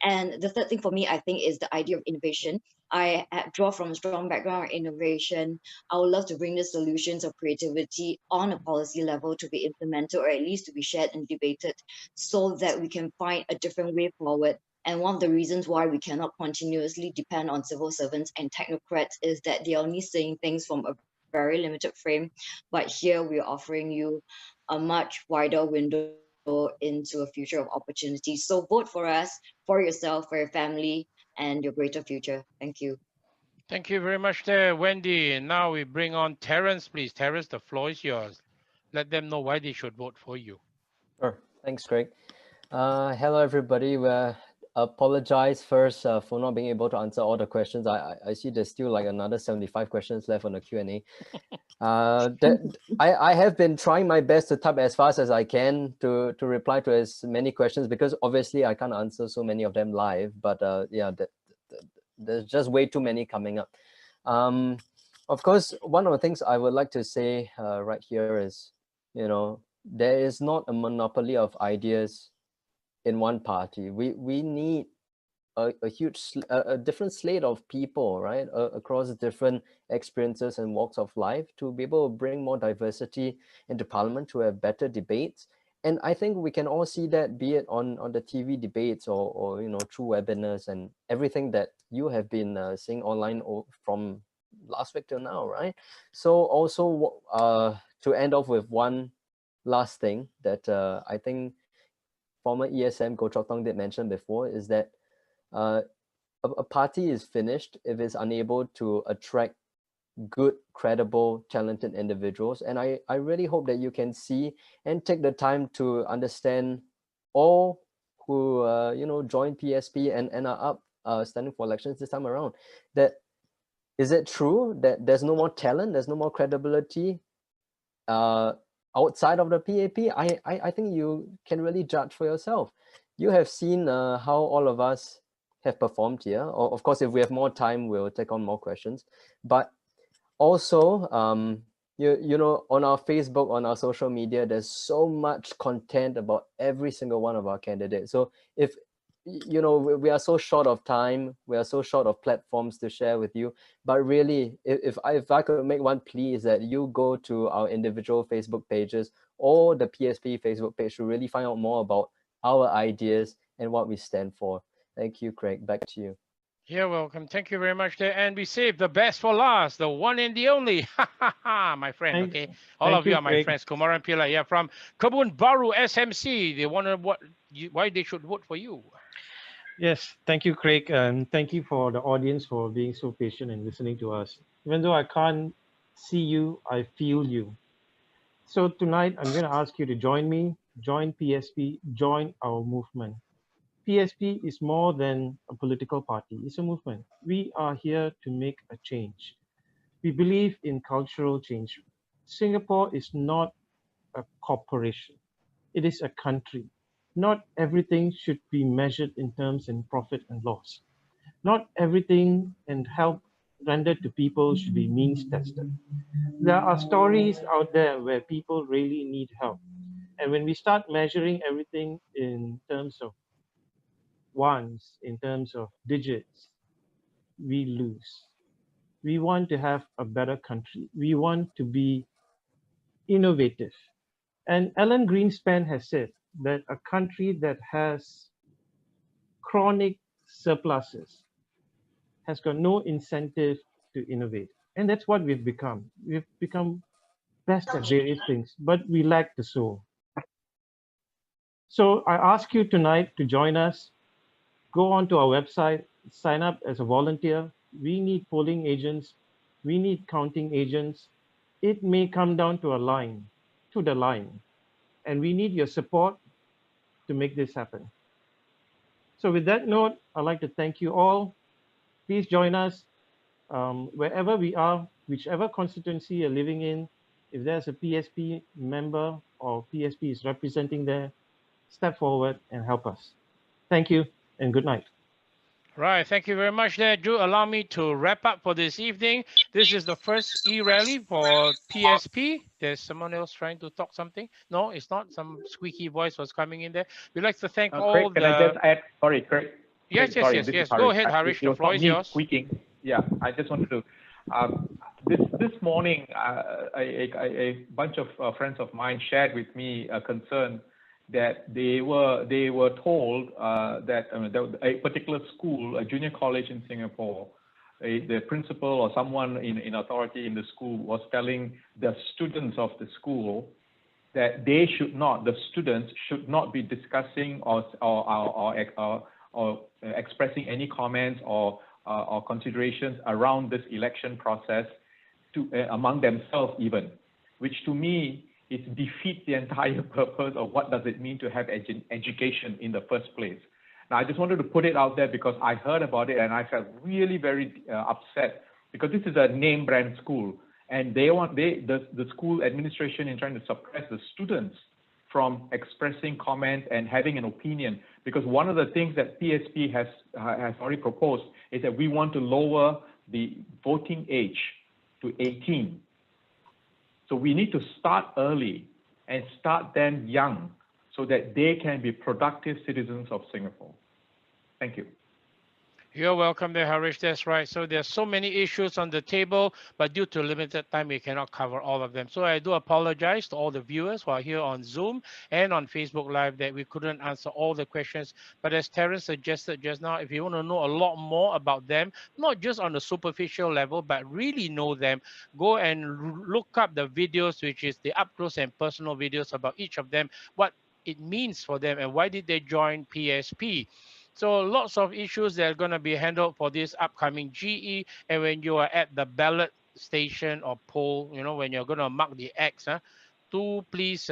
And the third thing for me, I think, is the idea of innovation. I draw from a strong background in innovation. I would love to bring the solutions of creativity on a policy level to be implemented, or at least to be shared and debated, so that we can find a different way forward. And one of the reasons why we cannot continuously depend on civil servants and technocrats is that they're only saying things from a very limited frame. But here we're offering you a much wider window into a future of opportunity. So vote for us, for yourself, for your family, and your greater future. Thank you. Thank you very much there, Wendy. And now we bring on Terence, please. Terence, the floor is yours. Let them know why they should vote for you. Sure. Thanks, Greg. Hello, everybody. We apologize first for not being able to answer all the questions. I see there's still like another 75 questions left on the Q&A. I have been trying my best to type as fast as I can to reply to as many questions, because obviously I can't answer so many of them live. But yeah, there's just way too many coming up. Of course, one of the things I would like to say right here is, there is not a monopoly of ideas in one party. We need a different slate of people, right, across different experiences and walks of life, to be able to bring more diversity into Parliament, to have better debates. And I think we can all see that, be it on the TV debates or through webinars and everything that you have been seeing online from last week till now, right? So also to end off with one last thing that I think former ESM Goh Chok Tong did mention before, is that a party is finished if it's unable to attract good, credible, talented individuals. And I really hope that you can see and take the time to understand all who join PSP and are up standing for elections this time around, that is it true that there's no more talent, there's no more credibility outside of the PAP? I think you can really judge for yourself. You have seen how all of us have performed here. Of course, if we have more time, we'll take on more questions. But also, on our Facebook, on our social media, there's so much content about every single one of our candidates. So if we are so short of time, we are so short of platforms to share with you. But really, if I could make one plea, is that you go to our individual Facebook pages or the PSP Facebook page to really find out more about our ideas and what we stand for. Thank you, Craig. Back to you. You're welcome. Thank you very much there. And we saved the best for last, the one and the only. My friend, okay? All of you are my friends. Kumaran Pillai, yeah, from Kebun Bahru SMC. They wonder why they should vote for you. Yes, thank you, Craig. And thank you for the audience for being so patient and listening to us. Even though I can't see you, I feel you. So tonight, I'm going to ask you to join me, join PSP, join our movement. PSP is more than a political party. It's a movement. We are here to make a change. We believe in cultural change. Singapore is not a corporation. It is a country. Not everything should be measured in terms of profit and loss. Not everything and help rendered to people should be means tested. There are stories out there where people really need help. And when we start measuring everything in terms of ones, in terms of digits, we lose. We want to have a better country. We want to be innovative. And Alan Greenspan has said that a country that has chronic surpluses has got no incentive to innovate. And that's what we've become. We've become best at various things, but we lack the soul. So I ask you tonight to join us. Go onto our website, sign up as a volunteer. We need polling agents. We need counting agents. It may come down to the line. And we need your support to make this happen. So with that note, I'd like to thank you all. Please join us wherever we are, whichever constituency you're living in. If there's a PSP member or PSP is representing there, step forward and help us. Thank you and good night. Right, thank you very much there. Do allow me to wrap up for this evening. This is the first e-rally for PSP. There's someone else trying to talk something. No, it's not. Some squeaky voice was coming in there. We'd like to thank all Craig, the... can I just add? Sorry, Craig. Yes, Craig, sorry, yes. Go ahead, Harish. The floor is yours. Squeaking. Yeah, I just wanted to. This morning, a bunch of friends of mine shared with me a concern that they were told that a particular school, a junior college in Singapore, the principal or someone in authority in the school was telling the students of the school that the students should not be discussing or expressing any comments or considerations around this election process among themselves even, which to me it defeats the entire purpose of what does it mean to have education in the first place. Now, I just wanted to put it out there because I heard about it and I felt really very upset because this is a name brand school and the school administration is trying to suppress the students from expressing comments and having an opinion, because one of the things that PSP has already proposed is that we want to lower the voting age to 18. So we need to start early and start them young so that they can be productive citizens of Singapore. Thank you. You're welcome there, Harish. That's right. So there's so many issues on the table, but due to limited time, we cannot cover all of them. So I do apologize to all the viewers who are here on Zoom and on Facebook Live that we couldn't answer all the questions. But as Terence suggested just now, if you want to know a lot more about them, not just on the superficial level, but really know them, go and look up the videos, which is the up close and personal videos about each of them, what it means for them and why did they join PSP. So lots of issues that are going to be handled for this upcoming GE. And when you are at the ballot station or poll, when you're going to mark the X, do please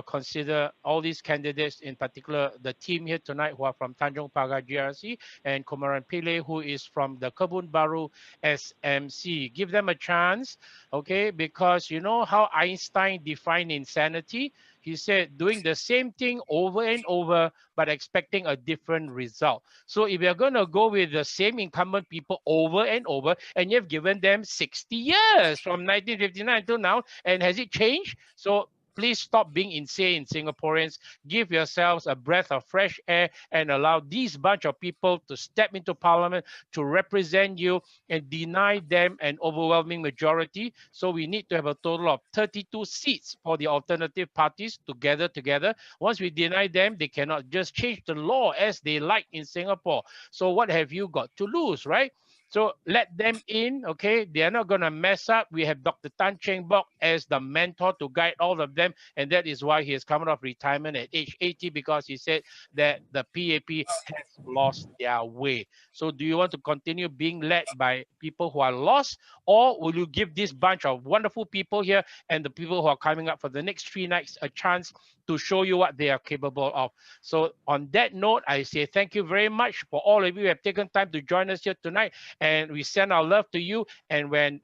consider all these candidates, in particular the team here tonight who are from Tanjong Pagar GRC and Kumaran Pillay, who is from the Kebun Bahru SMC. Give them a chance, okay? Because you know how Einstein defined insanity? He said doing the same thing over and over, but expecting a different result. So if you're going to go with the same incumbent people over and over, and you've given them 60 years from 1959 until now, and has it changed? So please stop being insane, Singaporeans. Give yourselves a breath of fresh air and allow these bunch of people to step into parliament to represent you and deny them an overwhelming majority. So we need to have a total of 32 seats for the alternative parties to gather together. Once we deny them, they cannot just change the law as they like in Singapore. So what have you got to lose, right? So let them in, okay? They are not going to mess up. We have Dr. Tan Cheng Bok as the mentor to guide all of them. And that is why he has come out of retirement at age 80, because he said that the PAP has lost their way. So do you want to continue being led by people who are lost? Or will you give this bunch of wonderful people here and the people who are coming up for the next 3 nights a chance to show you what they are capable of? So on that note, I say thank you very much for all of you who have taken time to join us here tonight. And we send our love to you. And when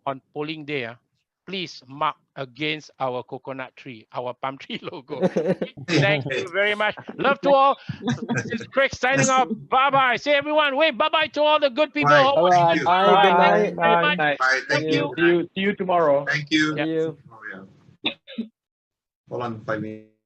on polling day, please mark against our coconut tree, our palm tree logo. Thank you very much. Love to all. This is Craig signing off. Bye-bye. Say everyone, wait, bye-bye to all the good people. Bye. Thank you Bye. very much. Bye. Thank you. See you tomorrow. Thank you. See you. Yeah. Hold on 5 minutes.